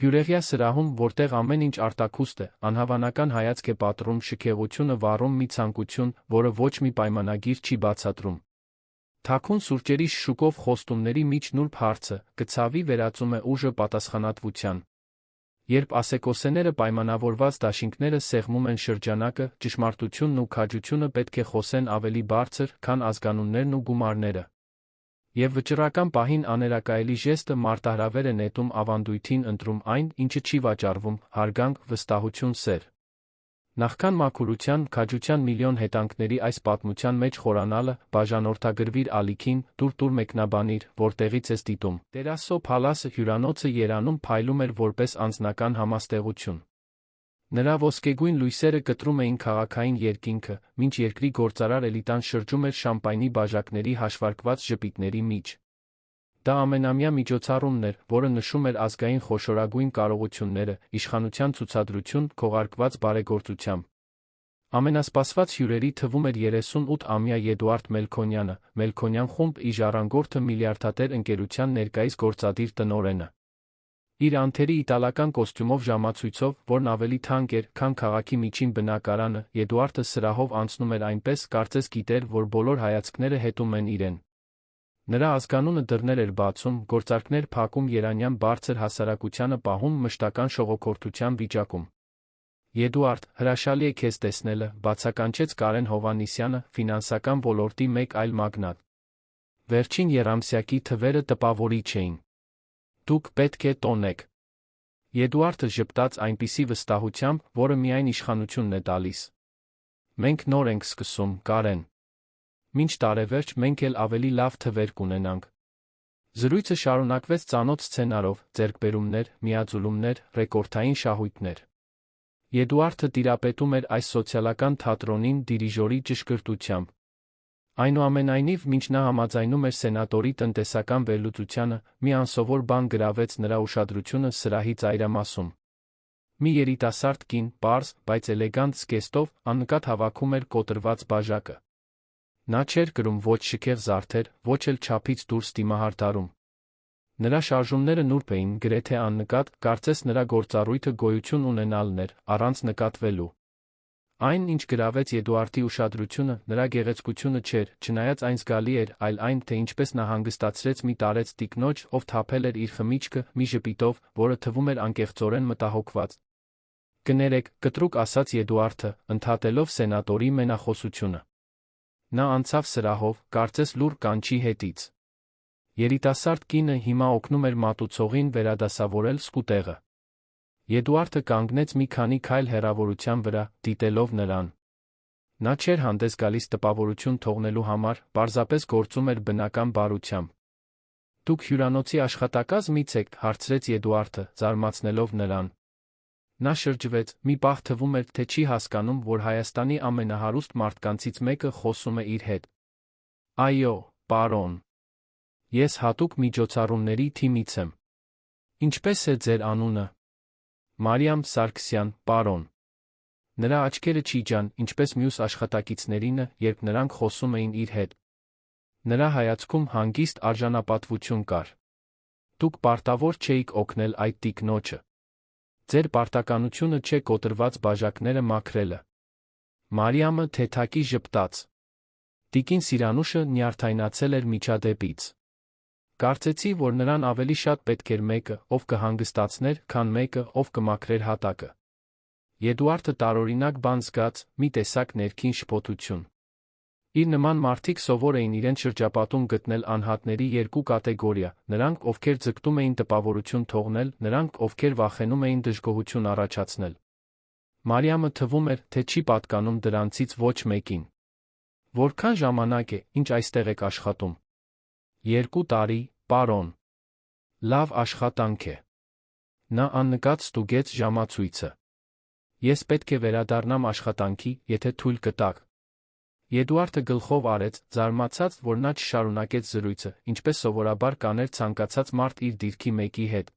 Բյուրեղյա սրահում, որտեղ ամեն ինչ արտաքուստ է, անհավանական հայացք է պատռում, շքեղությունը վառում մի ցանկություն, որը ոչ մի պայմանագիր չի բացատրում։ Թաքուն սուրճերի շշուկով խոստումների միջ նուրբ հարցը, գցավի վերածում է ուժը պատասխանատվության։ Երբ ասեկոսեները պայմանավորված դաշինքները սեղմում են շրջանակը, ճշմարտությունն ու քաջությունը պետք է խոսեն ավելի բարձր, քան ազգանուններն ու գումարները։ Եվ վճռական պահին աներակայելի ժեստը մարտահրավեր է նետում ավանդույթին, ընտրում այն, ինչը չի վաճառվում, հարգանք, վստահություն, սեր։ Նախքան մաքուրության, քաջության միլիոն հետանքների այս պատմության մեջ խորանալը, բաժանորդագրվիր ալիքին, տուր մեկնաբանիր, որտեղից ես դիտում։ Տերասո Փալասը հյուրանոցը Երանում փայլում էր որպես անձնական համաստեղություն։ Նրա ոսկեգույն լույսերը կտրում էին քաղաքային երկինքը, մինչ երկրի գործարար էլիտան շրջում էր շամպայնի բաժակների հաշվարկված ժպիտների միջ։ Դա ամենամյա միջոցառումն էր, որը նշում էր ազգային խոշորագույն կարողությունները, իշխանության ցուցադրություն, քողարկված բարեգործությամբ։ Ամենասպասված հյուրերի թվում էր 38-ամյա Էդուարդ Մելքոնյանը, Մելքոնյան խումբ ի ժառանգորդը միլիարդատեր ընկերության ներկայիս գործադիր տնօրենը։ Իր անթերի իտալական կոստյումով ժամացույցով, որն ավելի թանկ էր, քան քաղաքի միջին բնակարանը, Էդուարդը սրահով անցնում էր այնպես, կարծես գիտեր, որ բոլոր հայացքները հետում են իրեն։ Նրա ազգանունը դռներ էր բացում, գործարքներ փակում, երանյան բարձր հասարակությանը պահում մշտական շողոքորթության վիճակում։ Էդուարդ, հրաշալի է քեզ տեսնելը, բացականչեց Կարեն Հովհաննիսյանը, ֆինանսական ոլորտի մեկ այլ մագնատ։ Վերջին եռամսյակի թվերը տպավորիչ էին։ Դուք պետք է տոնեք։ Էդուարդը ժպտաց այնպիսի վստահությամբ, որը միայն իշխանությունն է տալիս։ Մենք նոր ենք սկսում, Կարեն։ Մինչ տարեվերջ մենք էլ ավելի լավ թվեր կունենանք։ Զրույցը շարունակվեց ծանոթ սցենարով, ձեռքբերումներ, միաձուլումներ, ռեկորդային շահույթներ։ Էդուարդը տիրապետում էր այս սոցիալական թատրոնին դիրիժորի ճշգրտությամբ։ Այնուամենայնիվ, մինչ նա համաձայնում էր սենատորի տնտեսական վերլուծությանը, մի անսովոր բան գրավեց նրա ուշադրությունը սրահի ծայրամասում։ Մի երիտասարդ կին, պարզ, բայց էլեգանտ զգեստով, աննկատ հավաքում էր կոտրված բաժակը։ Նա չէր կրում ոչ շքեղ զարդեր, ոչ էլ չափից դուրս դիմահարդարում։ Նրա շարժումները նուրբ էին, գրեթե աննկատ, կարծես նրա գործառույթը գոյություն ունենալն էր, առանց նկատվելու։ Այն, ինչ գրավեց Էդուարդի ուշադրությունը, նրա գեղեցկությունը չէր, չնայած այն զգալի էր, այլ այն, թե ինչպես նա հանգստացրեց մի տարեց տիկնոջ, ով թափել էր իր խմիչքը, մի ժպիտով, որը թվում էր անկեղծորեն մտահոգված։ Կներեք, կտրուկ ասաց Էդուարդը, ընդհատելով սենատորի մենախոսությունը։ Նա անցավ սրահով, կարծես լուռ կանչի հետից։ Երիտասարդ կինը հիմա օգնում էր մատուցողին վերադասավորել սկուտեղը։ Էդուարդը կանգնեց մի քանի քայլ հեռավորության վրա, դիտելով նրան։ Նա չէր հանդես գալիս տպավորություն թողնելու համար, պարզապես գործում էր բնական բարությամբ։ Դուք հյուրանոցի աշխատակազմից եք, հարցրեց Էդուարդը, զարմացնելով նրան։ Նա շրջվեց, մի պահ թվում էր, թե չի հասկանում, որ Հայաստանի ամենահարուստ մարդկանցից մեկը խոսում է իր հետ։ Այո, պարոն։ Ես հատուկ միջոցառումների թիմից եմ։ Ինչպես է ձեր անունը։ Մարիամ Սարգսյան, պարոն։ Նրա աչքերը չիջան, ինչպես մյուս աշխատակիցներինը, երբ նրանք խոսում էին իր հետ։ Նրա հայացքում հանգիստ արժանապատվություն կար։ Դուք պարտավոր չէիք օգնել այդ տիկնոջը։ Ձեր պարտականությունը չէ կոտրված բաժակները մաքրելը։ Մարիամը թեթակի ժպտաց։ Տիկին Սիրանուշը նյարդայնացել էր միջադեպից։ Կարծեցի, որ նրան ավելի շատ պետք էր մեկը, ով կհանգստացներ, քան մեկը, ով կմաքրեր հատակը։ Էդուարդը տարօրինակ բան զգաց, մի տեսակ ներքին շփոթություն։ Իր նման մարդիկ սովոր էին իրենց շրջապատում գտնել անհատների երկու կատեգորիա, նրանք, ովքեր ձգտում էին տպավորություն թողնել, նրանք, ովքեր վախենում էին դժգոհություն առաջացնել։ Մարիամը թվում էր, թե չի պատկանում դրանցից ոչ մեկին։ Որքան ժամանակ է, ինչ այստեղ եք աշխատում։ 2 տարի, պարոն։ Լավ աշխատանք է։ Նա աննկատ ստուգեց ժամացույցը։ Ես պետք է վերադառնամ աշխատանքի, եթե թույլ կտաք։ Էդուարդը գլխով արեց, զարմացած, որ նա չշարունակեց զրույցը, ինչպես սովորաբար կաներ ցանկացած մարդ իր դիրքի մեկի հետ։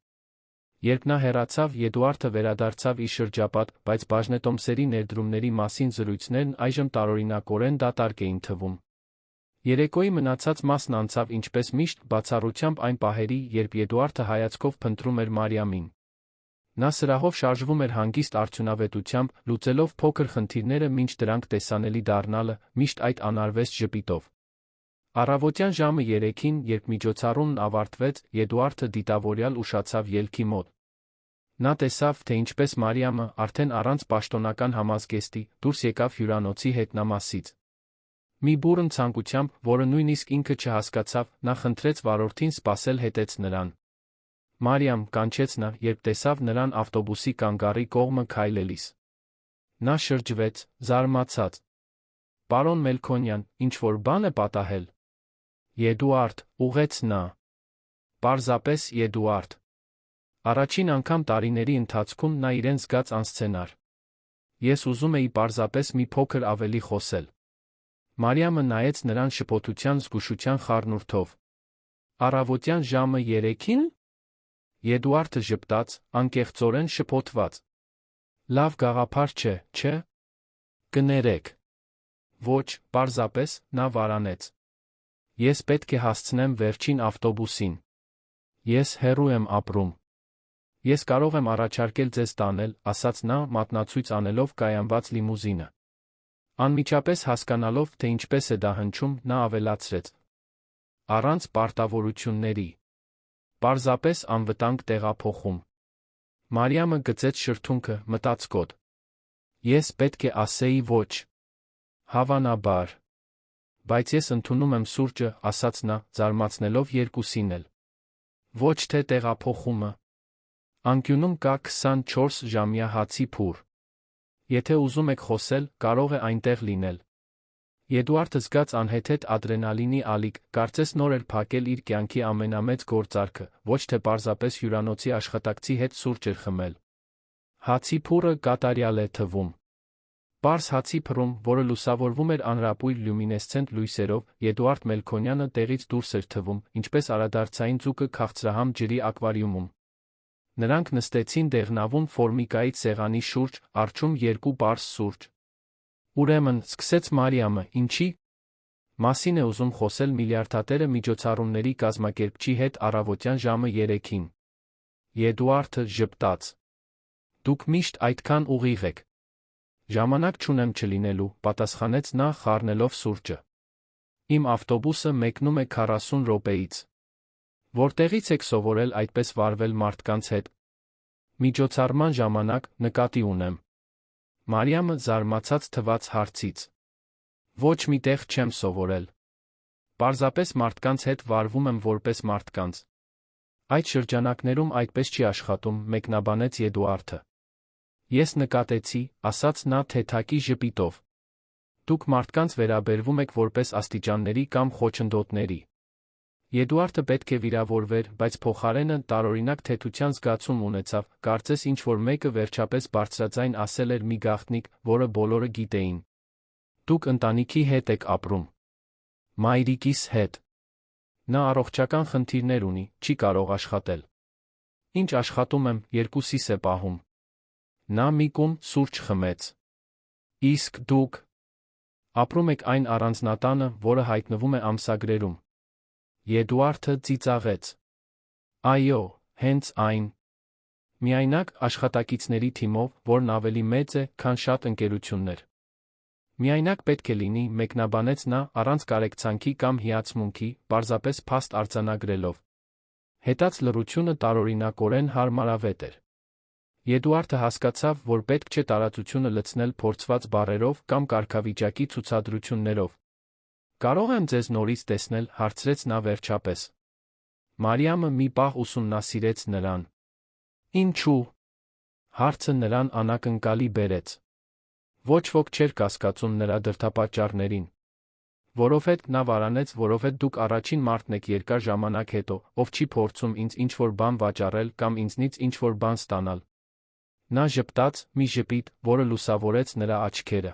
Երբ նա հեռացավ, Էդուարդը վերադարձավ իր շրջապատ, բայց բաժնետոմսերի ներդրումների մասին զրույցներն այժմ տարօրինակորեն դատարկ էին թվում։ Երեկոյի մնացած մասն անցավ ինչպես միշտ, բացառությամբ այն պահերի, երբ Էդուարդը հայացքով փնտրում էր Մարիամին։ Նա սրահով շարժվում էր հանգիստ արդյունավետությամբ, լուծելով փոքր խնդիրները մինչ դրանք տեսանելի դառնալը, միշտ այդ անարվեստ ժպիտով։ Առավոտյան ժամը 3-ին, երբ միջոցառումն ավարտվեց, Էդուարդը դիտավորյալ ուշացավ ելքի մոտ։ Նա տեսավ, թե ինչպես Մարիամը, արդեն առանց պաշտոնական համազգեստի, դուրս եկավ հյուրանոցի հետնամասից։ Մի բուռն ցանկությամբ, որը նույնիսկ ինքը չհասկացավ, նա խնդրեց վարորդին սպասել հետևեց նրան։ Մարիամ, կանչեց նա, երբ տեսավ նրան ավտոբուսի կանգառի կողմը քայլելիս։ Նա շրջվեց, զարմացած։ Պարոն Մելքոնյան, ինչ-որ բան է պատահել։ Էդուարդ, ուղեց նա։ Պարզապես Էդուարդ։ Առաջին անգամ տարիների ընթացքում նա իրեն զգաց անսցենար։ Ես ուզում էի պարզապես մի փոքր ավելի խոսել։ Մարիամը նայեց նրան շփոթության զգուշության խառնուրդով։ Առավոտյան ժամը 3-ին։ Էդուարդը ժպտաց, անկեղծորեն շփոթված։ Լավ գաղափար չէ, չէ՞։ Կներեք։ Ոչ, պարզապես, նա վարանեց։ Ես պետք է հասցնեմ վերջին ավտոբուսին։ Ես հեռու եմ ապրում։ Ես կարող եմ առաջարկել ձեզ տանել, ասաց նա, մատնացույց անելով կայանված լիմուզինը։ Անմիջապես հասկանալով, թե ինչպես է դա հնչում, նա ավելացրեց. Առանց պարտավորությունների։ Պարզապես անվտանգ տեղափոխում։ Մարիամը գծեց շրթունքը, մտածկոտ։ Ես պետք է ասեի ոչ։ Հավանաբար։ Բայց ես ընդունում եմ սուրճը, ասաց նա, զարմացնելով երկուսին էլ։ Ոչ թե տեղափոխումը։ Անկյունում կա 24-ժամյա հացի փուր։ Եթե ուզում եք խոսել, կարող է այնտեղ լինել։ Էդուարդը զգաց անհեթեթ ադրենալինի ալիք, կարծես նոր էր փակել իր կյանքի ամենամեծ գործարքը, ոչ թե պարզապես հյուրանոցի աշխատակցի հետ սուրճ էր խմել։ Հացի փուրը կատարյալ է թվում։ Պարզ հացի փռում, որը լուսավորվում էր անհրապույր լյումինեսցենտ լույսերով, Էդուարդ Մելքոնյանը տեղից դուրս էր թվում, ինչպես արադարձային ձուկը քաղցրահամ ջրի ակվարիումում։ Նրանք նստեցին դեղնավուն ֆորմիկայից սեղանի շուրջ, առջում երկու պարզ սուրճ։ Ուրեմն, սկսեց Մարիամը, ինչի մասին է ուզում խոսել միլիարդատերը միջոցառումների կազմակերպչի հետ առավոտյան ժամը 3-ին։ Էդուարդը ժպտաց։ Դուք միշտ այդքան ուղիղ եք։ Ժամանակ չունեմ չլինելու, պատասխանեց նա, խառնելով սուրճը։ Իմ ավտոբուսը մեկնում է 40 րոպեից։ Որտեղից եք սովորել այդպես վարվել մարդկանց հետ։ Միջոցառման ժամանակ, նկատի ունեմ։ Մարիամը զարմացած թվաց հարցից։ Ոչ մի տեղ չեմ սովորել։ Պարզապես մարդկանց հետ վարվում եմ որպես մարդկանց։ Այդ շրջանակներում այդպես չի աշխատում, մեկնաբանեց Էդուարդը։ Ես նկատեցի, ասաց նա թեթակի ժպիտով։ Դուք մարդկանց վերաբերվում եք որպես աստիճանների կամ խոչընդոտների։ Էդուարդը պետք է վիրավորվեր, բայց փոխարենը տարօրինակ թեթության զգացում ունեցավ, կարծես ինչ-որ մեկը վերջապես բարձրաձայն ասել էր մի գաղտնիք, որը բոլորը գիտեին։ Դուք ընտանիքի հետ եք ապրում։ Մայրիկիս հետ։ Նա առողջական խնդիրներ ունի, չի կարող աշխատել։ Ինչ աշխատում եմ, երկուսիս է պահում։ Նա մի կում սուրճ խմեց։ Իսկ դուք ապրում եք այն առանձնատանը, որը հայտնվում է ամսագրերում։ Էդուարդը ծիծաղեց։ Այո, հենց այն։ Միայնակ աշխատակիցների թիմով, որն ավելի մեծ է, քան շատ ընկերություններ։ Միայնակ պետք է լինի, մեկնաբանեց նա, առանց կարեկցանքի կամ հիացմունքի, պարզապես փաստ արձանագրելով։ Հետաց լռությունը տարօրինակորեն հարմարավետ էր։ Էդուարդը հասկացավ, որ պետք չէ տարածությունը լցնել փորձված բառերով կամ կարգավիճակի ցուցադրություններով։ Կարող եմ ձեզ նորից տեսնել, հարցրեց նա վերջապես։ Մարիամը մի պահ ուսումնասիրեց նրան։ Ինչու՞։ Հարցը նրան անակնկալի բերեց։ Ոչ ոք չէր կասկածում նրա դրդապատճառներին։ Որովհետև նա վարանեց, որովհետև դուք առաջին մարդն եք երկար ժամանակ հետո, ով չի փորձում ինձ ինչ-որ բան վաճառել կամ ինձնից ինչ-որ բան ստանալ։ Նա ժպտաց, մի ժպիտ, որը լուսավորեց նրա աչքերը։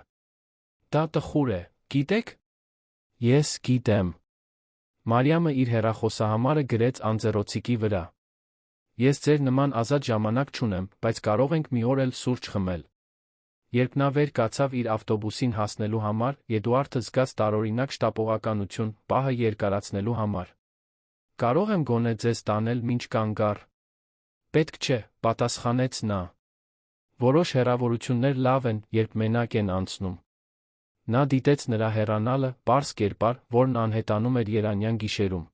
Դա տխուր է, գիտեք։ Ես գիտեմ։ Մարիամը իր հեռախոսահամարը գրեց անձեռոցիկի վրա։ Ես ձեր նման ազատ ժամանակ չունեմ, բայց կարող ենք մի օր էլ սուրճ խմել։ Երբ նա վեր կացավ իր ավտոբուսին հասնելու համար, Էդուարդը զգաց տարօրինակ շտապողականություն, պահը երկարացնելու համար։ Կարող եմ գոնե ձեզ տանել մինչ կանգառ։ Պետք չէ, պատասխանեց նա։ Որոշ հեռավորություններ լավ են, երբ մենակ են անցնում։ Նա դիտեց նրա հեռանալը, պարզ կերպար, որն անհետանում էր երանյան գիշերում։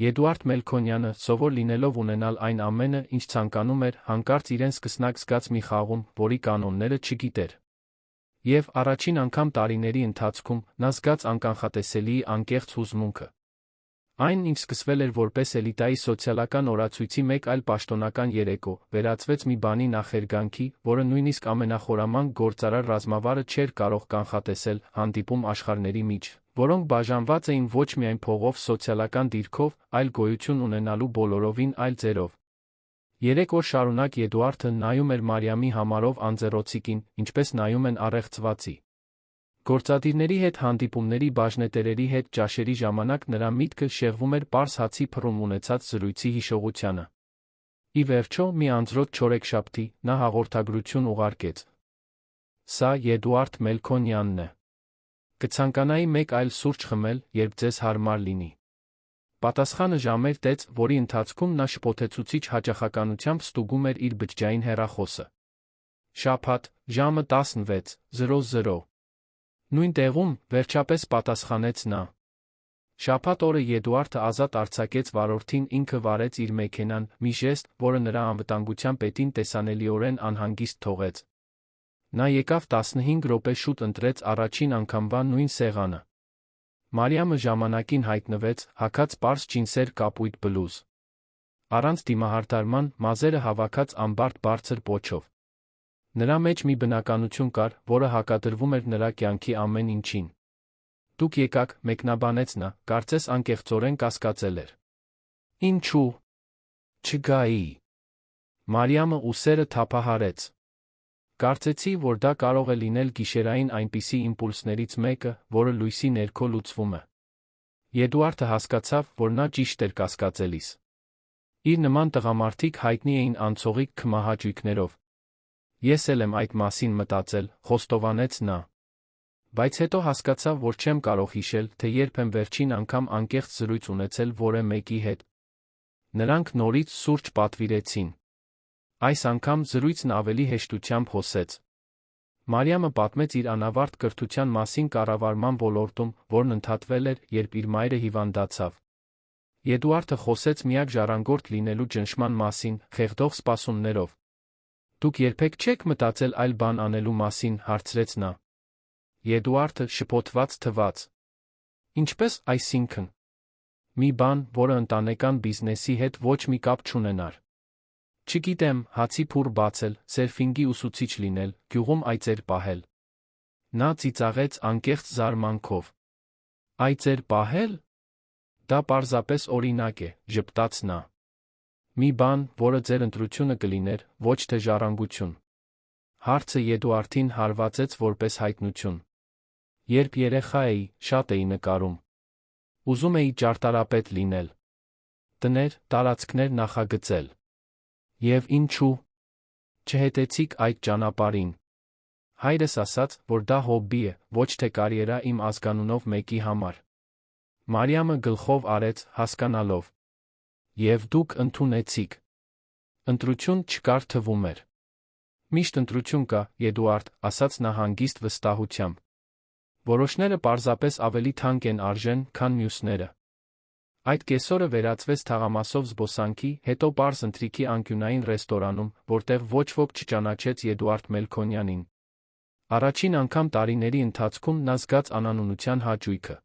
Էդուարդ Մելքոնյանը, սովոր լինելով ունենալ այն ամենը, ինչ ցանկանում էր, հանկարծ իրեն սկսնակ զգաց մի խաղում, որի կանոնները չգիտեր։ Եվ առաջին անգամ տարիների ընթացքում նա զգաց անկանխատեսելի անկեղծ հուզմունքը։ Այն, ինչ սկսվել էր որպես էլիտայի սոցիալական օրացույցի մեկ այլ պաշտոնական երեկո, վերածվեց մի բանի նախերգանքի, որը նույնիսկ ամենախորամանկ գործարար ռազմավարը չէր կարող կանխատեսել, հանդիպում աշխարհների միջ, որոնք բաժանված էին ոչ միայն փողով, սոցիալական դիրքով, այլ գոյություն ունենալու բոլորովին այլ ձևով։ 3 օր շարունակ Էդուարդը նայում էր Մարիամի համարով անձեռոցիկին, ինչպես նայում են առեղծվածի։ Գործադիրների հետ հանդիպումների բաժնետերերի հետ ճաշերի ժամանակ նրա միտքը շեղվում էր պարզ հացի փռում ունեցած զրույցի հիշողությանը։ Ի վերջո, մի անձրոտ չորեքշաբթի, նա հաղորդագրություն ուղարկեց. Սա Էդուարդ Մելքոնյանն է։ Կցանկանայի մեկ այլ սուրճ խմել, երբ ձեզ հարմար լինի։ Պատասխանը ժամեր տեց, որի ընթացքում նա շփոթեցուցիչ հաճախականությամբ ստուգում էր իր բջջային հեռախոսը։ Շաբաթ, ժամը 16:00։ Նույն տեղում, վերջապես պատասխանեց նա։ Շաբաթ օրը Էդուարդը ազատ արձակեց վարորդին, ինքը վարեց իր մեքենան, մի ժեստ, որը նրա անվտանգության պետին տեսանելիորեն անհանգիստ թողեց։ Նա եկավ 15 րոպե շուտ ընտրեց առաջին անգամվա նույն սեղանը։ Մարիամը ժամանակին հայտնվեց, հագած պարզ ջինսեր կապույտ բլուզ։ Առանց դիմահարդարման, մազերը հավաքած ամբարդ բարձր պոչով։ Նրա մեջ մի բնականություն կար, որը հակադրվում էր նրա կյանքի ամեն ինչին։ Դուք եկաք, մեկնաբանեց նա, կարծես անկեղծորեն կասկածել էր։ Ինչու՞։ Չգայի։ Մարիամը ուսերը թափահարեց։ Կարծեցի, որ դա կարող է լինել գիշերային այնպիսի իմպուլսներից մեկը, որը լույսի ներքո լուծվում է։ Էդուարդը հասկացավ, որ նա ճիշտ էր կասկածելիս։ Իր նման տղամարդիկ հայտնի էին անցողիկ քմահաճույքներով։ Ես էլ եմ այդ մասին մտածել, խոստովանեց նա։ Բայց հետո հասկացավ, որ չեմ կարող հիշել, թե երբ եմ վերջին անգամ անկեղծ զրույց ունեցել որևէ մեկի հետ։ Նրանք նորից սուրճ պատվիրեցին։ Այս անգամ զրույցն ավելի հեշտությամբ հոսեց։ Մարիամը պատմեց իր անավարտ կրթության մասին կառավարման ոլորտում, որն ընդհատվել էր, երբ իր մայրը հիվանդացավ։ Էդուարդը խոսեց միակ ժառանգորդ լինելու ճնշման մասին, խեղդող սպասումներով։ Դուք երբեք չեք մտածել այլ բան անելու մասին, հարցրեց նա։ Էդուարդը շփոթված թվաց։ Ինչպես, այսինքն։ Մի բան, որը ընտանեկան բիզնեսի հետ ոչ մի կապ չունենար։ Չգիտեմ, հացի փուռ բացել, սերֆինգի ուսուցիչ լինել, գյուղում այծեր պահել։ Նա ծիծաղեց անկեղծ զարմանքով։ Այծեր պահել։ Դա պարզապես օրինակ է, ժպտաց նա։ Մի բան, որը ձեր ընտրությունը կլիներ, ոչ թե ժառանգություն։ Հարցը Էդուարդին հարվածեց որպես հայտնություն։ Երբ երեխա էի, շատ էի նկարում։ Ուզում էի ճարտարապետ լինել։ Տներ, տարածքներ նախագծել։ Եվ ինչու՞։ Չհետեցիք այդ ճանապարհին։ Հայրս ասաց, որ դա հոբբի է, ոչ թե կարիերա իմ ազգանունով մեկի համար։ Մարիամը գլխով արեց, հասկանալով։ Եվ դուք ընդունեցիք։ Ընտրություն չկար թվում էր։ Միշտ ընտրություն կա, Էդուարդ, ասաց նա հանգիստ վստահությամբ։ Որոշները պարզապես ավելի թանկ են արժեն, քան մյուսները։ Այդ կեսօրը վերածվեց թաղամասով զբոսանքի, հետո պարզ ընթրիքի անկյունային ռեստորանում, որտեղ ոչ ոք չճանաչեց Էդուարդ Մելքոնյանին։ Առաջին անգամ տարիների ընթացքում նա զգաց անանունության հաճույքը։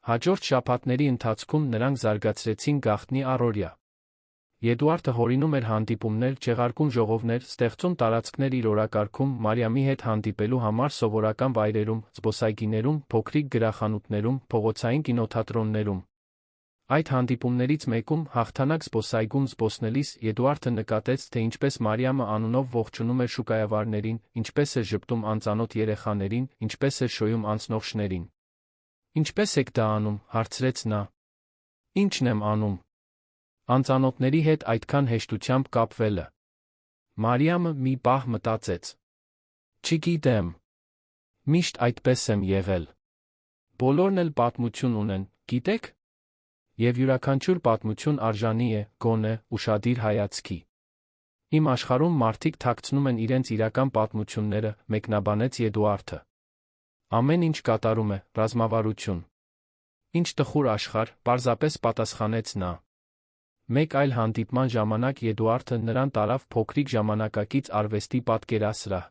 Հաջորդ շաբաթների ընթացքում նրանք զարգացրեցին գաղտնի առօրյա։ Էդուարդը հորինում էր հանդիպումներ, չեղարկում ժողովներ, ստեղծում տարածքներ իր օրակարգում, Մարիամի հետ հանդիպելու համար սովորական վայրերում, զբոսայգիներում, փոքրիկ գրախանութներում, փողոցային կինոթատրոններում։ Այդ հանդիպումներից մեկում, հաղթանակ զբոսայգում զբոսնելիս, Էդուարդը նկատեց, թե ինչպես Մարիամը անունով ողջունում էր շուկայավարներին, ինչպես է ժպտում անծանոթ երեխաներին, ինչպես է շոյում անցնողներին։ Ինչպես եք դա անում, հարցրեց նա։ Ինչն եմ անում։ Անծանոթների հետ այդքան հեշտությամբ կապվելը։ Մարիամը մի պահ մտածեց։ Չգիտեմ։ Միշտ այդպես եմ եղել։ Բոլորն էլ պատմություն ունեն, գիտեք։ Եվ յուրաքանչյուր պատմություն արժանի է, գոնե, ուշադիր հայացքի։ Իմ աշխարհում մարդիկ թաքցնում են իրենց իրական պատմությունները, մեկնաբանեց Եդուարդը։ Ամեն ինչ կատարում է, ռազմավարություն։ Ինչ տխուր աշխարհ, պարզապես պատասխանեց նա։ Մեկ այլ հանդիպման ժամանակ Եդուարդը նրան տարավ փոքրիկ ժամանակակից արվեստի պատկերասրահ։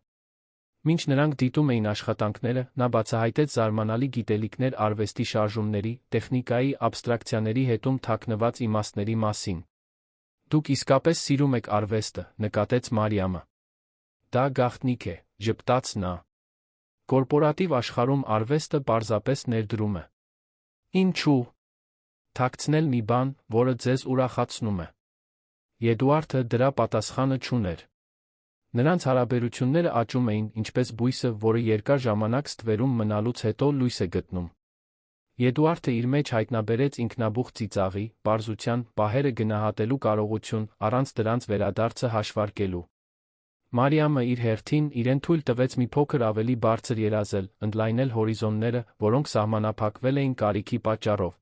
Մինչ նրանք դիտում էին աշխատանքները, նա բացահայտեց զարմանալի գիտելիքներ արվեստի շարժումների, տեխնիկայի, աբստրակցիաների հետում թաքնված իմաստների մասին։ Դուք իսկապես սիրում եք արվեստը, նկատեց Մարիամը։ Դա գաղտնիք է, ժպտաց նա։ Կորպորատիվ աշխարհում արվեստը պարզապես ներդրում է։ Ինչու՞։ Թաքցնել մի բան, որը ձեզ ուրախացնում է։ Եդուարդը դրա պատասխանը չուներ։ Նրանց հարաբերությունները աճում էին, ինչպես բույսը, որը երկար ժամանակ ստվերում մնալուց հետո լույս է գտնում։ Եդուարդը իր մեջ հայտնաբերեց ինքնաբուխ ծիծաղի, պարզության, պահերը գնահատելու կարողություն, առանց դրանց վերադարձը հաշվարկելու։ Մարիամը իր հերթին իրեն թույլ տվեց մի փոքր ավելի բարձր երազել, ընդլայնել հորիզոնները, որոնք սահմանափակվել էին կարիքի պատճառով։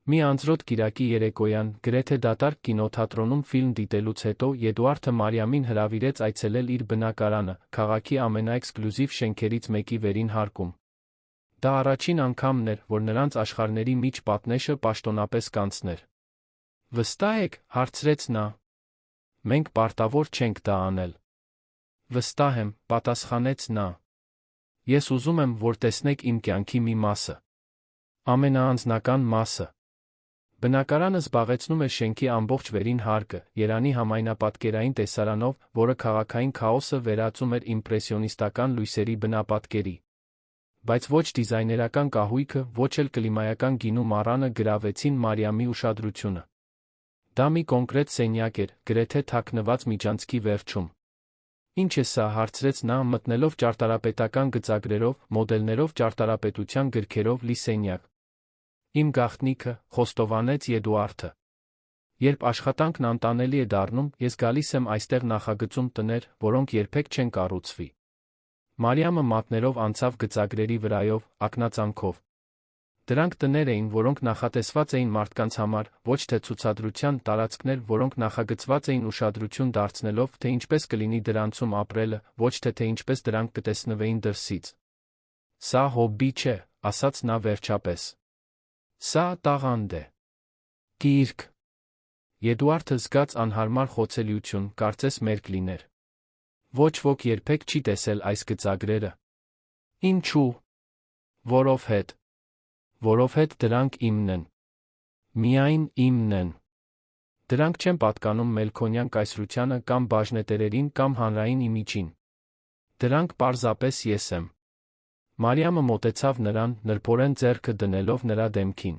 Մի անձրոտ կիրակի երեկոյան, գրեթե դատարկ կինոթատրոնում ֆիլմ դիտելուց հետո Եդուարդը Մարիամին հրավիրեց այցելել իր բնակարանը, քաղաքի ամենաէքսկլյուզիվ շենքերից մեկի վերին հարկում։ Դա առաջին անգամն էր, որ նրանց աշխարհների միջ պատնեշը պաշտոնապես կանցներ։ Վստահ եք, հարցրեց նա։ Մենք պարտավոր չենք դա անել։ Վստահ եմ, պատասխանեց նա։ Ես ուզում եմ, որ տեսնեք իմ կյանքի մի մասը։ Ամենաանձնական մասը։ Բնակարանը զբաղեցնում էր շենքի ամբողջ վերին հարկը, Երանի համայնապատկերային տեսարանով, որը քաղաքային քաոսը վերածում էր իմպրեսիոնիստական լույսերի բնապատկերի։ Բայց ոչ դիզայներական կահույքը, ոչ էլ կլիմայական գինու մառանը գրավեցին Մարիամի ուշադրությունը։ Դա մի կոնկրետ սենյակ էր, գրեթե թաքնված միջանցքի վերջում։ Ինչ է սա, հարցրեց նա, մտնելով ճարտարապետական գծագրերով, մոդելներով, ճարտարապետության գրքերով լի սենյակ։ Իմ գաղտնիքը, խոստովանեց Եդուարդը։ Երբ աշխատանքն անտանելի է դառնում, ես գալիս եմ այստեղ նախագծում տներ, որոնք երբեք չեն կառուցվի։ Մարիամը մատներով անցավ գծագրերի վրայով, ակնածանքով։ Դրանք տներ էին, որոնք նախատեսված էին մարդկանց համար, ոչ թե ցուցադրության տարածքներ, որոնք նախագծված էին ուշադրություն դարձնելով, թե ինչպես կլինի դրանցում ապրելը, ոչ թե ինչպես դրանք կտեսնվեին դրսից։ Սա հոբբի չէ, ասաց նա վերջապես։ Սա տաղանդ է։ Գիրք։ Եդուարդը զգաց անհարմար խոցելիություն, կարծես մերկ լիներ։ Ոչ ոք երբեք չի տեսել այս գծագրերը։ Ինչու՞։ Որովհետև դրանք իմն են։ Միայն իմն են։ Դրանք չեն պատկանում Մելքոնյան կայսրությանը կամ բաժնետերերին կամ հանրային իմիջին։ Դրանք պարզապես ես եմ։ Մարիամը մոտեցավ նրան, նրբորեն ձեռքը դնելով նրա դեմքին։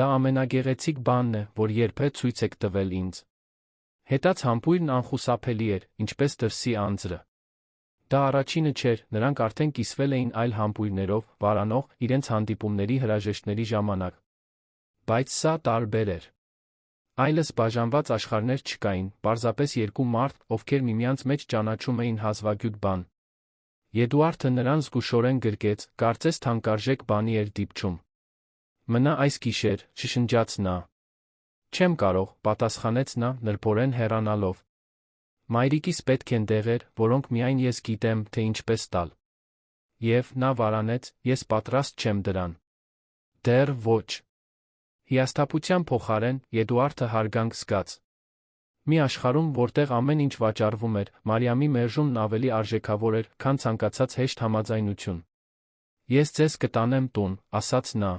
Դա ամենագեղեցիկ բանն է, որ երբեք ցույց եք տվել ինձ։ Հետաց համբույրն անխուսափելի էր, ինչպես դրսի անձրը։ Դա առաջինը չէր, նրանք արդեն կիսվել էին այլ համբույրներով, վարանող, իրենց հանդիպումների հրաժեշտների ժամանակ։ Բայց սա տարբեր էր։ Այլս բաժանված աշխարհներ չկային, պարզապես երկու մարդ, ովքեր միմյանց մեջ ճանաչում էին հազվագյուտ բան։ Եդուարդը նրան զգուշորեն գրկեց, կարծես թանկարժեք բանի էր դիպչում։ Մնա այս գիշեր, շշնջաց նա։ Չեմ կարող, պատասխանեց նա, նրբորեն հեռանալով։ Մայրիկիս պետք են դեղեր, որոնք միայն ես գիտեմ, թե ինչպես տալ։ Եվ նա վարանեց, ես պատրաստ չեմ դրան։ Դեռ ոչ։ Հիասթափության փոխարեն Եդուարդը հարգանք զգաց։ Մի աշխարհում, որտեղ ամեն ինչ վաճառվում էր, Մարիամի մերժումն ավելի արժեքավոր էր, քան ցանկացած հեշտ համաձայնություն։ Ես ձեզ կտանեմ տուն, ասաց նա։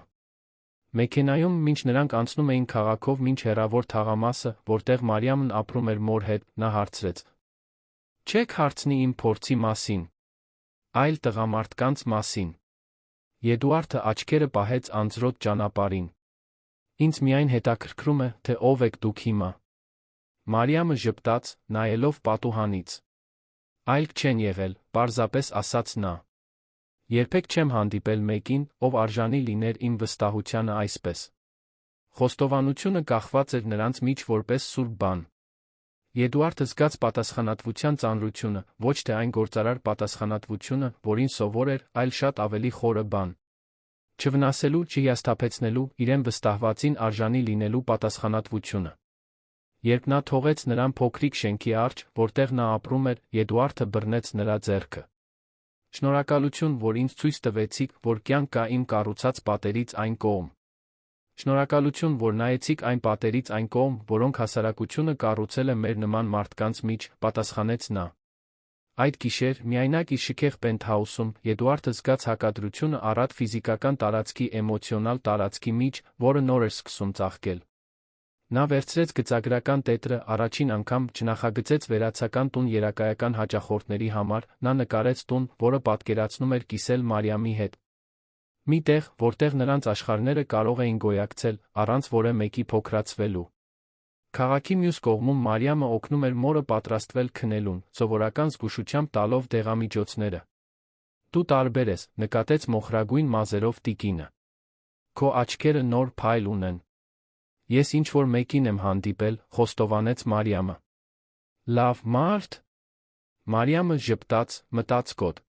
Մեքենայում, մինչ նրանք անցնում էին քաղաքով մինչ հեռավոր թաղամասը, որտեղ Մարիամն ապրում էր մոր հետ, նա հարցրեց. Չեք հարցնի իմ փորձի մասին։ Այլ տղամարդկանց մասին։ Եդուարդը աչքերը պահեց անձրոտ ճանապարհին։ Ինձ միայն հետաքրքրում է, թե ով եք դուք հիմա։ Մարիամը ժպտաց, նայելով պատուհանից։ Այլ չեն եղել, պարզապես ասաց նա։ Երբեք չեմ հանդիպել մեկին, ով արժանի լիներ իմ վստահությանը այսպես։ Խոստովանությունը կախված էր նրանց միջ որպես սուրբ բան։ Եդուարդը զգաց պատասխանատվության ծանրությունը, ոչ թե այն գործարար պատասխանատվությունը, որին սովոր էր, այլ շատ ավելի խորը բան։ Չվնասելու, չհիասթափեցնելու, իրեն վստահվածին արժանի լինելու պատասխանատվությունը։ Երբ նա թողեց նրան փոքրիկ շենքի առջ, որտեղ նա ապրում էր, Էդուարդը բռնեց նրա ձեռքը։ Շնորհակալություն, որ ինձ ցույց տվեցիք, որ կյանք կա իմ կառուցած պատերից այն կողմ։ Շնորհակալություն, որ նայեցիք այն պատերից այն կողմ, որոնք հասարակությունը կառուցել է մեր նման մարդկանց միջ, պատասխանեց նա։ Այդ գիշեր, միայնակ իր շքեղ պենթհաուսում, Էդուարդը զգաց հակադրությունը առատ ֆիզիկական տարածքի էմոցիոնալ տարածքի միջ, որը նոր էր սկսում ծաղկել։ Նա վերցրեց գծագրական տետրը, առաջին անգամ չնախագծեց վերացական տուն երակայական հաճախորդների համար, նա նկարեց տուն, որը պատկերացնում էր կիսել Մարիամի հետ։ Մի տեղ, որտեղ նրանց աշխարհները կարող էին գոյակցել, առանց որևէ մեկի փոքրացվելու։ Քաղաքի մյուս կողմում Մարիամը օգնում էր մորը պատրաստվել քնելուն, սովորական զգուշությամբ տալով դեղամիջոցները։ Դու տարբեր ես, նկատեց մոխրագույն մազերով տիկինը։ Քո աչքերը նոր փայլ ունեն։ Ես ինչ-որ մեկին եմ հանդիպել, խոստովանեց Մարիամը։ Լավ մարդ։ Մարիամը ժպտաց, մտածկոտ։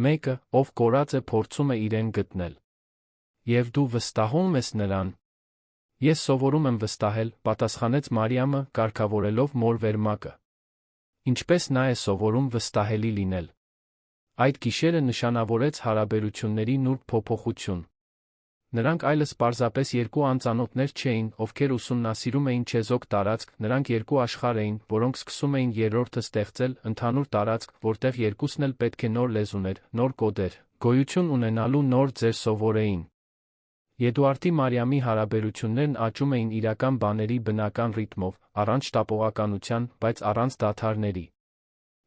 Մեկը, ով կորած է, փորձում է իրեն գտնել։ Եվ դու վստահում ես նրան։ Ես սովորում եմ վստահել, պատասխանեց Մարիամը, կարգավորելով մոր վերմակը։ Ինչպես նա է սովորում վստահելի լինել։ Այդ գիշերը նշանավորեց հարաբերությունների նուրբ փոփոխություն։ Նրանք այլս պարզապես երկու անծանոթներ չէին, ովքեր ուսումնասիրում էին չեզոք տարածք, նրանք երկու աշխարհ էին, որոնք սկսում էին երրորդը ստեղծել, ընդհանուր տարածք, որտեղ երկուսն էլ պետք է նոր լեզուներ, նոր կոդեր, գոյություն ունենալու նոր ձեր սովորեին։ Էդուարդի Մարիամի հարաբերություններն աճում էին իրական բաների բնական ռիթմով, առանց շտապողականության, բայց առանց դադարների։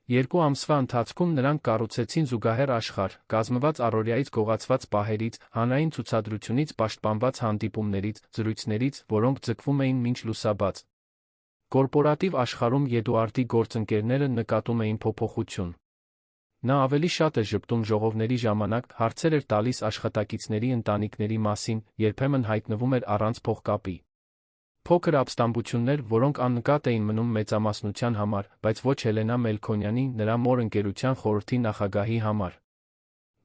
Երկու ամսվա ընթացքում նրանք կառուցեցին զուգահեռ աշխարհ, կազմված առօրյայից գողացված պահերից, հանրային ցուցադրությունից պաշտպանված հանդիպումներից, զրույցներից, որոնք ձգվում էին մինչ լուսաբաց։ Կորպորատիվ աշխարհում Էդուարդի գործընկերները նկատում էին փոփոխություն։ Նա ավելի շատ էր ժպտում ժողովների ժամանակ, հարցեր էր տալիս աշխատակիցների ընտանիքների մասին, երբեմն հայտնվում էր առանց փողկապի։ Փոքր ապստամբություններ, որոնք աննկատ էին մնում մեծամասնության համար, բայց ոչ Հելենա Մելքոնյանի, նրա մոր ընկերության խորհրդի նախագահի համար։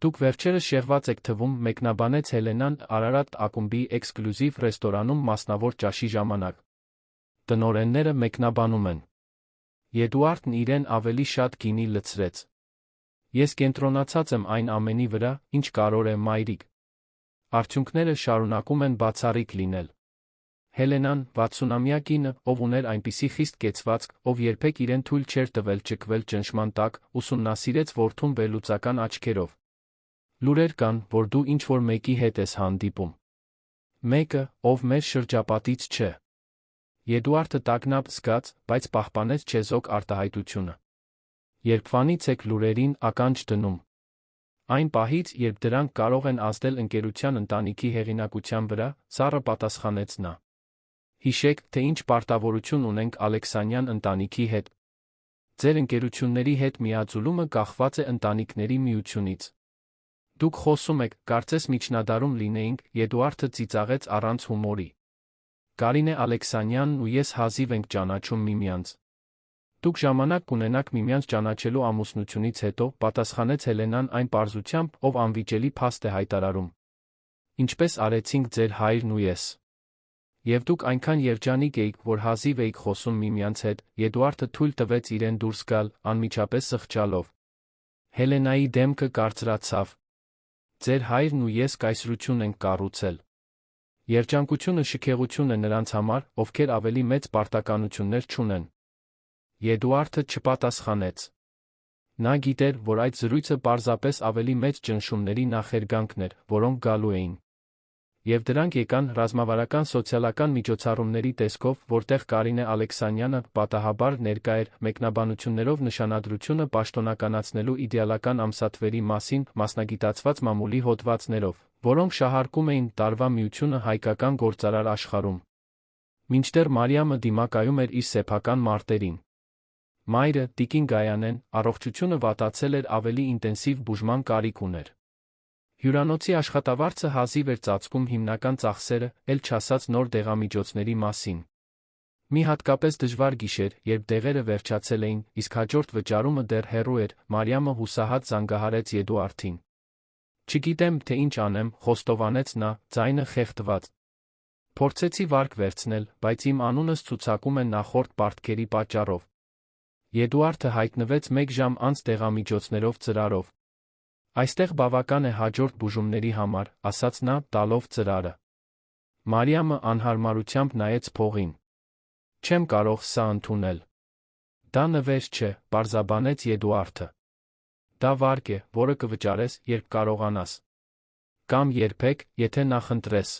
Դուք վերջերս շեղված եք թվում, մեկնաբանեց Հելենան Արարատ ակումբի էքսկլյուզիվ ռեստորանում մասնավոր ճաշի ժամանակ։ Տնօրենները մեկնաբանում են։ Էդուարդն իրեն ավելի շատ գինի լցրեց։ Ես կենտրոնացած եմ այն ամենի վրա, ինչ կարող է մայրիկ։ Արդյունքները շարունակում են բացառիկ լինել։ Հելենան, 60-ամյա կինը, ով ուներ այնպիսի խիստ կեցվածք, ով երբեք իրեն թույլ չէր տվել ճկվել ճնշման տակ, ուսումնասիրեց որդուն վերլուծական աչքերով։ Լուրեր կան, որ դու ինչ-որ մեկի հետ ես հանդիպում։ Մեկը, ով մեր շրջապատից չէ։ Էդուարդը տագնապ զգաց, բայց պահպանեց չեզոք արտահայտությունը։ Երբվանից եք լուրերին ականջ դնում։ Այն պահից, երբ դրանք կարող են ազդել ընկերության ընտանիքի հեղինակության վրա, սառը պատասխանեց նա։ Հիշեք, թե ինչ պարտավորություն ունենք Ալեքսանյան ընտանիքի հետ։ Ձեր ընկերությունների հետ միաձուլումը կախված է ընտանիքների միությունից։ Դուք խոսում եք, կարծես միջնադարում լինեինք, Էդուարդը ծիծաղեց առանց հումորի։ Կարինե Ալեքսանյանն ու ես հազիվ ենք ճանաչում միմյանց։ Դուք ժամանակ կունենաք միմյանց ճանաչելու ամուսնությունից հետո, պատասխանեց Հելենան այն պարզությամբ, ով անվիճելի փաստ է հայտարարում։ Ինչպես արեցինք ձեր հայրն ու ես։ Եվ դուք այնքան երջանիկ էիք, որ հազիվ էիք խոսում միմյանց հետ, Էդուարդը թույլ տվեց իրեն դուրս գալ, անմիջապես սխչալով։ Հելենայի դեմքը կարծրացավ։ Ձեր հայրն ու ես կայսրություն ենք կառուցել։ Երջանկությունը շքեղություն է նրանց համար, ովքեր ավելի մեծ պարտականություններ չունեն։ Էդուարդը չպատասխանեց։ Նա գիտեր, որ այդ զրույցը պարզապես ավելի մեծ ճնշումների նախերգանքն էր, որոնք գալու էին։ Եվ դրանք եկան ռազմավարական սոցիալական միջոցառումների տեսքով, որտեղ Կարինե Ալեքսանյանը պատահաբար ներկա էր, մեկնաբանություններով նշանադրությունը պաշտոնականացնելու իդեալական ամսաթվերի մասին, մասնագիտացված մամուլի հոդվածներով, որոնք շահարկում էին տարվա միությունը հայկական գործարար աշխարհում։ Մինչդեռ Մարիամը դիմակայում էր իր սեփական մարտերին։ Մայրը, տիկին Գայանեն, առողջությունը վատացել էր, ավելի ինտենսիվ բուժման կարիք ուներ։ Հյուրանոցի աշխատավարձը հազիվ էր ծածկում հիմնական ծախսերը, էլ չասած նոր դեղամիջոցների մասին։ Մի հատկապես դժվար գիշեր, երբ դեղերը վերջացել էին, իսկ հաջորդ վճարումը դեռ հեռու էր, Մարիամը հուսահատ զանգահարեց Էդուարդին։ Չգիտեմ, թե ինչ անեմ, խոստովանեց նա, ձայնը խեղդված։ Փորձեցի վարկ վերցնել, բայց իմ անունս ցուցակում են նախորդ պարտքերի պատճառով։ Եդուարդը հայտնվեց 1 ժամ անց դեղամիջոցներով ծրարով։ Այստեղ բավական է հաջորդ բուժումների համար, ասաց նա, տալով ծրարը։ Մարիամը անհարմարությամբ նայեց փողին։ Չեմ կարող սա ընդունել։ Դա նվեր չէ, պարզաբանեց Եդուարդը։ Դա վարկ է, որը կվճարես, երբ կարողանաս։ Կամ երբեք, եթե նախընտրես։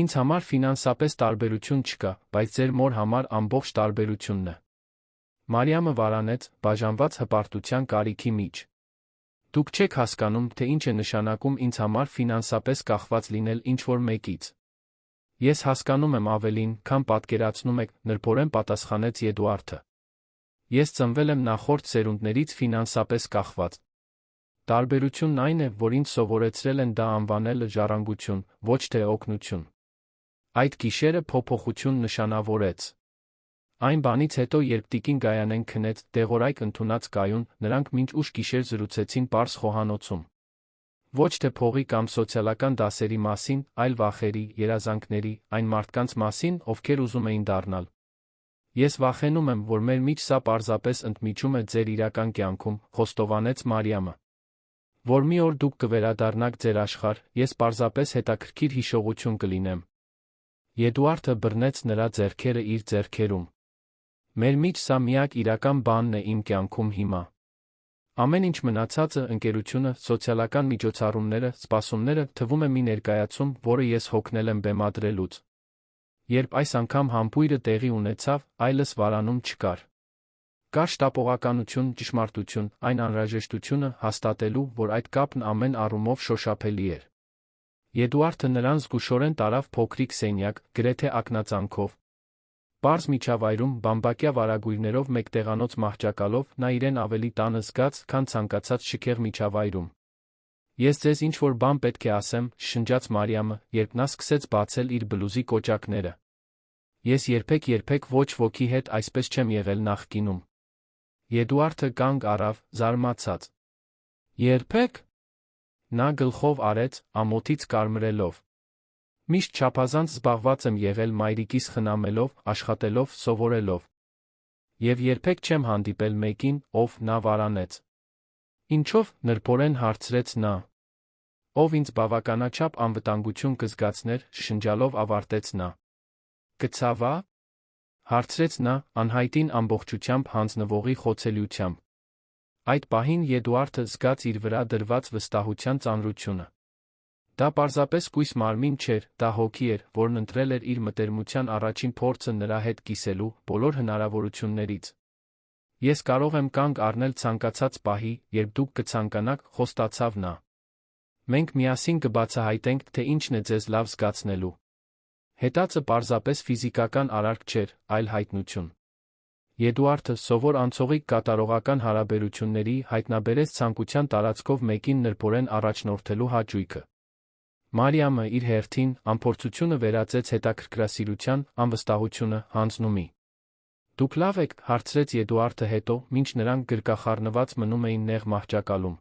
Ինձ համար ֆինանսապես տարբերություն չկա, բայց ձեր մոր համար ամբողջ տարբերությունն է։ Մարիամը վարանեց, բաժանված հպարտության կարիքի մեջ։ Դուք չեք հասկանում, թե ինչ է նշանակում ինձ համար ֆինանսապես կախված լինել ինչ-որ մեկից։ Ես հասկանում եմ ավելին, քան պատկերացնում եք, նրբորեն պատասխանեց Եդուարդը։ Ես ծնվել եմ նախորդ սերունդներից ֆինանսապես կախված։ Տարբերությունն այն է, որ ինձ սովորեցրել են դա անվանել ժառանգություն, ոչ թե օգնություն։ Այդ գիշերը փոփոխություն նշանավորեց։ Այն բանից հետո, երբ տիկին Գայանեն քնեց, դեղորայք ընդունած կայուն, նրանք մինչ ուշ գիշեր զրուցեցին պարզ խոհանոցում։ Ոչ թե փողի կամ սոցիալական դասերի մասին, այլ վախերի, երազանքների, այն մարդկանց մասին, ովքեր ուզում էին դառնալ։ Ես վախենում եմ, որ մեր մեջ սա պարզապես ընդմիջում է ձեր իրական կյանքում, խոստովանեց Մարիամը։ Որ մի օր դուք կվերադառնաք ձեր աշխարհ, ես պարզապես հետաքրքիր հիշողություն կլինեմ։ Եդուարդը բռնեց նրա ձեռքերը իր ձեռքերում։ Մեր մեջ սա միակ իրական բանն է իմ կյանքում հիմա։ Ամեն ինչ մնացածը, ընկերությունը, սոցիալական միջոցառումները, սպասումները, թվում է մի ներկայացում, որը ես հոգնել եմ բեմադրելուց։ Երբ այս անգամ համբույրը տեղի ունեցավ, այլս վարանում չկար։ Կար շտապողականություն, ճշմարտություն, այն անհրաժեշտությունը հաստատելու, որ այդ կապն ամեն առումով շոշափելի էր։ Եդուարդը նրան զգուշորեն տարավ փոքրիկ սենյակ, գրեթե ակնածանքով։ Պարզ միջավայրում, բամբակյա վարագույրներով մեկտեղանոց մահճակալով, նա իրեն ավելի տանը զգաց, քան ցանկացած շքեղ միջավայրում։ Ես ձեզ ինչ-որ բան պետք է ասեմ, շշնջաց Մարիամը, երբ նա սկսեց բացել իր բլուզի կոճակները։ Ես երբեք ոչ ոքի հետ այսպես չեմ եղել նախկինում։ Եդուարդը կանգ առավ, զարմացած։ Երբեք։ Նա գլխով արեց, ամոթից կարմրելով։ Միշտ չափազանց զբաղված եմ եղել մայրիկիս խնամելով, աշխատելով, սովորելով։ Եվ երբեք չեմ հանդիպել մեկին, ով նա վարանեց։ Ինչով, նրբորեն հարցրեց նա։ Ով ինձ բավականաչափ անվտանգություն կզգացներ, շշնջալով ավարտեց նա։ Կցավա՞։ Հարցրեց նա, անհայտին ամբողջությամբ հանձնվողի խոցելիությամբ։ Այդ պահին Եդուարդը զգաց իր վրա դրված վստահության ծանրությունը։ Դա պարզապես կույս մարմին չէր, դա հոգի էր, որն ընտրել էր իր մտերմության առաջին փորձը նրա հետ կիսելու բոլոր հնարավորություններից։ Ես կարող եմ կանգ առնել ցանկացած պահի, երբ դուք կցանկանաք, խոստացավ նա։ Մենք միասին կբացահայտենք, թե ինչն է ձեզ լավ զգացնելու։ Հետածը պարզապես ֆիզիկական արարք չէր, այլ հայտնություն։ Եդուարդը սովոր անցողիկ կատարողական հարաբերությունների հայտնաբերեց ցանկության տարածքով մեկին նրբորեն առաջնորդելու հաճույքը։ Մարիամը իր հերթին անփորձությունը վերածեց հետաքրքրասիրության, անվստահությունը հանձնումի։ Դուք լավ եք, հարցրեց Եդուարդը հետո, մինչ նրանք գրկախառնված մնում էին նեղ մահճակալում։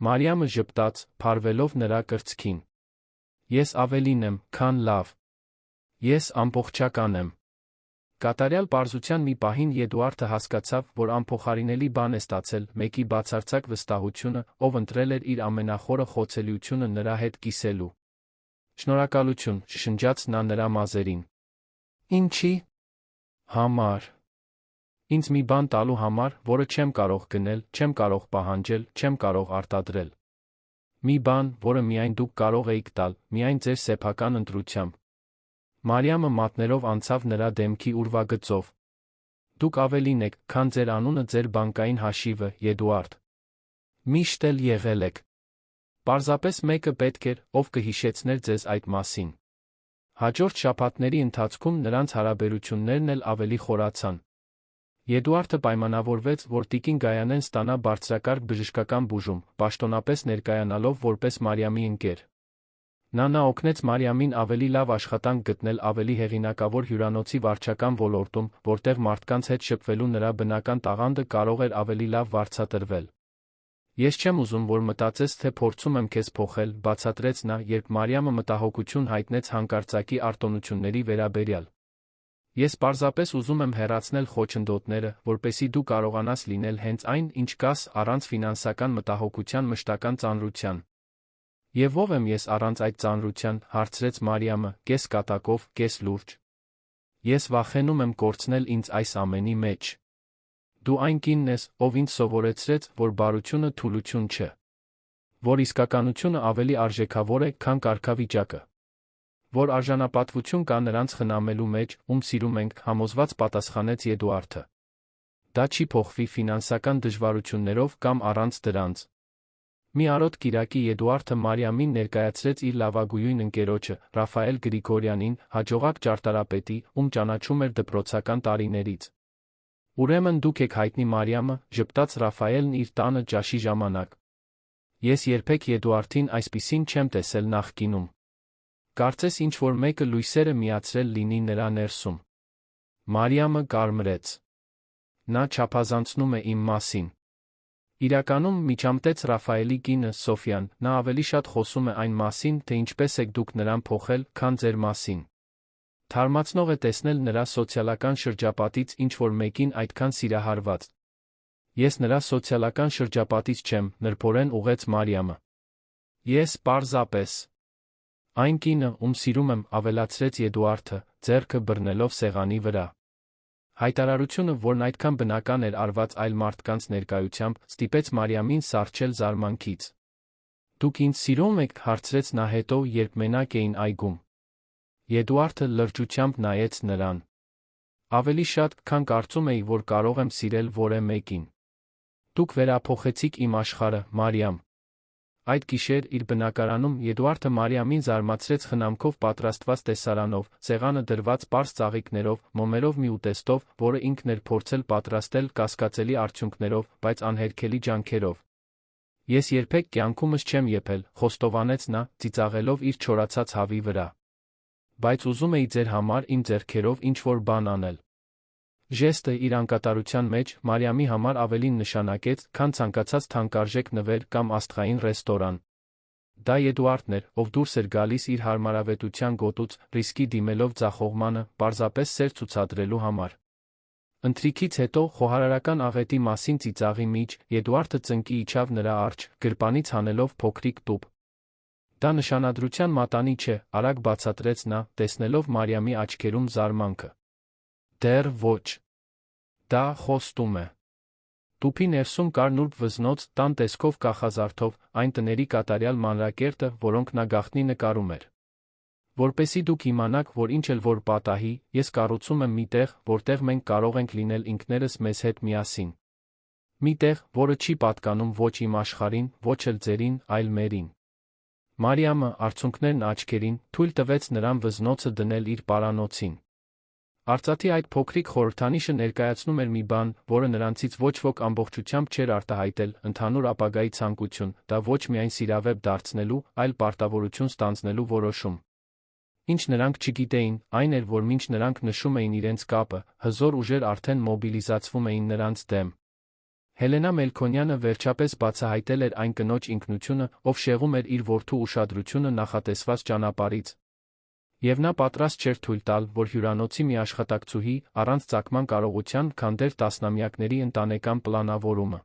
Մարիամը ժպտաց, փարվելով նրա կրծքին։ Ես ավելին եմ, քան լավ։ Ես ամբողջական եմ։ Կատարյալ պարզության մի պահին Եդուարդը հասկացավ, որ անփոխարինելի բան է ստացել, մեկի բացարձակ վստահությունը, ով ընտրել էր իր ամենախորը խոցելիությունը նրա հետ կիսելու։ Շնորհակալություն, շշնջաց նա նրա մազերին։ Ինչի՞։ Համար։ Ինձ մի բան տալու համար, որը չեմ կարող գնել, չեմ կարող պահանջել, չեմ կարող արտադրել։ Մի բան, որը միայն դուք կարող էիք տալ, միայն ձեր սեփական ընտրությամբ։ Մարիամը մատներով անցավ նրա դեմքի ուրվագծով։ Դուք ավելին եք, քան ձեր անունը ձեր բանկային հաշիվը, Եդուարդ։ Միշտ էլ եղել եք։ Պարզապես մեկը պետք էր, ով կհիշեցներ ձեզ այդ մասին։ Հաջորդ շաբաթների ընթացքում նրանց հարաբերություններն էլ ավելի խորացան։ Եդուարդը պայմանավորվեց, որ տիկին Գայանեն ստանա բարձրակարգ բժշկական բուժում, պաշտոնապես ներկայանալով որպես Մարիամի ընկեր։ Նա օգնեց Մարիամին ավելի լավ աշխատանք գտնել ավելի հեղինակավոր հյուրանոցի վարչական ոլորտում, որտեղ մարդկանց հետ շփվելու նրա բնական տաղանդը կարող էր ավելի լավ վարձատրվել։ Ես չեմ ուզում, որ մտածես, թե փորձում եմ քեզ փոխել, բացատրեց նա, երբ Մարիամը մտահոգություն հայտնեց հանկարծակի արտոնությունների վերաբերյալ։ Ես պարզապես ուզում եմ հեռացնել խոչընդոտները, որպեսզի դու կարողանաս լինել հենց այն, ինչ կաս, առանց ֆինանսական մտահոգության մշտական ծանրության։ Եվ ով եմ ես առանց այդ ծանրության, հարցրեց Մարիամը, կես կատակով, կես լուրջ։ Ես վախենում եմ կորցնել ինձ այս ամենի մեջ։ Դու այն կինն ես, ով ինձ սովորեցրեց, որ բարությունը թուլություն չէ, որ իսկականությունը ավելի արժեքավոր է, քան կարգավիճակը, որ արժանապատվություն կա նրանց խնամելու մեջ, ում սիրում ենք, համոզված պատասխանեց Էդուարդը։ Դա չի փոխվի ֆինանսական դժվարություններով կամ առանց դրանց։ Մի առոտ կիրակի Էդուարդը Մարիամին ներկայացրեց իր լավագույն ընկերոջը, Ռաֆայել Գրիգորյանին, հաջողակ ճարտարապետի, ում ճանաչում էր դպրոցական տարիներից։ Ուրեմն դուք եք հայտնի Մարիամը, ժպտաց Ռաֆայելն իր տանը ճաշի ժամանակ։ Ես երբեք Էդուարդին այսպիսին չեմ տեսել նախկինում։ Կարծես ինչ-որ մեկը լույսերը միացրել լինի նրա ներսում։ Մարիամը կարմրեց։ Նա չափազանցնում է իմ մասին։ Իրականում միջամտեց Ռաֆայելի կինը Սոֆյան, նա ավելի շատ խոսում է այն մասին, թե ինչպես եք դուք նրան փոխել, քան ձեր մասին։ Թարմացնող է տեսնել նրա սոցիալական շրջապատից ինչ-որ մեկին այդքան սիրահարված։ Ես նրա սոցիալական շրջապատից չեմ, նրբորեն ուղղեց Մարիամը։ Ես պարզապես այն կինը, ում սիրում եմ, ավելացրեց Էդուարդը, ձեռքը բռնելով սեղանի վրա։ Հայտարարությունը, որն այդքան բնական էր արված այլ մարդկանց ներկայությամբ, ստիպեց Մարիամին սառչել զարմանքից։ Դուք ինձ սիրում եք, հարցրեց նա հետո, երբ մենակ էին այգում։ Էդուարդը լրջությամբ նայեց նրան։ Ավելի շատ, քան կարծում էի, որ կարող եմ սիրել որևէ մեկին։ Դուք վերափոխեցիք իմ աշխարհը, Մարիամ։ Այդ գիշեր իր բնակարանում Էդուարդը Մարիամին զարմացրեց խնամքով պատրաստված տեսարանով, սեղանը դրված պարզ ծաղիկներով, մոմերով մի ուտեստով, որը ինքն էր փորձել պատրաստել կասկածելի արդյունքներով, բայց անհերքելի ջանքերով։ Ես երբեք կյանքումս չեմ եփել, խոստովանեց նա, ծիծաղելով իր չորացած հավի վրա։ Բայց ուզում էի ձեր համար իմ ձեռքերով ինչ-որ բան անել։ Ժեստը իր անկատարության մեջ Մարիամի համար ավելին նշանակեց, քան ցանկացած թանկարժեք նվեր կամ աստղային ռեստորան։ Դա Էդուարդն էր, ով դուրս էր գալիս իր հարմարավետության գոտուց, ռիսկի դիմելով ձախողմանը, պարզապես սեր ցուցադրելու համար։ Ընթրիքից հետո, խոհարարական աղետի մասին ծիծաղի միջ, Էդուարդը ծնկի իջավ նրա առջ, գրպանից հանելով փոքրիկ տուփ։ Դա նշանադրության մատանի չէ, արագ բացատրեց նա, տեսնելով Մարիամի աչքերում զարմանքը։ Դեռ ոչ։ Դա խոստում է։ Տուփի ներսում կար նուրբ վզնոց, տան տեսքով կախազարդով, այն տների կատարյալ մանրակերտը, որոնք նա գաղտնի նկարում էր։ Որպեսզի դուք իմանաք, որ ինչ էլ որ պատահի, ես կառուցում եմ մի տեղ, որտեղ մենք կարող ենք լինել ինքներս մեզ հետ միասին։ Մի տեղ, որը չի պատկանում ոչ իմ աշխարհին, ոչ էլ ձերին, այլ մերին։ Մարիամը, արցունքներն աչքերին, թույլ տվեց նրան վզնոցը դնել իր պարանոցին։ Արծաթի այդ փոքրիկ խորհրդանիշը ներկայացնում էր մի բան, որը նրանցից ոչ ոք ամբողջությամբ չէր արտահայտել, ընդհանուր ապագայի ցանկություն, դա ոչ միայն սիրավեպ դարձնելու, այլ պարտավորություն ստանձնելու որոշում։ Ինչ նրանք չգիտեին, այն էր, որ մինչ նրանք նշում էին իրենց կապը, հզոր ուժեր արդեն մոբիլիզացվում էին նրանց դեմ։ Հելենա Մելքոնյանը վերջապես բացահայտել էր այն կնոջ ինքնությունը, ով շեղում էր իր որդու ուշադրությունը նախատեսված ճանապարհից։ Եվ նա պատրաստ չէր թույլ տալ, որ հյուրանոցի մի աշխատակցուհի, առանց ծագման կարողության, քանդեր տասնամյակների ընտանեկան պլանավորումը։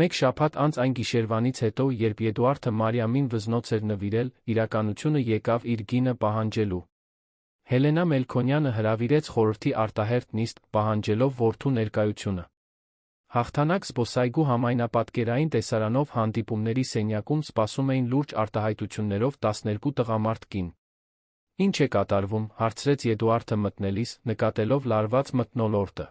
Մեկ շաբաթ անց այն գիշերվանից հետո, երբ Էդուարդը Մարիամին վզնոց էր նվիրել, իրականությունը եկավ իր գինը պահանջելու։ Հելենա Մելքոնյանը հրավիրեց խորհրդի արտահերթ նիստ, պահանջելով որդու ներկայությունը։ Հաղթանակ զբոսայգու համայնապատկերային տեսարանով հանդիպումների սենյակում սպասում էին լուրջ արտահայտություններով 12 տղամարդ կին։ Ինչ է կատարվում, հարցրեց Էդուարդը մտնելիս, նկատելով լարված մթնոլորտը։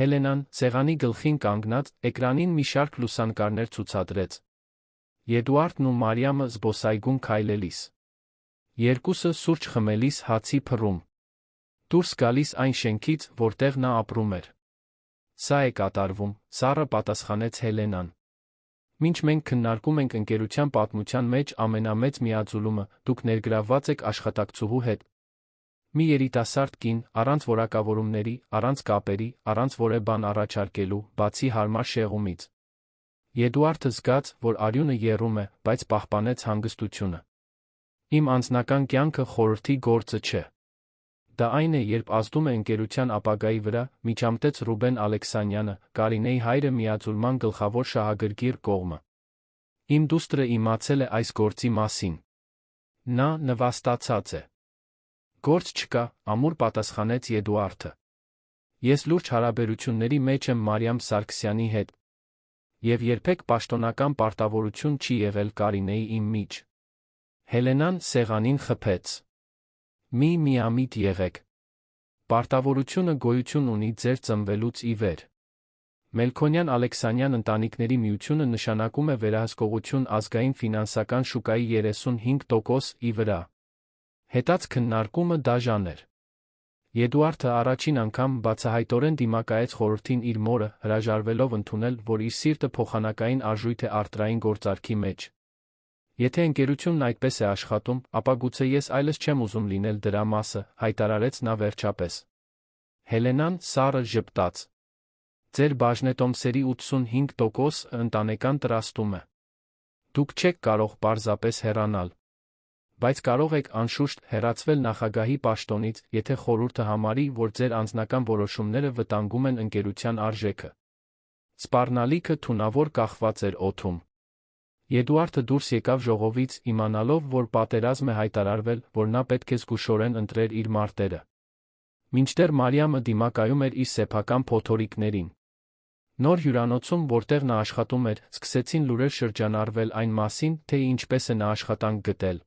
Հելենան, սեղանի գլխին կանգնած, էկրանին մի շարք լուսանկարներ ցուցադրեց։ Էդուարդն ու Մարիամը զբոսայգուն քայլելիս։ Երկուսը սուրճ խմելիս հացի փռում։ Դուրս գալիս այն շենքից, որտեղ նա ապրում էր։ Սա է կատարվում, սառը պատասխանեց Հելենան։ Մինչ մենք քննարկում ենք ընկերության պատմության մեջ ամենամեծ միաձուլումը, դուք ներգրավված եք աշխատակցուհու հետ։ Մի երիտասարդ կին, առանց որակավորումների, առանց կապերի, առանց որևէ բան առաջարկելու, բացի հարմար շեղումից։ Եդուարդը զգաց, որ արյունը եռում է, բայց պահպանեց հանգստությունը։ Իմ անձնական կյանքը խորհրդի գործը չէ։ Դա այն է, երբ ազդում է ընկերության ապագայի վրա, միջամտեց Ռուբեն Ալեքսանյանը, Կարինեի հայրը միաձուլման գլխավոր շահագրգիռ կողմը։ Իմ դուստրը իմացել է այս գործի մասին։ Նա նվաստացած է։ Գործ չկա, ամուր պատասխանեց Եդուարդը։ Ես լուրջ հարաբերությունների մեջ եմ Մարիամ Սարգսյանի հետ։ Եվ երբեք պաշտոնական պարտավորություն չի եղել Կարինեի իմ միջ։ Հելենան սեղանին խփեց։ Մի միամիտ եղեք։ Պարտավորությունը գոյություն ունի ձեր ծնվելուց ի վեր։ Մելքոնյան Ալեքսանյան ընտանիքների միությունը նշանակում է վերահսկողություն ազգային ֆինանսական շուկայի 35% ի վրա։ Հետաց քննարկումը դաժան էր։ Եդուարդը առաջին անգամ բացահայտորեն դիմակայեց խորհրդին իր մորը, հրաժարվելով ընդունել, որ իր սիրտը փոխանակային արժույթ է առտրային գործարքի մեջ։ Եթե ընկերությունն այդպես է աշխատում, ապա գուցե ես այլս չեմ ուզում լինել դրա մասը, հայտարարեց նա վերջապես։ Հելենան սառը ժպտաց։ Ձեր բաժնետոմսերի 85%-ը ընտանեկան տրաստում է։ Դուք չեք կարող պարզապես հեռանալ։ Բայց կարող եք անշուշտ հեռացվել նախագահի պաշտոնից, եթե խորհուրդը համարի, որ ձեր անձնական որոշումները վտանգում են ընկերության արժեքը։ Սպառնալիքը թունավոր կախված էր օդում։ Եդուարդը դուրս եկավ ժողովից, իմանալով, որ պատերազմ է հայտարարվել, որ նա պետք է զգուշորեն ընտրեր իր մարտերը։ Մինչդեռ Մարիամը դիմակայում էր իր սեփական փոթորիկներին։ Նոր հյուրանոցում, որտեղ նա աշխատում էր, սկսեցին լուրեր շրջանառվել այն մասին, թե ինչպես է նա աշխատանք գտել։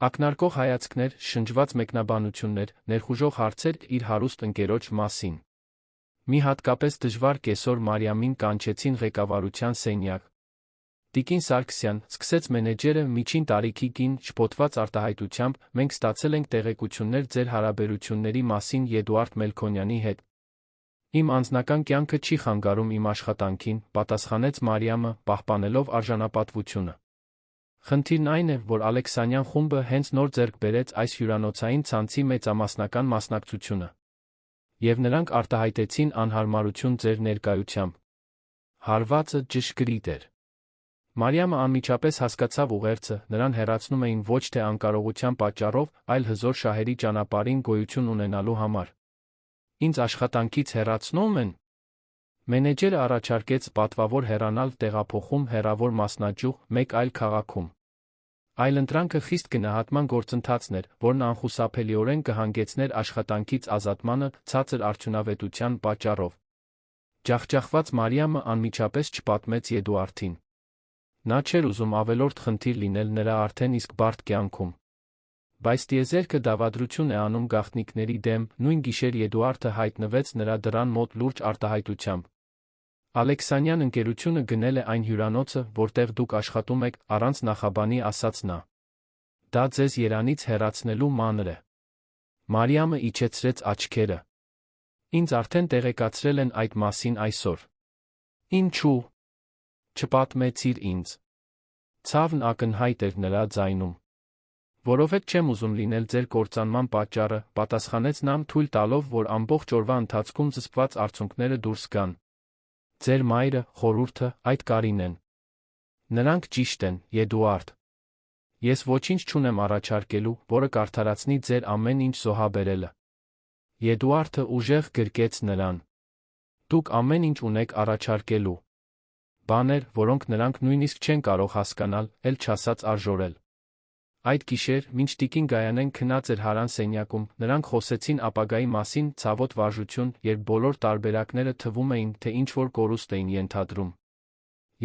Ակնարկող հայացքներ, շնչված մեկնաբանություններ, ներխուժող հարցեր իր հարուստ ընկերոջ մասին։ Մի հատկապես դժվար կեսօր Մարիամին կանչեցին ղեկավարության սենյակ։ Տիկին Սարգսյան, սկսեց մենեջերը, միջին տարիքի կին, շփոթված արտահայտությամբ, մենք ստացել ենք տեղեկություններ ձեր հարաբերությունների մասին Եդուարդ Մելքոնյանի հետ։ Իմ անձնական կյանքը չի խանգարում իմ աշխատանքին, պատասխանեց Մարիամը, պահպանելով արժանապատվությունը։ Խնդիրն այն է, որ Ալեքսանյան խումբը հենց նոր ձեռք բերեց այս հյուրանոցային ցանցի մեծամասնական մասնակցությունը։ Եվ նրանք արտահայտեցին անհարմարություն ձեր ներկայությամբ։ Հարվածը ճշգրիտ էր։ Մարիամը անմիջապես հասկացավ ուղերձը, նրան հեռացնում էին ոչ թե անկարողության պատճառով, այլ հզոր շահերի ճանապարհին գոյություն ունենալու համար։ Ինձ աշխատանքից հեռացնում են։ Մենեջերը առաջարկեց պատվավոր հեռանալ տեղափոխում հեռավոր մասնաճյուղ, մեկ այլ քաղաքում։ Այլընտրանքը խիստ գնահատման գործընթացն էր, որն անխուսափելիորեն կհանգեցներ աշխատանքից ազատմանը ցածր արդյունավետության պատճառով։ Ջախջախված Մարիամը անմիջապես չպատմեց Եդուարդին։ Նա չէր ուզում ավելորդ խնդիր լինել նրա արդեն իսկ բարդ կյանքում։ Բայց տիեզերքը դավադրություն է անում գաղտնիքների դեմ, նույն գիշեր Եդուարդը հայտնվեց նրա դռան մոտ լուրջ արտահայտությամբ։ Ալեքսանյան ընկերությունը գնել է այն հյուրանոցը, որտեղ դուք աշխատում եք, առանց նախաբանի ասաց նա։ Դա ձեզ երանից հեռացնելու մանր է։ Մարիամը իջեցրեց աչքերը։ Ինձ արդեն տեղեկացրել են այդ մասին այսօր։ Ինչու՞։ Չպատմեցիր ինձ։ Ցավն ակնհայտ էր նրա ձայնում։ Որովհետև չեմ ուզում լինել ձեր կործանման պատճառը, պատասխանեց նա թույլ տալով, որ ամբողջ օրվա ընթացքում զսպված արցունքները դուրս գան։ Ձեր մայրը, խորհուրդը, այդ Կարինեն։ Նրանք ճիշտ են, Եդուարդ։ Ես ոչինչ չունեմ առաջարկելու, որը կարդարացնի ձեր ամեն ինչ զոհաբերելը։ Եդուարդը ուժեղ գրկեց նրան։ Դուք ամեն ինչ ունեք առաջարկելու։ Բաներ, որոնք նրանք նույնիսկ չեն կարող հասկանալ, էլ չասած արժորել։ Այդ գիշեր, մինչ տիկին Գայանեն քնած էր հարան սենյակում, նրանք խոսեցին ապագայի մասին, ցավոտ վարժություն, երբ բոլոր տարբերակները թվում էին, թե ինչ-որ կորուստ էին ենթադրում։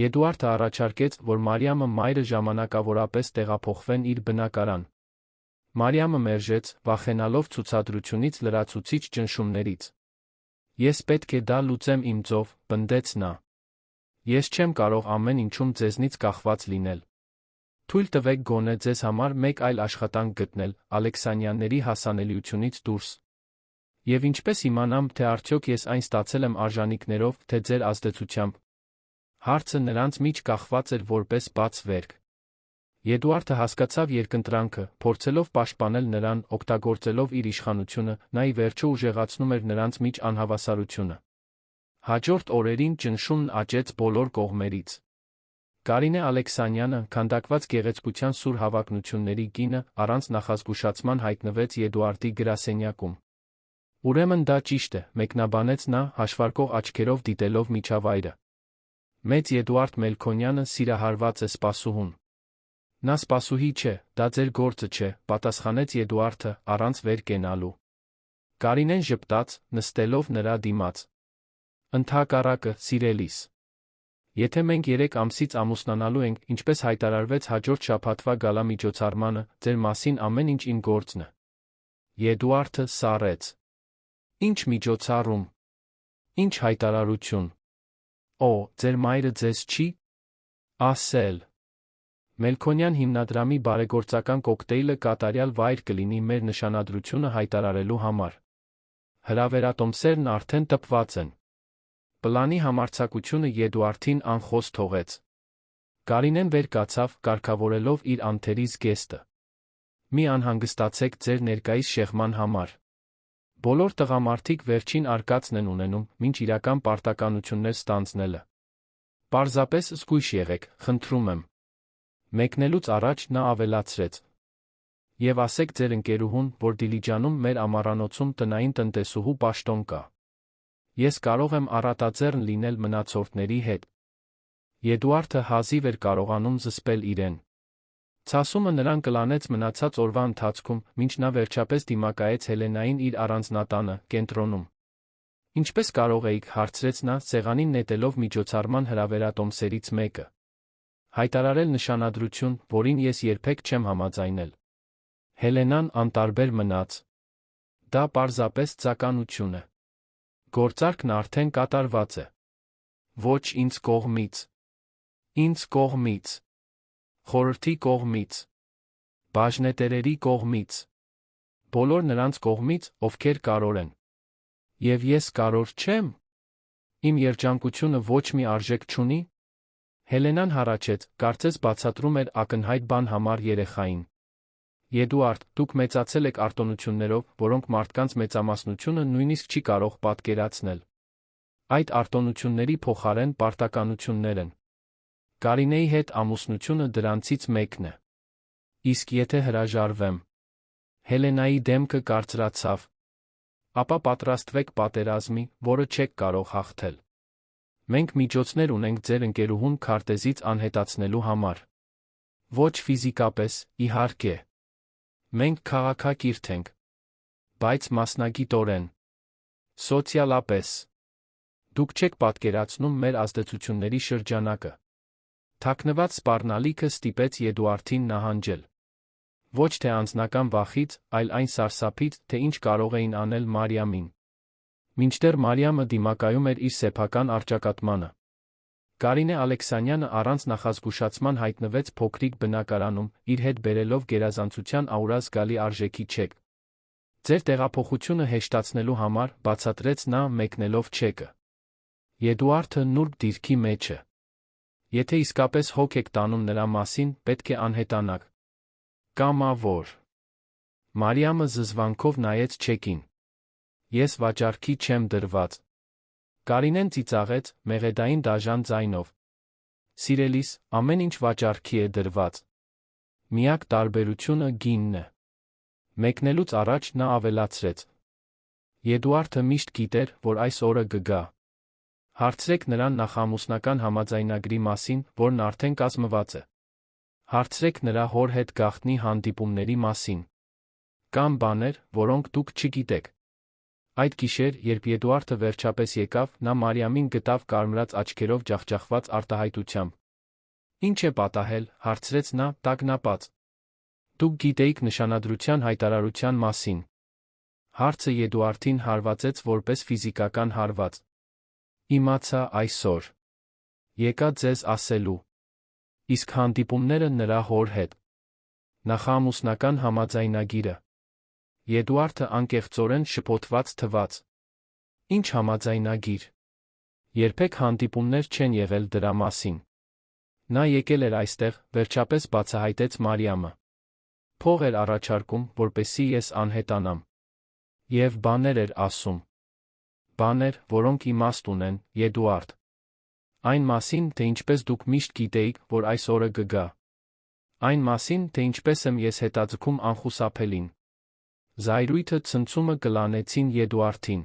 Եդուարդը առաջարկեց, որ Մարիամը մայրը ժամանակավորապես տեղափոխվեն իր բնակարան։ Մարիամը մերժեց, վախենալով ցուցադրությունից լրացուցիչ ճնշումներից։ Ես պետք է դա լուծեմ իմ ձով, պնդեց նա։ Ես չեմ կարող ամեն ինչում ձեզնից կախված լինել։ Թույլ տվեք գոնե ձեզ համար մեկ այլ աշխատանք գտնել, Ալեքսանյանների հասանելիությունից դուրս։ Եվ ինչպես իմանամ, թե արդյոք ես այն ստացել եմ արժանինքներով, թե ձեր ազդեցությամբ։ Հարցը նրանց միջ կախված էր որպես բաց վերք։ Եդուարդը հասկացավ երկընտրանքը, փորձելով պաշտպանել նրան, օգտագործելով իր իշխանությունը, նա ի վերջո ուժեղացնում էր նրանց միջ անհավասարությունը։ Հաջորդ օրերին ճնշումն աճեց բոլոր կողմերից։ Կարինե Ալեքսանյանը, քանդակված գեղեցկության սուր հավակնությունների կինը, առանց նախազգուշացման հայտնվեց Էդուարդի գրասենյակում։ Ուրեմն դա ճիշտ է, մեկնաբանեց նա, հաշվարկող աչքերով դիտելով միջավայրը։ Մեծ Էդուարդ Մելքոնյանը սիրահարված է սպասուհուն։ Նա սպասուհի չէ, դա ձեր գործը չէ, պատասխանեց Էդուարդը, առանց վեր կենալու։ Կարինեն ժպտաց, նստելով նրա դիմաց։ Ընդհակառակը, սիրելիս։ Եթե մենք 3 ամսից ամուսնանալու ենք, ինչպես հայտարարվեց հաջորդ շաբաթվա գալամիջոցառմանը, ձեր մասին ամեն ինչ իմ գործն է։ Էդուարդը սառեց։ Ինչ միջոցառում։ Ինչ հայտարարություն։ Օ, ձեր մայրը ձեզ չի ասել։ Մելքոնյան հիմնադրամի բարեգործական կոկտեյլը կատարյալ վայր կլինի մեր նշանադրությունը հայտարարելու համար։ Հրավերատոմսերն արդեն տպված են։ Պլանի համարձակությունը Էդուարդին անխոս թողեց։ Կարինեն վեր կացավ, կարգավորելով իր անթերի զգեստը։ Մի անհանգստացեք ձեր ներկայիս շեղման համար։ Բոլոր տղամարդիկ վերջին արկածն են ունենում, մինչ իրական պարտականություններ ստանձնելը։ Պարզապես զգույշ եղեք, խնդրում եմ։ Մեկնելուց առաջ նա ավելացրեց. Եվ ասեք ձեր ընկերուհուն, որ Դիլիջանում մեր ամառանոցում տնային տնտեսուհու պաշտոն կա։ Ես կարող եմ առատաձեռն լինել մնացորդների հետ։ Էդուարդը հազիվ էր կարողանում զսպել իրեն։ Ցասումը նրան կլանեց մնացած օրվա ընթացքում, մինչ նա վերջապես դիմակայեց Հելենային իր առանձնատանը, կենտրոնում։ Ինչպես կարող էիք, հարցրեց նա, սեղանին նետելով միջոցառման հրավերատոմսերից մեկը։ Հայտարարել նշանադրություն, որին ես երբեք չեմ համաձայնել։ Հելենան անտարբեր մնաց։ Դա պարզապես ծականություն է։ Գործարքն արդեն կատարված է։ Ոչ ինձ կողմից։ Ինձ կողմից։ Խորհրդի կողմից։ Բաժնետերերի կողմից։ Բոլոր նրանց կողմից, ովքեր կարոր են։ Եվ ես կարոր չեմ։ Իմ երջանկությունը ոչ մի արժեք չունի։ Հելենան հառաչեց, կարծես բացատրում էր ակնհայտ բան համար երեխային։ Էդուարդ, դուք մեծացել եք արտոնություններով, որոնք մարդկանց մեծամասնությունը նույնիսկ չի կարող պատկերացնել։ Այդ արտոնությունների փոխարեն պարտականություններ են։ Կարինեի հետ ամուսնությունը դրանցից մեկն է։ Իսկ եթե հրաժարվեմ։ Հելենայի դեմքը կարծրացավ։ Ապա պատրաստվեք պատերազմի, որը չեք կարող հաղթել։ Մենք միջոցներ ունենք ձեր ընկերուհուն քարտեզից անհետացնելու համար։ Ոչ ֆիզիկապես, իհարկե։ Մենք քաղաքակիրթ ենք։ Բայց մասնագիտորեն։ Սոցիալապես։ Դուք չեք պատկերացնում մեր ազդեցությունների շրջանակը։ Թաքնված սպառնալիքը ստիպեց Էդուարդին նահանջել։ Ոչ թե անձնական վախից, այլ այն սարսափից, թե ինչ կարող էին անել Մարիամին։ Մինչդեռ Մարիամը դիմակայում էր իր սեփական առճակատմանը։ Կարինե Ալեքսանյանը առանց նախազգուշացման հայտնվեց փոքրիկ բնակարանում, իր հետ բերելով գերազանցության աուրա զգալի արժեքի չեկ։ Ձեր տեղափոխությունը հեշտացնելու համար, բացատրեց նա, մեկնելով չեկը։ Էդուարդը նուրբ դիրքի մեջ է։ Եթե իսկապես հոգ եք տանում նրա մասին, պետք է անհետանաք։ Կամավոր։ Մարիամը զզվանքով նայեց չեկին։ Ես վաճառքի չեմ դրված։ Կարինեն ծիծաղեց, մեղեդային դաժան ձայնով։ Սիրելիս, ամեն ինչ վաճառքի է դրված։ Միակ տարբերությունը գինն է։ Մեկնելուց առաջ նա ավելացրեց. Էդուարդը միշտ գիտեր, որ այս օրը կգա։ Հարցրեք նրան նախամուսնական համաձայնագրի մասին, որն արդեն կազմված է։ Հարցրեք նրա հոր հետ գաղտնի հանդիպումների մասին։ Կան բաներ, որոնք դուք չգիտեք։ Այդ գիշեր, երբ Էդուարդը վերջապես եկավ, նա Մարիամին գտավ կարմրած աչքերով ջախջախված արտահայտությամբ։ Ինչ է պատահել, հարցրեց նա, տագնապած։ Դուք գիտեիք նշանադրության հայտարարության մասին։ Հարցը Էդուարդին հարվածեց որպես ֆիզիկական հարված։ Իմացա այսօր։ Եկա ձեզ ասելու։ Իսկ հանդիպումները նրա հոր հետ։ Նախամուսնական համաձայնագիրը։ Էդուարդը անկեղծորեն շփոթված թվաց։ Ինչ համաձայնագիր։ Երբեք հանդիպումներ չեն եղել դրա մասին։ Նա եկել էր այստեղ, վերջապես բացահայտեց Մարիամը։ Փող էր առաջարկում, որպեսզի ես անհետանամ։ Եվ բաներ էր ասում։ Բաներ, որոնք իմաստ ունեն, Էդուարդ։ Այն մասին, թե ինչպես դուք միշտ գիտեիք, որ այս օրը կգա։ Այն մասին, թե ինչպես եմ ես հետաձգում անխուսափելին։ Զայրույթը ցնցումը կլանեցին Եդուարդին։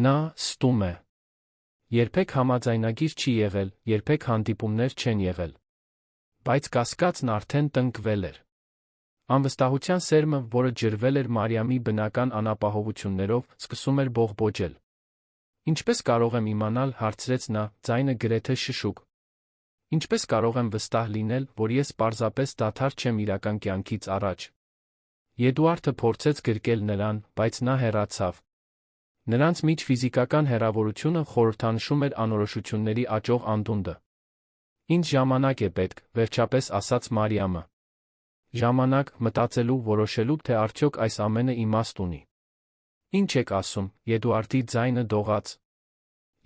Նա ստում է։ Երբեք համաձայնագիր չի եղել, երբեք հանդիպումներ չեն եղել։ Բայց կասկածն արդեն տնկվել էր։ Անվստահության սերմը, որը ջրվել էր Մարիամի բնական անապահովություններով, սկսում էր բողբոջել։ Ինչպես կարող եմ իմանալ, հարցրեց նա, ձայնը գրեթե շշուկ։ Ինչպես կարող եմ վստահ լինել, որ ես պարզապես դադար չեմ իրական կյանքից առաջ։ Եդուարդը փորձեց գրկել նրան, բայց նա հեռացավ։ Նրանց միջ ֆիզիկական հեռավորությունը խորհրդանշում էր անորոշությունների աճող անդունդը։ Ինչ ժամանակ է պետք, վերջապես ասաց Մարիամը։ Ժամանակ մտածելու, որոշելու, թե արդյոք այս ամենը իմաստ ունի։ Ինչ եք ասում, Եդուարդի ձայնը դողաց։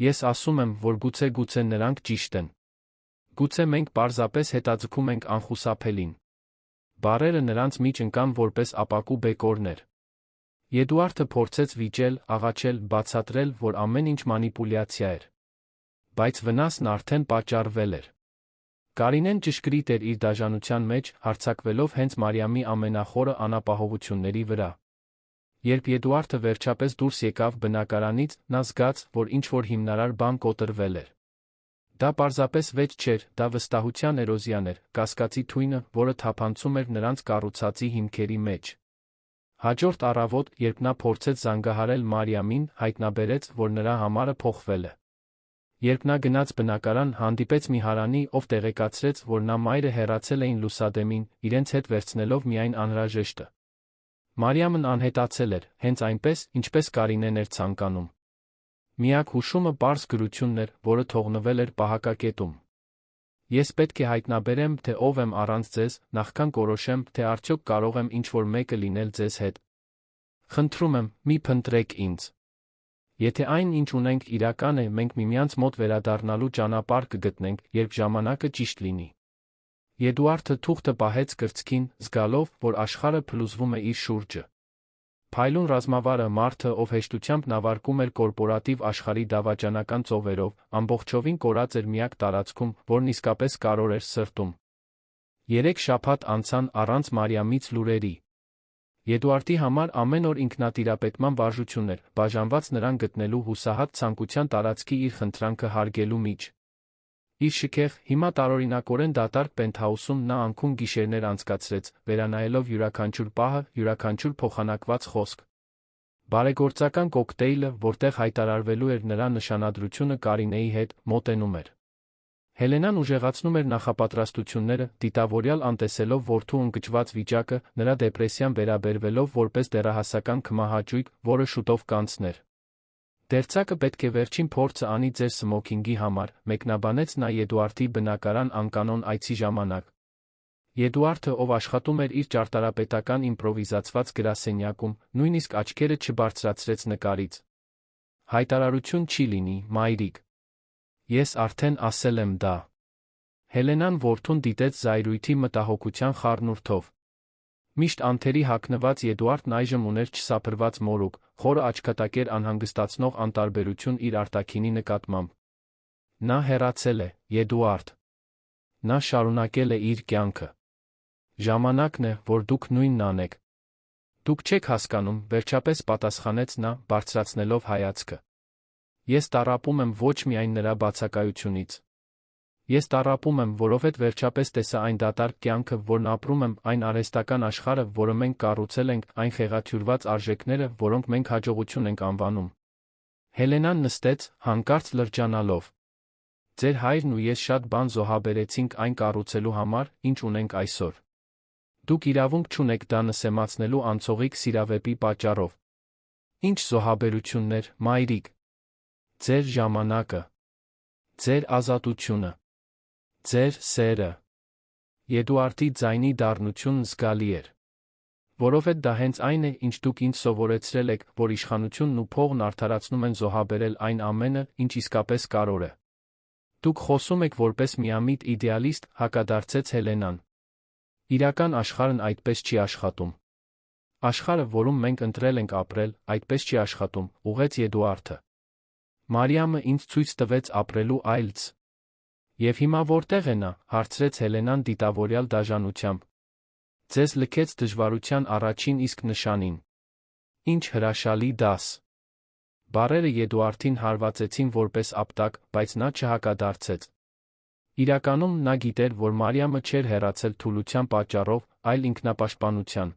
Ես ասում եմ, որ գուցե նրանք ճիշտ են։ Գուցե մենք պարզապես հետաձգում ենք անխուսափելին։ Բառերը նրանց միջ ընկան որպես ապակու բեկորներ։ Եդուարդը փորձեց վիճել, աղաչել, բացատրել, որ ամեն ինչ մանիպուլյացիա էր։ Բայց վնասն արդեն պատճառվել էր։ Կարինեն ճշգրիտ էր իր դաժանության մեջ, հարձակվելով հենց Մարիամի ամենախորը անապահովությունների վրա։ Երբ Եդուարդը վերջապես դուրս եկավ բնակարանից, նա զգաց, որ ինչ-որ հիմնարար բան կոտրվել էր։ Դա պարզապես վեճ չէր, դա վստահության էրոզիան էր, կասկածի թույնը, որը թափանցում էր նրանց կառուցածի հիմքերի մեջ։ Հաջորդ առավոտ, երբ նա փորձեց զանգահարել Մարիամին, հայտնաբերեց, որ նրա համարը փոխվել է։ Երբ նա գնաց բնակարան, հանդիպեց մի հարանի, ով տեղեկացրեց, որ նա մայրը հեռացել էին լուսադեմին, իրենց հետ վերցնելով միայն անհրաժեշտը։ Մարիամն անհետացել էր, հենց այնպես, ինչպես Կարինեն էր ցանկանում։ Միակ հուշումը պարզ գրությունն էր, որը թողնվել էր պահակակետում։ Ես պետք է հայտնաբերեմ, թե ով եմ առանց ձեզ, նախքան կորոշեմ, թե արդյոք կարող եմ ինչ-որ մեկը լինել ձեզ հետ։ Խնդրում եմ, մի փնտրեք ինձ։ Եթե այն, ինչ ունենք, իրական է, մենք միմյանց մոտ վերադառնալու ճանապարհ կգտնենք, երբ ժամանակը ճիշտ լինի։ Եդուարդը թուղթը պահեց կրծքին, զգալով, որ աշխարհը փլուզվում է իր շուրջը։ Փայլուն ռազմավարը մարդը, ով հեշտությամբ նավարկում էր կորպորատիվ աշխարհի դավաճանական ծովերով, ամբողջովին կորած էր միակ տարածքում, որն իսկապես կարոր էր սրտում։ 3 շաբաթ անցան առանց Մարիամից լուրերի։ Եդուարդի համար ամեն օր ինքնատիրապետման վարժություն էր, բաժանված նրան գտնելու հուսահատ ցանկության տարածքի իր խնդրանքը հարգելու միջ։ Իր շքեղ, հիմա տարօրինակորեն դատարկ պենթհաուսում նա անքուն գիշերներ անցկացրեց, վերանայելով յուրաքանչյուր պահը, յուրաքանչյուր փոխանակված խոսք։ Բարեգործական կոկտեյլը, որտեղ հայտարարվելու էր նրա նշանադրությունը Կարինեի հետ, մոտենում էր։ Հելենան ուժեղացնում էր նախապատրաստությունները, դիտավորյալ անտեսելով որդու ընկճված վիճակը, նրա դեպրեսիան վերաբերվելով որպես դեռահասական քմահաճույք, որը շուտով կանցներ։ Դերձակը պետք է վերջին փորձը անի ձեր սմոքինգի համար, մեկնաբանեց նա Եդուարդի բնակարան անկանոն այցի ժամանակ։ Եդուարդը, ով աշխատում էր իր ճարտարապետական իմպրովիզացված գրասենյակում, նույնիսկ աչքերը չբարձրացրեց նկարից։ Հայտարարություն չի լինի, մայրիկ։ Ես արդեն ասել եմ դա։ Հելենան որդուն դիտեց զայրույթի մտահոգության խառնուրդով։ Միշտ անթերի հագնված Եդուարդն այժմ ուներ չսափրված մորուք, խորը աչքատակեր անհանգստացնող անտարբերություն իր արտաքինի նկատմամբ։ Նա հեռացել է, Եդուարդ։ Նա շարունակել է իր կյանքը։ Ժամանակն է, որ դուք նույնն անեք։ Դուք չեք հասկանում, վերջապես պատասխանեց նա, բարձրացնելով հայացքը։ Ես տառապում եմ ոչ միայն նրա բացակայությունից։ Ես տառապում եմ, որովհետև վերջապես տեսա այն դատարկ կյանքը, որն ապրում եմ, այն արհեստական աշխարհը, որը մենք կառուցել ենք, այն խեղաթյուրված արժեքները, որոնք մենք հաջողություն ենք անվանում։ Հելենան նստեց, հանկարծ լրջանալով։ Ձեր հայրն ու ես շատ բան զոհաբերեցինք այն կառուցելու համար, ինչ ունենք այսօր։ Դուք իրավունք չունեք դա նսեմացնելու անցողիկ սիրավեպի պատճառով։ Ինչ զոհաբերություններ, մայրիկ։ Ձեր ժամանակը։ Ձեր ազատությունը։ Ձեր սերը։ Եդուարդի ձայնի դառնությունն զգալի էր։ Որովհետև դա հենց այն է, ինչ դուք ինձ սովորեցրել եք, որ իշխանությունն ու փողն արդարացնում են զոհաբերել այն ամենը, ինչ իսկապես կարոր է։ Դուք խոսում եք որպես միամիտ իդեալիստ, հակադարձեց Հելենան։ Իրական աշխարհն այդպես չի աշխատում։ Աշխարհը, որում մենք ընտրել ենք ապրել, այդպես չի աշխատում, ուղղեց Եդուարդը։ Մարիամը ինձ ցույց տվեց ապրելու այլ ցը։ Եվ հիմա որտեղ է նա, հարցրեց Հելենան դիտավորյալ դաժանությամբ։ Ձեզ լքեց դժվարության առաջին իսկ նշանին։ Ինչ հրաշալի դաս։ Բառերը Եդուարդին հարվածեցին որպես ապտակ, բայց նա չհակադարձեց։ Իրականում նա գիտեր, որ Մարիամը չէր հեռացել թուլության պատճառով, այլ ինքնապաշտպանության։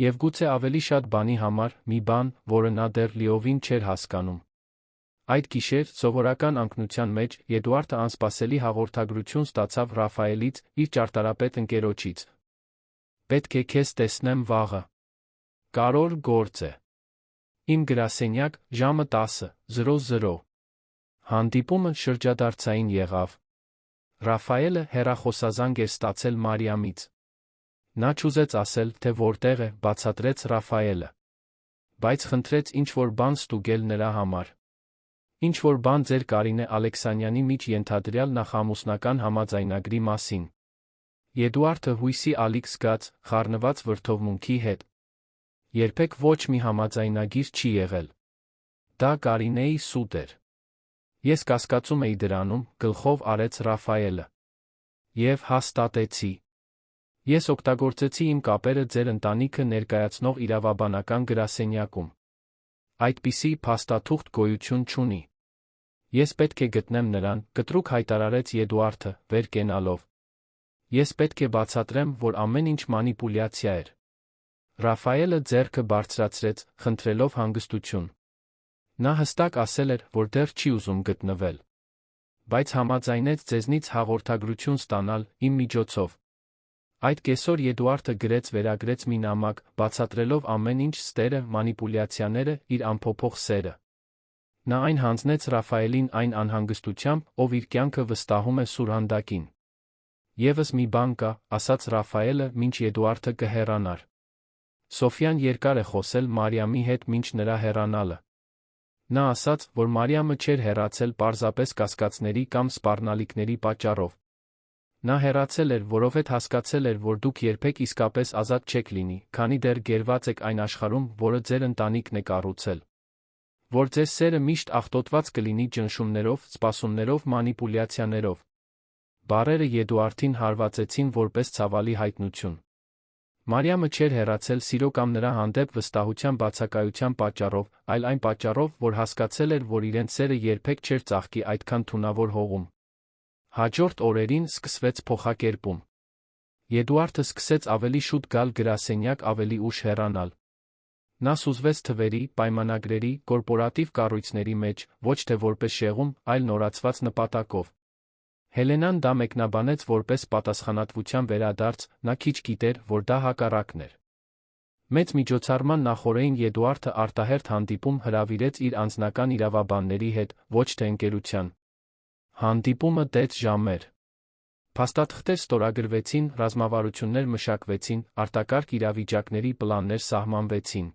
Եվ գուցե ավելի շատ բանի համար, մի բան, որը նա դեռ լիովին չէր հասկանում։ Այդ գիշեր, սովորական անկնության մեջ, Եդուարդը անսպասելի հաղորդագրություն ստացավ Ռաֆայելից, իր ճարտարապետ ընկերոջից։ Պետք է քեզ տեսնեմ վաղը։ Կարևոր գործ է։ Իմ գրասենյակ, ժամը 10:00։ Հանդիպումը շրջադարձային եղավ։ Ռաֆայելը հեռախոսազանգ էր ստացել Մարիամից։ Նա չուզեց ասել, թե որտեղ է, բացատրեց Ռաֆայելը։ Բայց խնդրեց ինչ-որ բան ստուգել նրա համար։ Ինչ-որ բան ձեր Կարինե Ալեքսանյանի միջ ենթադրյալ նախամուսնական համաձայնագրի մասին։ Եդուարդը հույսի ալիք զգաց, խառնված վրդովմունքի հետ։ Երբեք ոչ մի համաձայնագիր չի եղել։ Դա Կարինեի սուտ էր։ Ես կասկածում էի դրանում, գլխով արեց Ռաֆայելը։ Եվ հաստատեցի։ Ես օգտագործեցի իմ կապերը ձեր ընտանիքը ներկայացնող իրավաբանական գրասենյակում։ Այդպիսի փաստաթուղթ գոյություն չունի։ Ես պետք է գտնեմ նրան, կտրուկ հայտարարեց Եդուարդը, վեր կենալով։ Ես պետք է բացատրեմ, որ ամեն ինչ մանիպուլյացիա էր։ Ռաֆայելը ձեռքը բարձրացրեց, խնդրելով հանգստություն։ Նա հստակ ասել էր, որ դեռ չի ուզում գտնվել։ Բայց համաձայնեց ձեզնից հաղորդագրություն ստանալ, իմ միջոցով։ Այդ կեսօր Եդուարդը վերագրեց մի նամակ, բացատրելով ամեն ինչ ստերը, մանիպուլյացիաները, իր անփոփոխ սերը։ Նա այն հանձնեց Ռաֆայելին այն անհանգստությամբ, ով իր կյանքը վստահում է սուրհանդակին։ Եվս մի բան կա, ասաց Ռաֆայելը, մինչ Եդուարդը կհեռանար։ Սոֆյան երկար է խոսել Մարիամի հետ մինչ նրա հեռանալը։ Նա ասաց, որ Մարիամը չէր հեռացել պարզապես կասկածների կամ սպառնալիքների պատճառով։ Նա հեռացել էր, որովհետև հասկացել էր, որ դուք երբեք իսկապես ազատ չեք լինի, քանի դեռ գերված եք այն աշխարհում, որը ձեր ընտանիքն է կառուցել։ Որ ձեր սերը միշտ աղտոտված կլինի ճնշումներով, սպասումներով, մանիպուլյացիաներով։ Բառերը Եդուարդին հարվածեցին որպես ցավալի հայտնություն։ Մարիամը չէր հեռացել սիրո կամ նրա հանդեպ վստահության բացակայության պատճառով, այլ այն պատճառով, որ հասկացել էր, որ իրենց սերը երբեք չէր ծաղկի այդքան թունավոր հողում։ Հաջորդ օրերին սկսվեց փոխակերպում։ Եդուարդը սկսեց ավելի շուտ գալ գրասենյակ, ավելի ուշ հեռանալ։ Նա սուզվեց թվերի, պայմանագրերի, կորպորատիվ կառույցների մեջ, ոչ թե որպես շեղում, այլ նորացված նպատակով։ Հելենան դա մեկնաբանեց որպես պատասխանատվության վերադարձ, նա քիչ գիտեր, որ դա հակառակն էր։ Մեծ միջոցառման նախօրեին Եդուարդը արտահերթ հանդիպում հրավիրեց իր անձնական իրավաբանների հետ, ոչ թե ընկերության։ Հանդիպումը դեթ ժամեր։ Փաստաթղթեր ստորագրվեցին, ռազմավարություններ մշակվեցին, արտակարգ իրավիճակների պլաններ սահմանվեցին։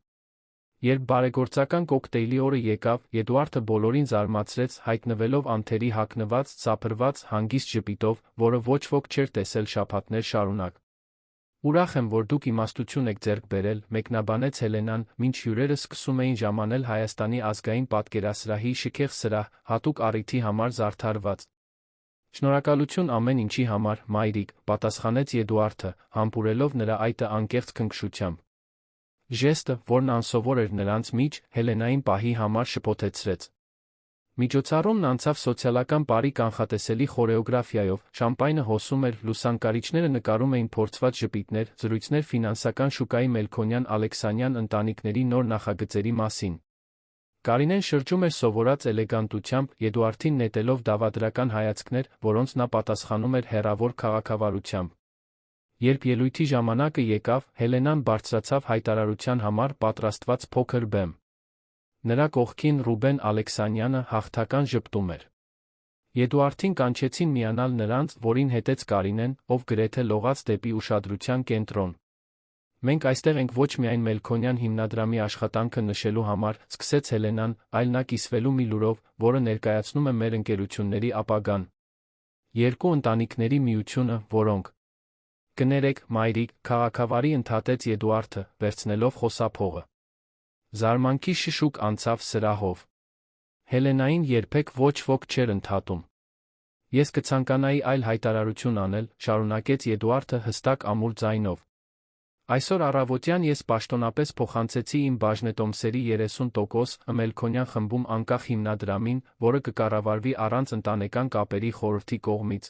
Երբ բարեգործական կոկտեյլի օրը եկավ, Եդուարդը բոլորին զարմացրեց, հայտնվելով անթերի հագնված, սափրված, հանգիստ ժպիտով, որը ոչ ոք չէր տեսել շաբաթներ շարունակ։ Ուրախ եմ, որ դուք իմաստություն եք ձեռք բերել, մեկնաբանեց Հելենան, մինչ հյուրերը սկսում էին ժամանել Հայաստանի ազգային պատկերասրահի շքեղ սրահ, հատուկ առիթի համար զարդարված։ Շնորհակալություն ամեն ինչի համար, մայրիկ, պատասխանեց Եդուարդը, համբուրելով նրա այտը անկեղծ քնքշությամբ։ Ժեստը, որն անսովոր էր նրանց միջ, Հելենային պահի համար շփոթեցրեց։ Միջոցառումն անցավ սոցիալական պարի կանխատեսելի խորեոգրաֆիայով, շամպայնը հոսում էր, լուսանկարիչները նկարում էին փորձված ժպիտներ, զրույցներ ֆինանսական շուկայի Մելքոնյան Ալեքսանյան ընտանիքների նոր նախագծերի մասին։ Կարինեն շրջում էր սովորած էլեգանտությամբ, Եդուարդին նետելով դավադրական հայացքներ, որոնց նա պատասխանում էր հեռավոր քաղաքավարությամբ։ Երբ ելույթի ժամանակը եկավ, Հելենան բարձրացավ հայտարարության համար պատրաստված փոքր բեմ։ Նրա կողքին Ռուբեն Ալեքսանյանը հաղթական ժպտում էր։ Եդուարդին կանչեցին միանալ նրանց, որին հետեց Կարինեն, ով գրեթե լողաց դեպի ուշադրության կենտրոն։ Մենք այստեղ ենք ոչ միայն Մելքոնյան հիմնադրամի աշխատանքը նշելու համար, սկսեց Հելենան, այլ նա կիսվելու մի լուրով, որը ներկայացնում է մեր ընկերությունների ապագան։ Երկու ընտանիքների միությունը, որոնք կներեք, մայրիկ, քաղաքավարի ընդհատեց Եդուարդը, վերցնելով խոսափողը։ Զարմանքի շշուկ անցավ սրահով։ Հելենային երբեք ոչ ոք չէր ընդհատում։ Ես կցանկանայի այլ հայտարարություն անել, շարունակեց Էդուարդը հստակ ամուր ձայնով։ Այսօր առավոտյան ես պաշտոնապես փոխանցեցի իմ բաժնետոմսերի 30% Մելքոնյան խմբում անկախ հիմնադրամին, որը կկառավարվի առանց ընտանեկան կապերի խորհրդի կողմից։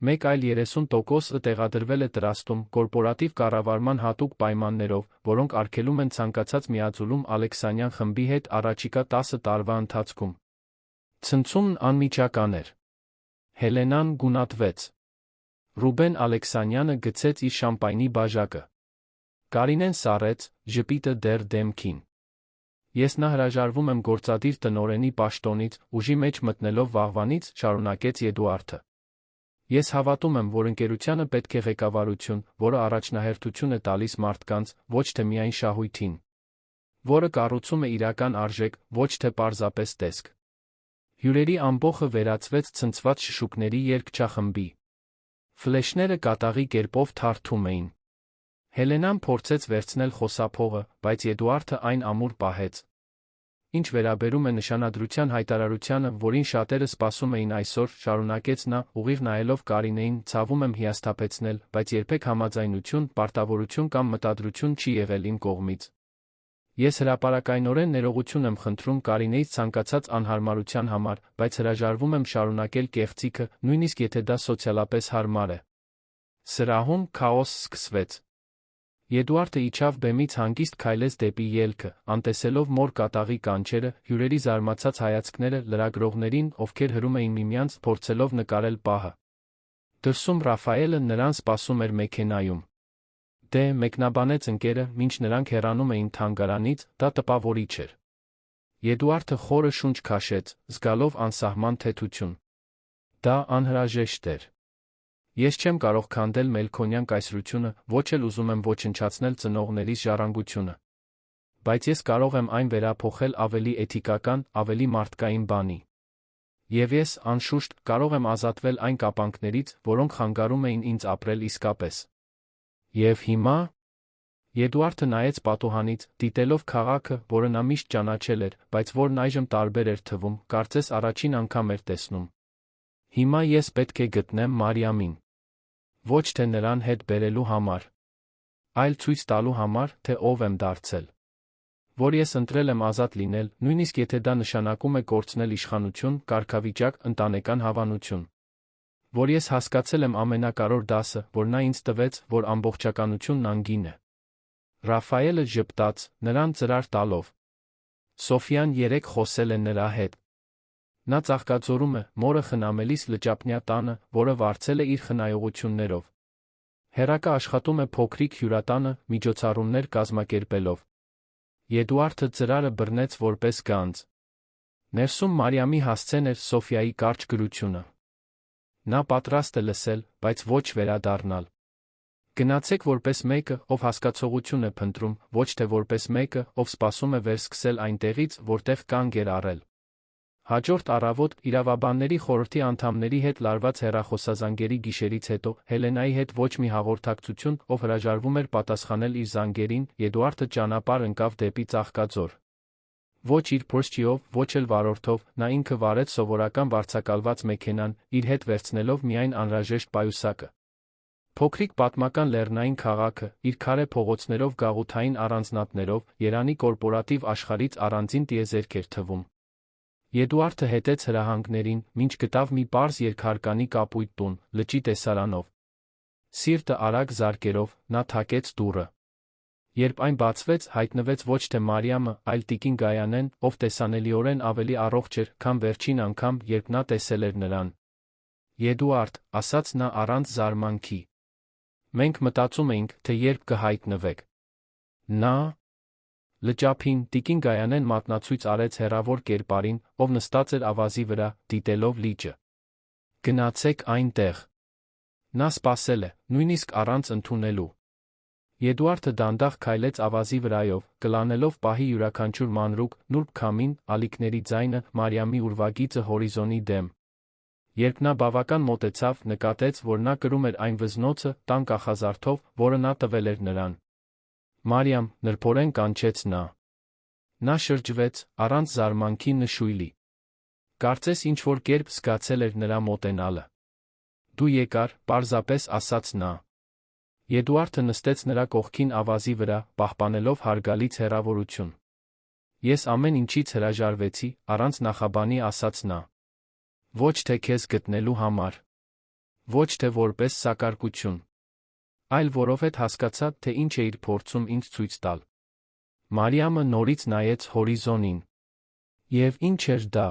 Մեկ այլ 30%-ը տեղադրվել է տրաստում կորպորատիվ կառավարման հատուկ պայմաններով, որոնք արգելում են ցանկացած միաձուլում Ալեքսանյան խմբի հետ առաջիկա 10 տարվա ընթացքում։ Ցնցումն անմիջական էր։ Հելենան գունատվեց։ Ռուբեն Ալեքսանյանը գցեց իր շամպայնի բաժակը։ Կարինեն սառեց, ժպիտը դեռ դեմքին։ Ես նա հրաժարվում եմ գործադիր տնօրենի պաշտոնից, ուժի մեջ մտնելով վաղվանից, շարունակեց Էդուարդը։ Ես հավատում եմ, որ ընկերությանը պետք է ղեկավարություն, որը առաջնահերթություն է տալիս մարդկանց, ոչ թե միայն շահույթին, որը կառուցում է իրական արժեք, ոչ թե պարզապես տեսք։ Հյուրերի ամբոխը վերածվեց ցնցված շշուկների երգչախմբի։ Ֆլեշները կատաղի կերպով թարթում էին։ Հելենան փորձեց վերցնել խոսափողը, բայց Էդուարդը այն ամուր պահեց։ Ինչ վերաբերում է նշանադրության հայտարարությանը, որին շատերը սպասում էին այսօր, շարունակեց նա, ուղիղ նայելով Կարինեին, ցավում եմ հիասթափեցնել, բայց երբեք համաձայնություն, պարտավորություն կամ մտադրություն չի եղել իմ կողմից։ Ես հրապարակայնորեն ներողություն եմ խնդրում Կարինեից ցանկացած անհարմարության համար, բայց հրաժարվում եմ շարունակել կեղծիքը, նույնիսկ եթե դա սոցիալապես հարմար է։ Սրահում քաոս սկսվեց։ Էդուարդը իջավ բեմից հանգիստ քայլեց դեպի ելքը, անտեսելով մոր կատաղի կանչերը, հյուրերի զարմացած հայացքները, լրագրողներին, ովքեր հրում էին միմյանց, փորձելով նկարել պահը։ Դրսում Ռաֆայելը նրան սպասում էր մեքենայում։ Դե, մեկնաբանեց ընկերը, մինչ նրանք հեռանում էին թանգարանից, դա տպավորիչ էր։ Էդուարդը խորը շունչ քաշեց, զգալով անսահման թեթություն։ Դա անհրաժեշտ էր։ Ես չեմ կարող քանդել Մելքոնյան կայսրությունը, ոչ էլ ուզում եմ ոչնչացնել ծնողներիս ժառանգությունը։ Բայց ես կարող եմ այն վերափոխել ավելի էթիկական, ավելի մարդկային բանի։ Եվ ես, անշուշտ, կարող եմ ազատվել այն կապանքներից, որոնք խանգարում էին ինձ ապրել իսկապես։ Եվ հիմա… Էդուարդը նայեց պատուհանից, դիտելով քաղաքը, որը նա միշտ ճանաչել էր, բայց որն այժմ տարբեր էր թվում, կարծես առաջին անգամ էր տեսնում։ Հիմա ես պետք է գտնեմ Մարիամին։ Ոչ թե նրան հետ բերելու համար, այլ ցույց տալու համար, թե ով եմ դարձել։ Որ ես ընտրել եմ ազատ լինել, նույնիսկ եթե դա նշանակում է կորցնել իշխանություն, կարգավիճակ, ընտանեկան հավանություն։ Որ ես հասկացել եմ ամենակարևոր դասը, որ նա ինձ տվեց, որ ամբողջականությունն անգին է։ Ռաֆայելը ժպտաց, նրան ծրար տալով։ Սոֆյան երեկ խոսել է նրա հետ։ Նա Ծաղկաձորում է, մորը խնամելիս Լճապնյա տանը, որը վարձել է իր խնայողություններով։ Հեռակա աշխատում է փոքրիկ հյուրատանը, միջոցառումներ կազմակերպելով։ Էդուարդը ծրարը բռնեց որպես գանձ։ Ներսում Մարիամի հասցեն էր Սոֆյայի կարճ գրությունը։ Նա պատրաստ է լսել, բայց ոչ վերադառնալ։ Գնացեք որպես մեկը, ով հասկացողություն է փնտրում, ոչ թե որպես մեկը, ով սպասում է վերսկսել այնտեղից, որտեղ կանգ էր առել։ Հաջորդ առավոտ, իրավաբանների խորհրդի անդամների հետ լարված հեռախոսազանգերի գիշերից հետո, Հելենայի հետ ոչ մի հաղորդակցություն, ով հրաժարվում էր պատասխանել իր զանգերին, Էդուարդը ճանապարհ ընկավ դեպի Ծաղկաձոր։ Ոչ իր փոշչիով, ոչ էլ վարորդով, նա ինքը վարեց սովորական վարձակալված մեքենան, իր հետ վերցնելով միայն անհրաժեշտ պայուսակը։ Փոքրիկ պատմական լեռնային քաղաքը, իր քարե փողոցներով, գաղութային առանձնատներով, Երանի կորպորատիվ աշխարհից առանձին տիեզերք էր թվում։ Էդուարդը հետեց հրահանգներին, մինչ գտավ մի պարզ երկհարկանի կապույտ տուն, լճի տեսարանով։ Սիրտը արագ զարկերով, նա թակեց դուռը։ Երբ այն բացվեց, հայտնվեց ոչ թե Մարիամը, այլ տիկին Գայանեն, ով տեսանելիորեն ավելի առողջ էր, քան վերջին անգամ, երբ նա տեսել էր նրան։ Էդուարդ, ասաց նա առանց զարմանքի։ Մենք մտածում էինք, թե երբ կհայտնվեք։ Նա… Լճափին, տիկին Գայանեն մատնացույց արեց հեռավոր կերպարին, ով նստած էր ավազի վրա, դիտելով լիճը։ Գնացեք այնտեղ։ Նա սպասել է, նույնիսկ առանց ընդունելու։ Էդուարդը դանդաղ քայլեց ավազի վրայով, կլանելով պահի յուրաքանչյուր մանրուք, նուրբ քամին, ալիքների ձայնը, Մարիամի ուրվագիծը հորիզոնի դեմ։ Երբ նա բավական մոտեցավ, նկատեց, որ նա կրում էր այն վզնոցը, տան կախազարդով, որը նա տվել էր նրան։ Մարիամ, նրբորեն կանչեց նա։ Նա շրջվեց, առանց զարմանքի նշույլի։ Կարծես ինչ-որ կերպ զգացել էր նրա մոտենալը։ Դու եկար, պարզապես ասաց նա։ Եդուարդը նստեց նրա կողքին ավազի վրա, պահպանելով հարգալից հեռավորություն։ Ես ամեն ինչից հրաժարվեցի, առանց նախաբանի ասաց նա։ Ոչ թե քեզ գտնելու համար։ Ոչ թե որպես սակարկություն։ Այլ որովհետև հասկացա, թե ինչ էիր փորձում ինձ ցույց տալ։ Մարիամը նորից նայեց հորիզոնին։ Եվ ինչ էր դա։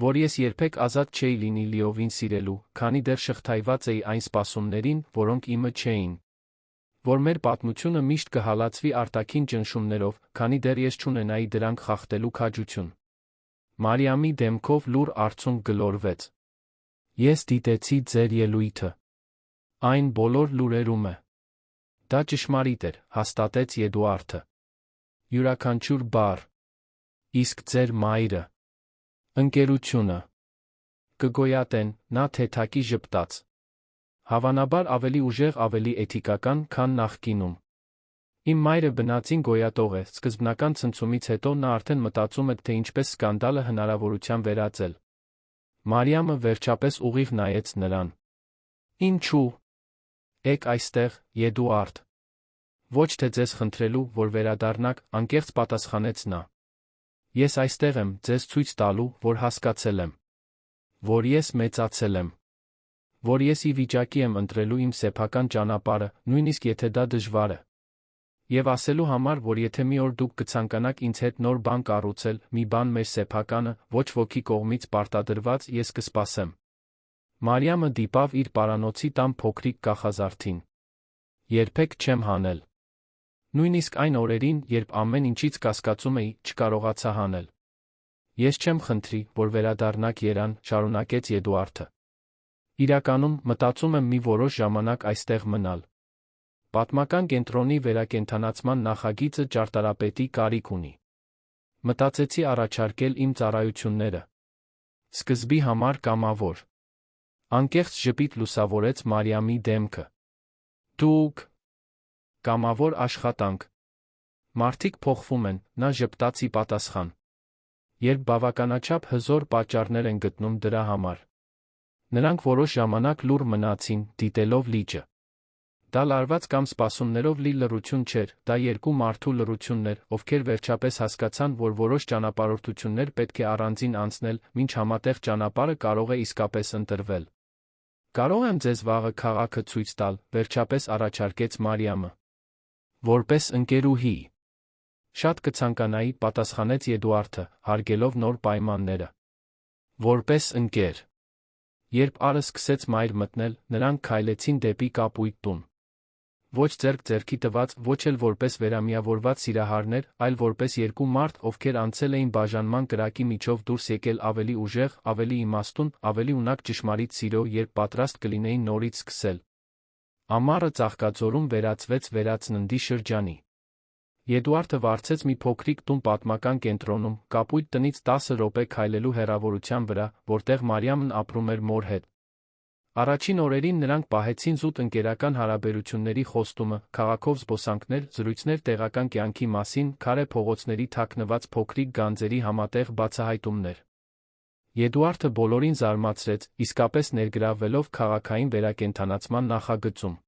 Որ ես երբեք ազատ չէի լինի լիովին սիրելու, քանի դեռ շղթայված էի այն սպասումներին, որոնք իմը չէին։ Որ մեր պատմությունը միշտ կհալածվի արտաքին ճնշումներով, քանի դեռ ես չունենայի դրանք խախտելու քաջություն։ Մարիամի դեմքով լուռ արցունք գլորվեց։ Ես դիտեցի ձեր ելույթը։ Այն բոլոր լուրերում է։ Դա ճշմարիտ էր, հաստատեց Եդուարդը։ Յուրաքանչյուր բառ։ Իսկ ձեր մայրը։ Ընկերությունը։ Կգոյատեն, նա թեթակի ժպտաց։ Հավանաբար ավելի ուժեղ, ավելի էթիկական, քան նախկինում։ Իմ մայրը բնածին գոյատող է, սկզբնական ցնցումից հետո նա արդեն մտածում է, թե ինչպես սկանդալը հնարավորության վերածել։ Մարիամը վերջապես ուղիղ նայեց նրան։ Ինչու։ Էկ այստեղ, Եդուարդ։ Ոչ թե ձեզ խնդրելու, որ վերադառնաք, անկեղծ պատասխանեց նա։ Ես այստեղ եմ, ձեզ ցույց տալու, որ հասկացել եմ։ Որ ես մեծացել եմ։ Որ ես ի վիճակի եմ ընտրելու իմ սեփական ճանապարհը, նույնիսկ եթե դա դժվար է։ Եվ ասելու համար, որ եթե մի օր դուք կցանկանաք ինձ հետ նոր բան կառուցել, մի բան մեր սեփականը, ոչ ոքի կողմից պարտադրված, ես կսպասեմ։ Մարիամը դիպավ իր պարանոցի տան փոքրիկ կախազարդին։ Երբեք չեմ հանել։ Նույնիսկ այն օրերին, երբ ամեն ինչից կասկածում էի, չկարողացա հանել։ Ես չեմ խնդրի, որ վերադառնաք Երան, շարունակեց Եդուարդը։ Իրականում, մտածում եմ մի որոշ ժամանակ այստեղ մնալ։ Պատմական կենտրոնի վերակենդանացման նախագիծը ճարտարապետի կարիք ունի։ Մտածեցի առաջարկել իմ ծառայությունները։ Սկզբի համար կամավոր։ Անկեղծ ժպիտ լուսավորեց Մարիամի դեմքը։ Դուք։ Կամավոր աշխատանք։ Մարդիկ փոխվում են, նա ժպտաց ի պատասխան։ Երբ բավականաչափ հզոր պատճառներ են գտնում դրա համար։ Նրանք որոշ ժամանակ լուռ մնացին, դիտելով լիճը։ Դա լարված կամ սպասումներով լի լռություն չէր, դա երկու մարդու լռությունն էր, ովքեր վերջապես հասկացան, որ որոշ ճանապարհորդություններ պետք է առանձին անցնել, մինչ համատեղ ճանապարհը կարող է իսկապես ընտրվել։ Կարող եմ ձեզ վաղը քաղաքը ցույց տալ, վերջապես առաջարկեց Մարիամը։ Որպես ընկերուհի։ Շատ կցանկանայի, պատասխանեց Եդուարդը, հարգելով նոր պայմանները։ Որպես ընկեր։ Երբ Արը սկսեց մայր մտնել, նրանք քայլեցին դեպի կապույտ տուն։ Ոչ ձեռք ձեռքի տված, ոչ էլ որպես վերամիավորված սիրահարներ, այլ որպես երկու մարդ, ովքեր անցել էին բաժանման կրակի միջով դուրս եկել ավելի ուժեղ, ավելի իմաստուն, ավելի ունակ ճշմարիտ սիրո, երբ պատրաստ կլինեին նորից սկսել։ Ամառը Ծաղկաձորում վերածվեց վերածննդի շրջանի։ Եդուարդը վարձեց մի փոքրիկ տուն պատմական կենտրոնում, կապույտ տնից 10 րոպե քայլելու հեռավորության վրա, որտեղ Մարիամն ապրում էր մոր հետ։ Առաջին օրերին նրանք պահեցին զուտ ընկերական հարաբերությունների խոստումը, քաղաքով զբոսանքներ, զրույցներ տեղական կյանքի մասին, քարե փողոցների թաքնված փոքրիկ գանձերի համատեղ բացահայտումներ։ Եդուարդը բոլորին զարմացրեց, իսկապես ներգրավվելով քաղաքային վերակենդանացման նախագծում։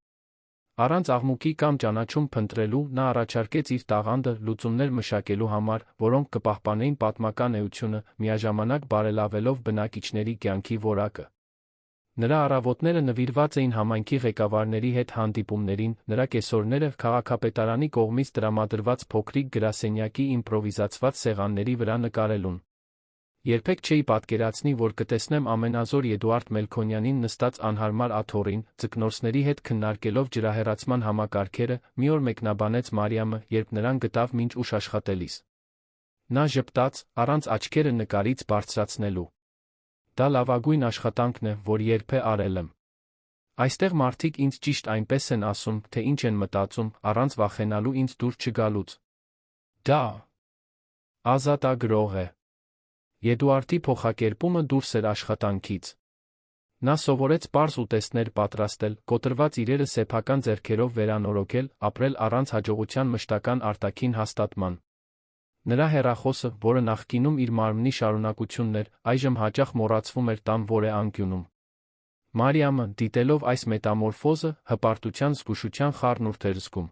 Առանց աղմուկի կամ ճանաչում փնտրելու, նա առաջարկեց իր տաղանդը լուծումներ մշակելու համար, որոնք կպահպանեին պատմական էությունը, միաժամանակ բարելավելով բնակիչների կյանքի որակը։ Նրա առավոտները նվիրված էին համայնքի ղեկավարների հետ հանդիպումներին, նրա կեսօրները քաղաքապետարանի կողմից տրամադրված փոքրիկ գրասենյակի իմպրովիզացված սեղանների վրա նկարելուն։ Երբեք չէի պատկերացնի, որ կտեսնեմ ամենազոր Եդուարդ Մելքոնյանին նստած անհարմար աթոռին, ձկնորսների հետ քննարկելով ջրահեռացման համակարգերը, մի օր մեկնաբանեց Մարիամը, երբ նրան գտավ մինչ ուշ աշխատելիս։ Նա ժպտաց, առանց աչքերը նկարից բարձրացնելու։ Դա լավագույն աշխատանքն է, որ երբե արել եմ։ Այստեղ մարդիկ ինձ ճիշտ այնպես են ասում, թե ինչ են մտածում, առանց վախենալու ինձ դուր չգալուց։ Դա ազատագրող է։ Եդուարդի փոխակերպումը դուրս էր աշխատանքից։ Նա սովորեց պարզ ուտեստներ պատրաստել, կոտրված իրերը սեփական ձեռքերով վերանորոգել, ապրել առանց հաջողության մշտական արտաքին հաստատման։ Նրա հեռախոսը, որը նախկինում իր մարմնի շարունակությունն էր, այժմ հաճախ մոռացվում էր տան որե անկյունում։ Մարիամը, դիտելով այս մետամորֆոզը, հպարտության զգուշության խառնուրդ էր զգում։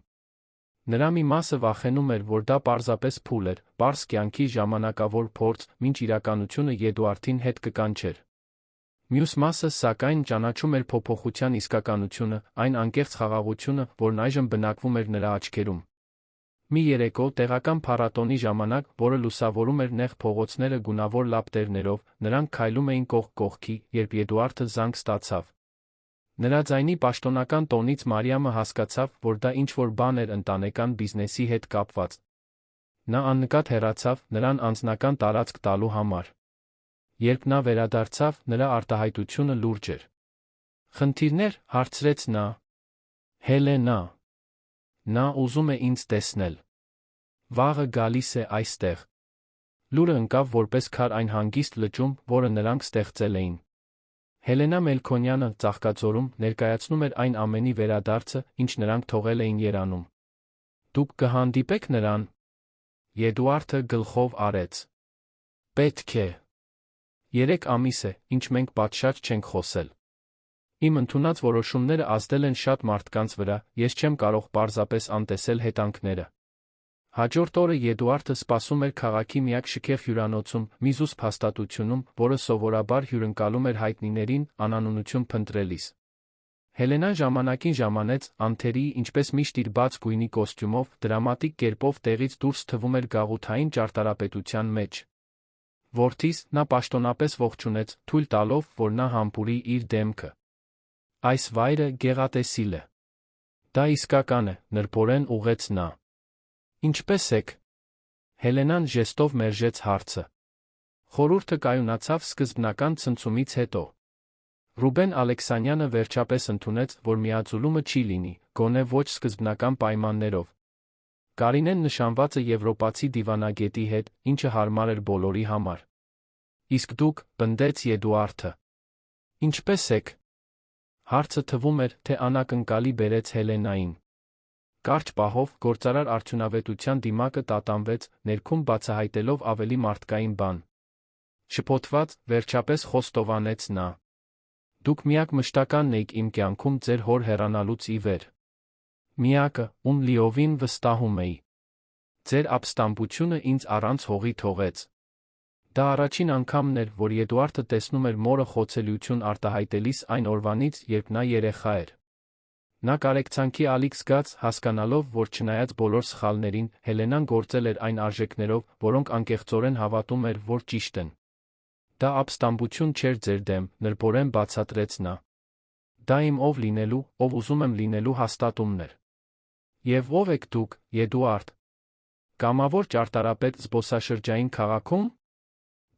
Նրա մի մասը վախենում էր, որ դա պարզապես փուլ էր, պարզ կյանքի ժամանակավոր փորձ, մինչ իրականությունը Եդուարդին հետ կկանչեր։ Մյուս մասը, սակայն, ճանաչում էր փոփոխության իսկականությունը, այն անկեղծ խաղաղությունը, որն այժմ բնակվում էր նրա աչքերում։ Մի երեկո, տեղական փառատոնի ժամանակ, որը լուսավորում էր նեղ փողոցները գունավոր լապտերներով, նրանք քայլում էին կողք կողքի, երբ Եդուարդը զանգ ստացավ։ Նրա ձայնի պաշտոնական տոնից Մարիամը հասկացավ, որ դա ինչ-որ բան էր ընտանեկան բիզնեսի հետ կապված։ Նա աննկատ հեռացավ, նրան անձնական տարածք տալու համար։ Երբ նա վերադարձավ, նրա արտահայտությունը լուրջ էր։ «Խնդիրներ», հարցրեց նա։ «Հելենա։ Նա ուզում է ինձ տեսնել։ Վաղը գալիս է այստեղ»։ Լուրը ընկավ որպես քար այն հանգիստ լճում, որը նրանք ստեղծել էին։ Հելենա Մելքոնյանը, Ծաղկաձորում, ներկայացնում էր այն ամենի վերադարձը, ինչ նրանք թողել էին Երանում։ «Դուք կհանդիպեք նրան»։ Եդուարդը գլխով արեց։ «Պետք է։ 3 ամիս է, ինչ մենք պատշաճ չենք խոսել։ Իմ ընդունած որոշումները ազդել են շատ մարդկանց վրա, ես չեմ կարող պարզապես անտեսել հետանքները»։ Հաջորդ օրը Եդուարդը սպասում էր քաղաքի միակ շքեղ հյուրանոցում, մի զուսպ հաստատությունում, որը սովորաբար հյուրընկալում էր հայտնիներին, անանունություն փնտրելիս։ Հելենան ժամանակին ժամանեց, անթերի, ինչպես միշտ իր բաց գույնի կոստյումով, դրամատիկ կերպով տեղից դուրս թվում էր գաղութային ճարտարապետության մեջ։ Որդիս, նա պաշտոնապես ողջունեց, թույլ տալով, որ նա համբուրի իր դեմքը։ «Այս վայրը գեղատեսիլ է»։ «Դա իսկական է», նրբորեն ուղղեց նա։ «Ինչպե՞ս եք»։ Հելենան ժեստով մերժեց հարցը։ Խորհուրդը կայունացավ սկզբնական ցնցումից հետո։ Ռուբեն Ալեքսանյանը վերջապես ընդունեց, որ միաձուլումը չի լինի, գոնե ոչ սկզբնական պայմաններով։ Կարինեն նշանված է եվրոպացի դիվանագետի հետ, ինչը հարմար էր բոլորի համար։ «Իսկ դուք», պնդեց Եդուարդը։ «Ինչպե՞ս եք»։ Հարցը թվում էր, թե անակնկալի բերեց Հելենային։ Կարճ պահով, գործարար արդյունավետության դիմակը տատանվեց, ներքում բացահայտելով ավելի մարդկային բան։ Շփոթված, վերջապես խոստովանեց նա։ «Դուք միակ մշտականն էիք իմ կյանքում ձեր հոր հեռանալուց ի վեր։ Միակը, ում լիովին վստահում էի։ Ձեր ապստամբությունը ինձ առանց հողի թողեց»։ Դա առաջին անգամն էր, որ Եդուարդը տեսնում էր մորը խոցելիություն արտահայտելիս այն օրվանից, երբ նա երեխա էր։ Նա կարեկցանքի ալիք զգաց, հասկանալով, որ չնայած բոլոր սխալներին, Հելենան գործել էր այն արժեքներով, որոնք անկեղծորեն հավատում էր, որ ճիշտ են։ «Դա ապստամբություն չէր ձեր դեմ», նրբորեն բացատրեց նա։ «Դա իմ ով լինելու, ով ուզում եմ լինելու հաստատումն էր»։ «Եվ ով եք դուք, Եդուարդ։ Կամավոր ճարտարապետ զբոսաշրջային քաղաքում»։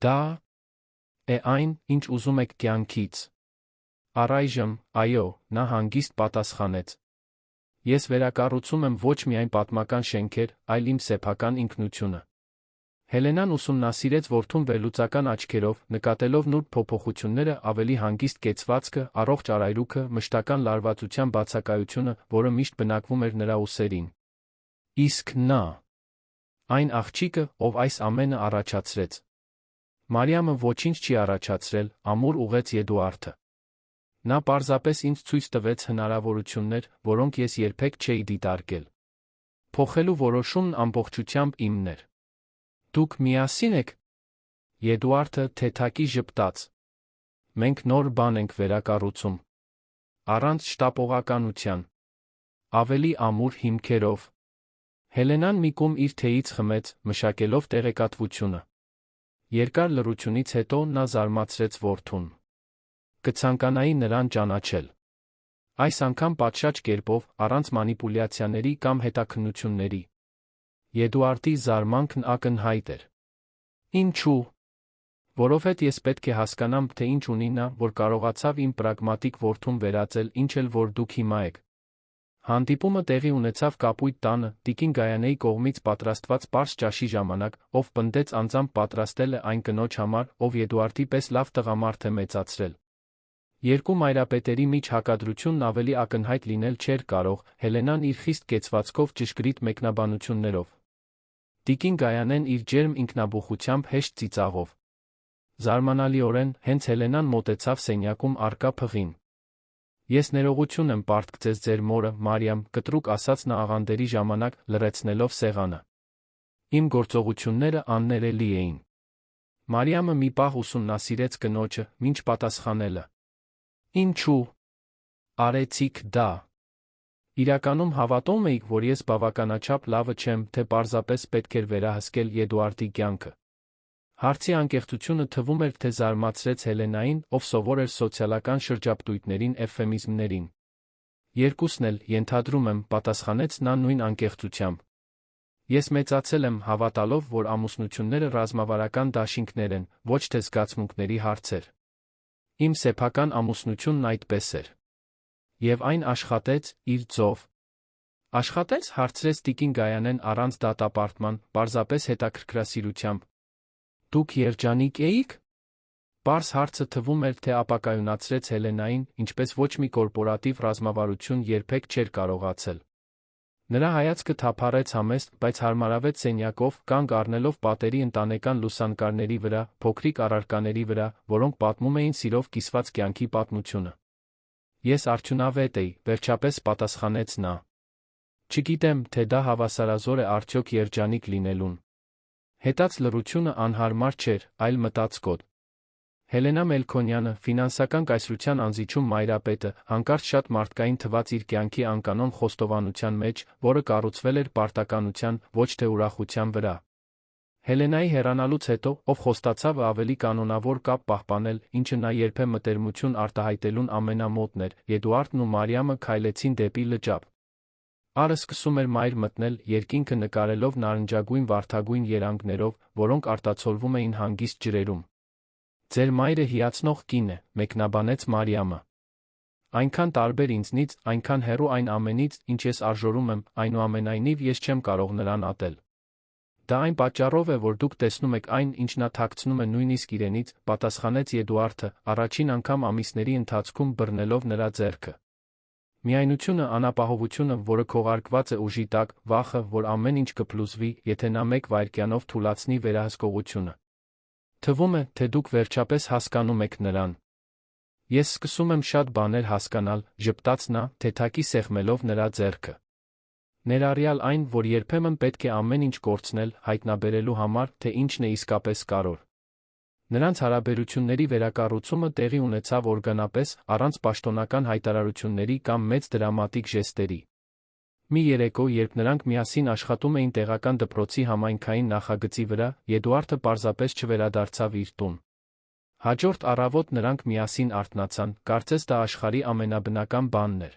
«Դա է այն, ինչ ուզում եք կյանքից»։ «Առայժմ, այո», նա հանգիստ պատասխանեց։ «Ես վերակառուցում եմ ոչ միայն պատմական շենքեր, այլ իմ սեփական ինքնությունը»։ Հելենան ուսումնասիրեց որդուն վերլուծական աչքերով, նկատելով նուրբ փոփոխությունները, ավելի հանգիստ կեցվածքը, առողջ արայրուքը, մշտական լարվածության բացակայությունը, որը միշտ բնակվում էր նրա ուսերին։ Իսկ նա… այն աղջիկը, ով այս ամենը առաջացրեց։ «Մարիամը ոչինչ չի առաջացրել», ամուր ուղղեց Եդուարդը։ «Նա պարզապես ինձ ցույց տվեց հնարավորություններ, որոնք ես երբեք չէի դիտարկել։ Փոխելու որոշումն ամբողջությամբ իմն էր»։ «Դուք միասի՞ն եք»։ Եդուարդը թեթակի ժպտաց։ «Մենք նոր բան ենք վերակառուցում։ Առանց շտապողականության։ Ավելի ամուր հիմքերով»։ Հելենան մի կում իր թեյից խմեց, մշակելով տեղեկատվությունը։ Երկար լռությունից հետո նա զարմացրեց որդուն։ «Կցանկանայի նրան ճանաչել։ Այս անգամ պատշաճ կերպով, առանց մանիպուլյացիաների կամ հետաքննությունների»։ Եդուարդի զարմանքն ակնհայտ էր։ «Ինչու»։ «Որովհետև ես պետք է հասկանամ, թե ինչ ունի նա, որ կարողացավ իմ պրագմատիկ որդուն վերածել, ինչ էլ որ դուք հիմա եք»։ Հանդիպումը տեղի ունեցավ Կապույտ տանը, տիկին Գայանեի կողմից պատրաստված պարզ ճաշի ժամանակ, ով պնդեց անձամբ պատրաստել է այն կնոջ համար, ով Եդուարդի պես լավ տղամարդ է մեծացրել։ Երկու մայրապետերի միջ հակադրությունն ավելի ակնհայտ լինել չէր կարող, Հելենան իր խիստ կեցվածքով ճշգրիտ մեկնաբանություններով։ Տիկին Գայանեն իր ջերմ ինքնաբուխությամբ հեշտ ծիծաղով. Զարմանալիորեն հենց Հելենան մոտեցավ սենյակում առկա փղին. Ես ներողություն եմ պարտքծեց ձեր մորը, Մարիամ, կտրուկ ասաց նա աղանդերի ժամանակ լռեցնելով սեղանը. Իմ գործողությունները աններելի էին։ Մարիամը մի պահ ուսումնասիրեց կնոջը, մինչ պատասխանելը. Ինչու՞։ Արեցիք դա։ Իրականում հավատում էիք, որ ես բավականաչափ լավը չեմ, թե պարզապես պետք էր վերահսկել Էդուարդի կյանքը։ Հարցի անկեղծությունը թվում էր, թե զարմացրեց Հելենային, ով սովոր էր սոցիալական շրջապտույտներին էվֆեմիզմներին։ Երկուսն էլ, ենթադրում եմ, պատասխանեց նա նույն անկեղծությամբ։ Ես մեծացել եմ հավատալով, որ ամուսնությունները ռազմավարական դաշինքներ են, ոչ թե զգացմունքների հարցեր։ Իմ սեփական ամուսնությունն այդպես էր։ Եվ այն աշխատեց իր ձով։ Աշխատեց, հարցրեց տիկին Գայանեն առանց դատապարտման, պարզապես հետաքրքրասիրությամբ։ Դուք երջանիկ էիք։ Պարզ հարցը թվում էր, թե ապակայունացրեց Հելենային, ինչպես ոչ մի կորպորատիվ ռազմավարություն երբեք չէր կարողացել։ Նրա հայացքը թափառեց համեստ, բայց հարմարավետ սենյակով, կանգ առնելով պատերի ընտանեկան լուսանկարների վրա, փոքրիկ առարկաների վրա, որոնք պատմում էին սիրով կիսված կյանքի պատմությունը։ Ես արդյունավետ էի, վերջապես պատասխանեց նա։ Չգիտեմ, թե դա հավասարազոր է արդյոք երջանիկ լինելուն։ Հետաց լռությունը անհարմար չէր, այլ մտածկոտ։ Հելենա Մելքոնյանը, ֆինանսական կայսրության անզիջում մայրապետը, հանկարծ շատ մարդկային թվաց իր կյանքի անկանոն խոստովանության մեջ, որը կառուցվել էր պարտականության, ոչ թե ուրախության վրա։ Հելենայի հեռանալուց հետո, ով խոստացավ ավելի կանոնավոր կապ պահպանել, ինչը նա երբեմն մտերմություն արտահայտելուն ամենամոտն էր, Էդուարդն ու Մարիամը քայլեցին դեպի լճապ։ Արը սկսում էր մայր մտնել, երկինքը նկարելով նարնջագույն վարդագույն երանգներով, որոնք արտացոլվում էին հանգիստ ջրերում։ Ձեր մայրը հիացնող կին է, մեկնաբանեց Մարիամը։ Այնքան տարբեր ինձնից, այնքան հեռու այն ամենից, ինչ ես արժորում եմ, այնուամենայնիվ ես չեմ կարող նրան ատել։ Դա այն պատճառով է, որ դուք տեսնում եք այն, ինչ նա թաքցնում է նույնիսկ իրենից, պատասխանեց Էդուարդը, առաջին անգամ ամիսների ընթացքում բռնելով նրա ձեռքը։ Միայնությունը, անապահովությունը, որը քողարկված է ուժի տակ, վախը, որ ամեն ինչ կփլուզվի, եթե նա մեկ վայրկյանով թուլացնի վերահսկողությունը։ Թվում է, թե դուք վերջապես հասկանում եք նրան։ Ես սկսում եմ շատ բաներ հասկանալ, ժպտաց նա, թեթակի սեղմելով նրա ձեռքը։ Ներառյալ այն, որ երբեմն պետք է ամեն ինչ կորցնել, հայտնաբերելու համար, թե ինչն է իսկապես կարևոր։ Նրանց հարաբերությունների վերակառուցումը տեղի ունեցավ օրգանապես, առանց պաշտոնական հայտարարությունների կամ մեծ դրամատիկ ժեստերի։ Մի երեկո, երբ նրանք միասին աշխատում էին տեղական դպրոցի համայնքային նախագծի վրա, Էդուարդը պարզապես չվերադարձավ իր տուն։ Հաջորդ առավոտ նրանք միասին արթնացան, կարծես դա աշխարհի ամենաբնական բանն էր։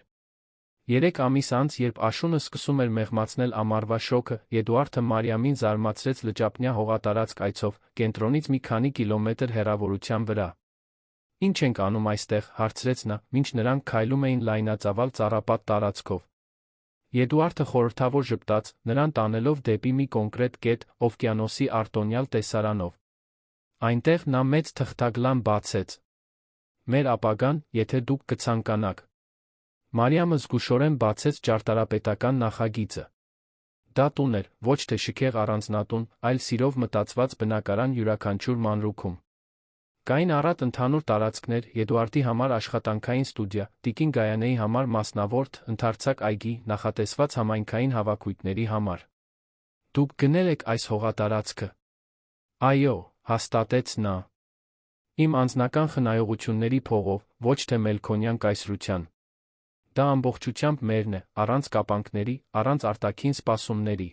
3 ամիս անց, երբ աշունը սկսում էր մեղմացնել ամառվա շոգը, Էդուարդը Մարիամին զարմացրեց լճապնյա հողատարածք այցով, կենտրոնից մի քանի կիլոմետր հեռավորության վրա։ Ինչ ենք անում այստեղ, հարցրեց նա, մինչ նրանք քայլում էին լայնածավալ ծառապատ տարածքով։ Էդուարդը խորհրդավոր ժպտաց, նրան տանելով դեպի մի կոնկրետ կետ, օվկիանոսի արտոնյալ տեսարանով։ Այնտեղ նա մեծ թղթագլան բացեց։ Մեր ապագան, եթե դուք կցանկանաք։ Մարիամը զգուշորեն բացեց ճարտարապետական նախագիծը։ Դա տուն էր, ոչ թե շքեղ առանձնատուն, այլ սիրով մտածված բնակարան յուրաքանչյուր մանրուքում։ Կային առատ ընդհանուր տարածքներ, Էդուարդի համար աշխատանքային ստուդիա, տիկին Գայանեի համար մասնավոր ընդարձակ այգի, նախատեսված համայնքային հավաքույթների համար։ Դուք գնել եք այս հողատարածքը։ Այո, հաստատեց նա։ Իմ անձնական խնայողությունների փողով, ոչ թե Մելքոնյան կայսրության։ Դա ամբողջությամբ մերն է, առանց կապանքների, առանց արտաքին սպասումների։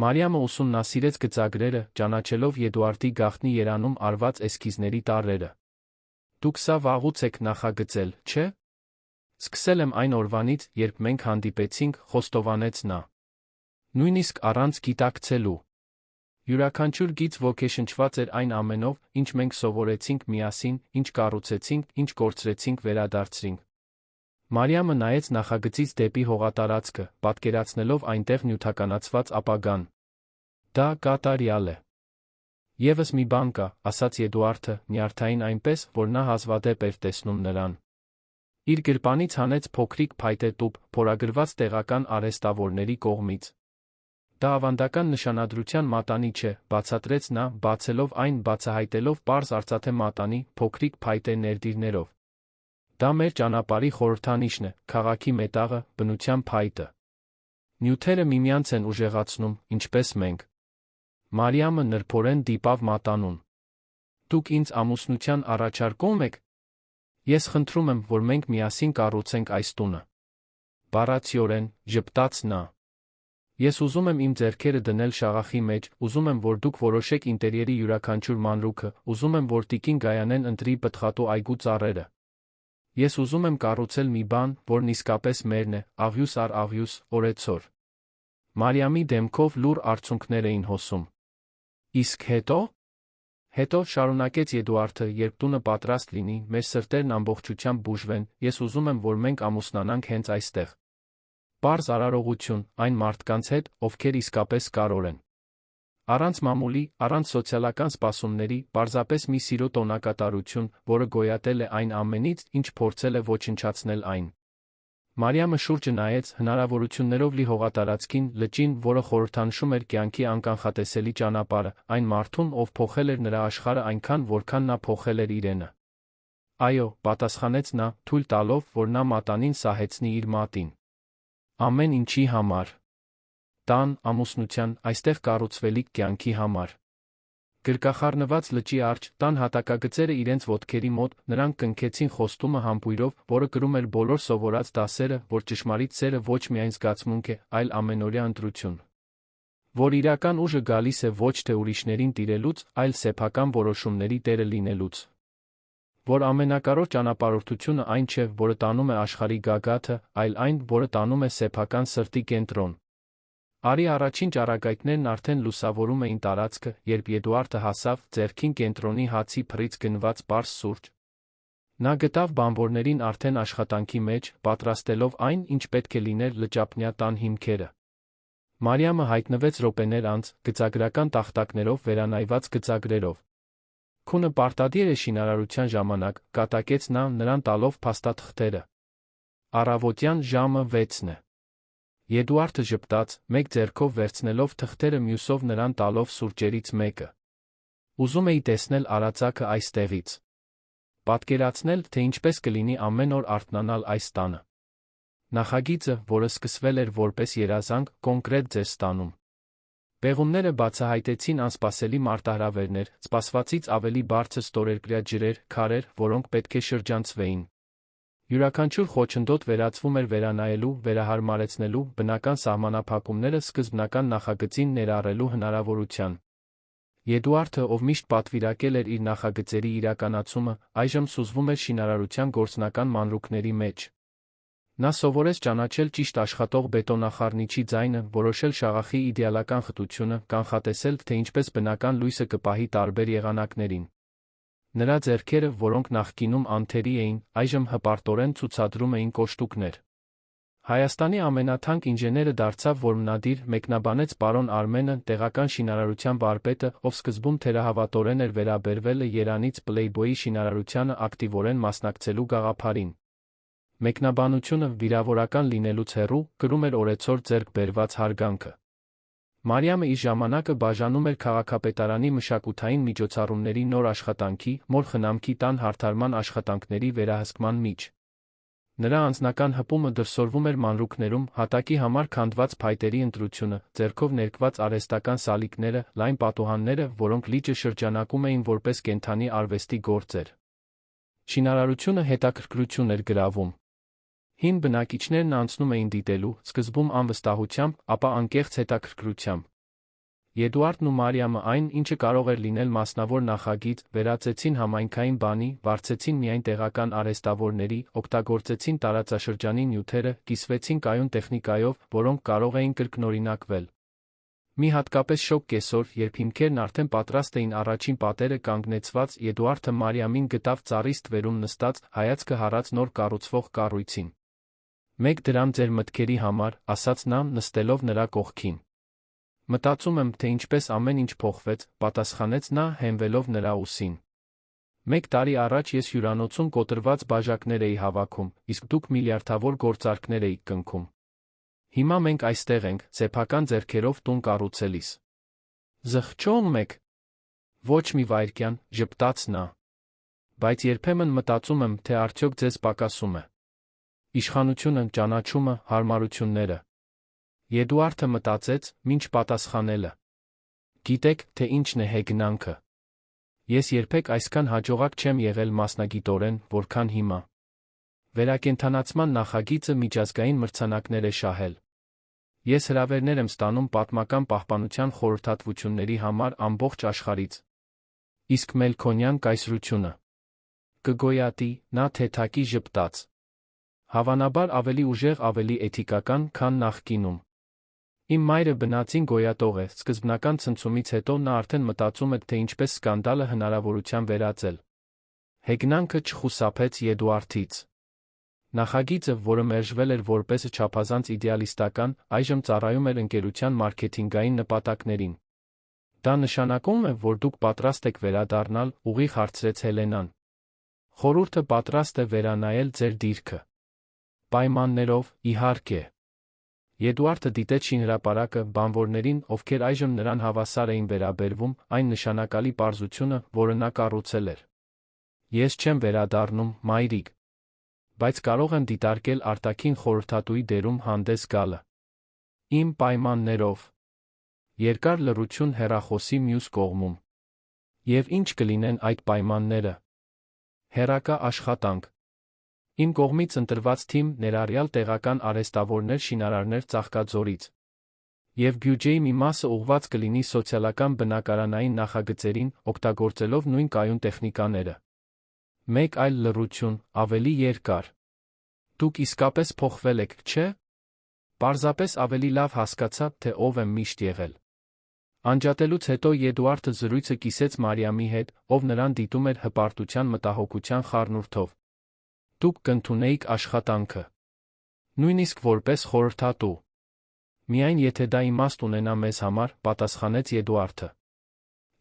Մարիամը ուսումնասիրեց գծագրերը, ճանաչելով Էդուարդի գաղտնի երանում արված էսքիզների տառերը։ Դուք սա վաղուց եք նախագծել, չէ՞։ Սկսել եմ այն օրվանից, երբ մենք հանդիպեցինք, խոստովանեց նա։ Նույնիսկ առանց գիտակցելու։ Յուրաքանչյուր գիծ ոգեշնչված էր այն ամենով, ինչ մենք սովորեցինք միասին, ինչ կառուցեցինք, ինչ կորցրեցինք, վերադարձրինք։ Մարիամը նայեց նախագծից դեպի հողատարածքը, պատկերացնելով այնտեղ նյութականացված ապագան։ Դա կատարյալ է։ Եվս մի բան կա, ասաց Էդուարդը, նյարդային այնպես, որ նա հազվադեպ էր տեսնում նրան։ Իր գրպանից հանեց փոքրիկ փայտե տուփ, փորագրված տեղական արհեստավորների կողմից։ Դա ավանդական նշանադրության մատանի չէ, բացատրեց նա, բացելով այն, բացահայտելով պարզ արծաթե մատանի, փոքրիկ փայտե ներդիրներով։ Դա մեր ճանապարհի խորհրդանիշն է, քաղաքի մետաղը, բնության փայտը։ Նյութերը միմյանց են ուժեղացնում, ինչպես մենք։ Մարիամը նրբորեն դիպավ մատանուն։ Դուք ինձ ամուսնության առաջարկում եք։ Ես խնդրում եմ, որ մենք միասին կառուցենք այս տունը։ Բառացիորեն ժպտաց նա։ Ես ուզում եմ իմ ձեռքերը դնել շաղախի մեջ, ուզում եմ, որ դուք որոշեք ինտերիերի յուրաքանչյուր մանրուքը, ուզում եմ, որ տիկին Գայանեն ընտրի պտղատու այգու ծառերը։ Ես ուզում եմ կառուցել մի բան, որն իսկապես մերն է, աղյուս առ աղյուս, օրեցօր։ Մարիամի դեմքով լուռ արցունքներ էին հոսում։ Իսկ հետո։ Հետո շարունակեց Էդուարդը, երբ տունը պատրաստ լինի, մեր սրտերն ամբողջությամբ բուժվեն, ես ուզում եմ, որ մենք ամուսնանանք հենց այստեղ։ Պարզ արարողություն այն մարդկանց հետ, ովքեր իսկապես կարող են։ Առանց մամուլի, առանց սոցիալական սպասումների, պարզապես մի սիրո տոնակատարություն, որը գոյատել է այն ամենից, ինչ փորձել է ոչնչացնել այն։ Մարիամը շուրջը նայեց, հնարավորություններով լի հողատարածքին, լճին, որը խորհրդանշում էր կյանքի անկանխատեսելի ճանապարհը, այն մարդուն, ով փոխել էր նրա աշխարհը այնքան, որքան նա փոխել էր իրենը։ Այո, պատասխանեց նա, թույլ տալով, որ նա մատանին սահեցնի իր մատին։ Ամեն ինչի համար։ Տան, ամուսնության, այստեղ կառուցվելիք կյանքի համար։ Գրկախառնված լճի արջ, տան հատակագծերը իրենց ոտքերի մոտ, նրանք կնքեցին խոստումը համբույրով, որը կրում էր բոլոր սովորած դասերը, որ ճշմարիտ սերը ոչ միայն զգացմունք է, այլ ամենօրյա ընտրություն։ Որ իրական ուժը գալիս է ոչ թե ուրիշներին տիրելուց, այլ սեփական որոշումների տերը լինելուց։ Որ ամենակարող ճանապարհորդությունը այն չէ, որը տանում է աշխարհի գագաթը, այլ այն, որը տանում է սեփական սրտի կենտրոն։ Արի առաջին ճառագայթներն արդեն լուսավորում էին տարածքը, երբ Էդուարդը հասավ, ձեռքին կենտրոնի հացի փռից գնված պարզ սուրճ։ Նա գտավ բանվորներին արդեն աշխատանքի մեջ, պատրաստելով այն, ինչ պետք է լիներ լճապնյա տան հիմքերը։ Մարիամը հայտնվեց րոպեներ անց, գծագրական տախտակներով վերանայված գծագրերով։ Քունը պարտադիր է շինարարության ժամանակ, կատակեց նա, նրան տալով փաստաթղթերը։ Առավոտյան ժամը 6-ն է։ Էդուարդը ժպտաց, մեկ ձեռքով վերցնելով թղթերը, մյուսով նրան տալով սուրճերից մեկը։ Ուզում էի տեսնել արածակը այստեղից։ Պատկերացնել, թե ինչպես կլինի ամեն օր արթնանալ այս տանը։ Նախագիծը, որը սկսվել էր որպես երազանք, կոնկրետ ձև ստանում։ Պեղումները բացահայտեցին անսպասելի մարտահրավերներ, սպասվածից ավելի բարձր ստորերկրյա ջրեր, քարեր, որոնք պետք է շրջանցվեին։ Յուրաքանչյուր խոչընդոտ վերածվում էր վերանայելու, վերահարմարեցնելու, բնական սահմանափակումները սկզբնական նախագծին ներառելու հնարավորության։ Էդուարդը, ով միշտ պատվիրակել էր իր նախագծերի իրականացումը, այժմ սուզվում էր շինարարության գործնական մանրուքների մեջ։ Նա սովորեց ճանաչել ճիշտ աշխատող բետոնախառնիչի ձայնը, որոշել շաղախի իդեալական խտությունը, կանխատեսել, թե ինչպես բնական լույսը կպահի տարբեր եղանակներին։ Նրա ձեռքերը, որոնք նախկինում անթերի էին, այժմ հպարտորեն ցուցադրում էին կոշտուկներ։ Հայաստանի ամենաթանկ ինժեները դարձավ որմնադիր, մեկնաբանեց պարոն Արմենը, տեղական շինարարության վարպետը, ով սկզբում թերահավատորեն էր վերաբերվել Երանից Պլեյբոյի շինարարությանը ակտիվորեն մասնակցելու գաղափարին։ Մեկնաբանությունը, վիրավորական լինելուց հեռու, կրում էր օրեցօր ձեռք բերված հարգանքը։ Մարիամը իր ժամանակը բաժանում էր քաղաքապետարանի մշակութային միջոցառումների նոր աշխատանքի, մոր խնամքի տան հարդարման աշխատանքների վերահսկման միջ։ Նրա անձնական հպումը դրսևորվում էր մանրուքներում, հատակի համար քանդված փայտերի ընտրությունը, ձեռքով ներկված արհեստական սալիկները, լայն պատուհանները, որոնք լիճը շրջանակում էին որպես կենդանի արվեստի գործեր։ Շինարարությունը հետաքրքրություն էր գրավում։ Հին բնակիչներն անցնում էին դիտելու, սկզբում անվստահությամբ, ապա անկեղծ հետաքրքրությամբ։ Էդուարդն ու Մարիամը այն, ինչը կարող էր լինել մասնավոր նախագիծ, վերածեցին համայնքային բանի, վարձեցին միայն տեղական արհեստավորների, օգտագործեցին տարածաշրջանի նյութերը, կիսվեցին կայուն տեխնիկայով, որոնք կարող էին կրկնօրինակվել։ Մի հատկապես շոգ կեսօր, երբ հիմքերն արդեն պատրաստ էին, առաջին պատերը կանգնեցված, Էդուարդը Մարիամին գտավ ծառի ստվերում նստած, հայացքը հառած նոր կառուցվող կառույցին։ «Մեկ դրամ ձեր մտքերի համար», ասաց նա, նստելով նրա կողքին։ «Մտածում եմ, թե ինչպես ամեն ինչ փոխվեց», պատասխանեց նա, հենվելով նրա ուսին։ «1 տարի առաջ ես հյուրանոցում կոտրված բաժակներ էի հավաքում, իսկ դուք միլիարդավոր գործարքներ էիք կնքում։ Հիմա մենք այստեղ ենք, սեփական ձեռքերով տուն կառուցելիս։ Զղջում եք։ Ոչ մի վայրկյան, ժպտաց նա։ Բայց երբեմն մտածում եմ, թե արդյոք ձեզ պակասում է։ Իշխանությունը, ճանաչումը, հարմարությունները։ Եդուարդը մտածեց, մինչ պատասխանելը։ Գիտեք, թե ինչն է հեգնանքը։ Ես երբեք այսքան հաջողակ չեմ եղել մասնագիտորեն, որքան հիմա։ Վերակենդանացման նախագիծը միջազգային մրցանակներ է շահել։ Ես հրավերներ եմ ստանում պատմական պահպանության խորհրդատվությունների համար ամբողջ աշխարհից։ Իսկ Մելքոնյան կայսրությունը կգոյատի, նա թեթակի ժպտաց։ Հավանաբար ավելի ուժեղ, ավելի էթիկական, քան նախկինում։ Իմ մայրը բնածին գոյատող է, սկզբնական ցնցումից հետո նա արդեն մտածում էր, թե ինչպես սկանդալը հնարավորության վերածել։ Հեգնանքը չխուսափեց Եդուարդից։ Նախագիծը, որը մերժվել էր որպես չափազանց իդեալիստական, այժմ ծառայում էր ընկերության մարքեթինգային նպատակներին։ Դա նշանակում է, որ դուք պատրաստ եք վերադառնալ, ուղիղ հարցրեց Հելենան։ Խորհուրդը պատրաստ է վերանայել ձեր դիրքը։ Պայմաններով, իհարկե։ Եդուարդը դիտեց շինհրապարակը, բանվորներին, ովքեր այժմ նրան հավասար էին վերաբերվում, այն նշանակալի պարզությունը, որը նա կառուցել էր։ Ես չեմ վերադառնում, մայրիկ։ Բայց կարող եմ դիտարկել արտաքին խորհրդատուի դերում հանդես գալը։ Իմ պայմաններով։ Երկար լռություն հեռախոսի մյուս կողմում։ Եվ ինչ կլինեն այդ պայմանները։ Հեռակա աշխատանք։ Իմ կողմից ընտրված թիմ, ներառյալ տեղական արհեստավորներ, շինարարներ Ծաղկաձորից։ Եվ բյուջեի մի մասը ուղղված կլինի սոցիալական բնակարանային նախագծերին, օգտագործելով նույն կայուն տեխնիկաները։ Մեկ այլ լռություն, ավելի երկար։ Դուք իսկապես փոխվել եք, չէ՞։ Պարզապես ավելի լավ հասկացա, թե ով եմ միշտ եղել։ Անջատելուց հետո Եդուարդը զրույցը կիսեց Մարիամի հետ, ով նրան դիտում էր հպարտության մտահոգության խառնուրդով։ Դուք կընդունեիք աշխատանքը։ Նույնիսկ որպես խորհրդատու։ Միայն եթե դա իմաստ ունենա մեզ համար, պատասխանեց Եդուարդը։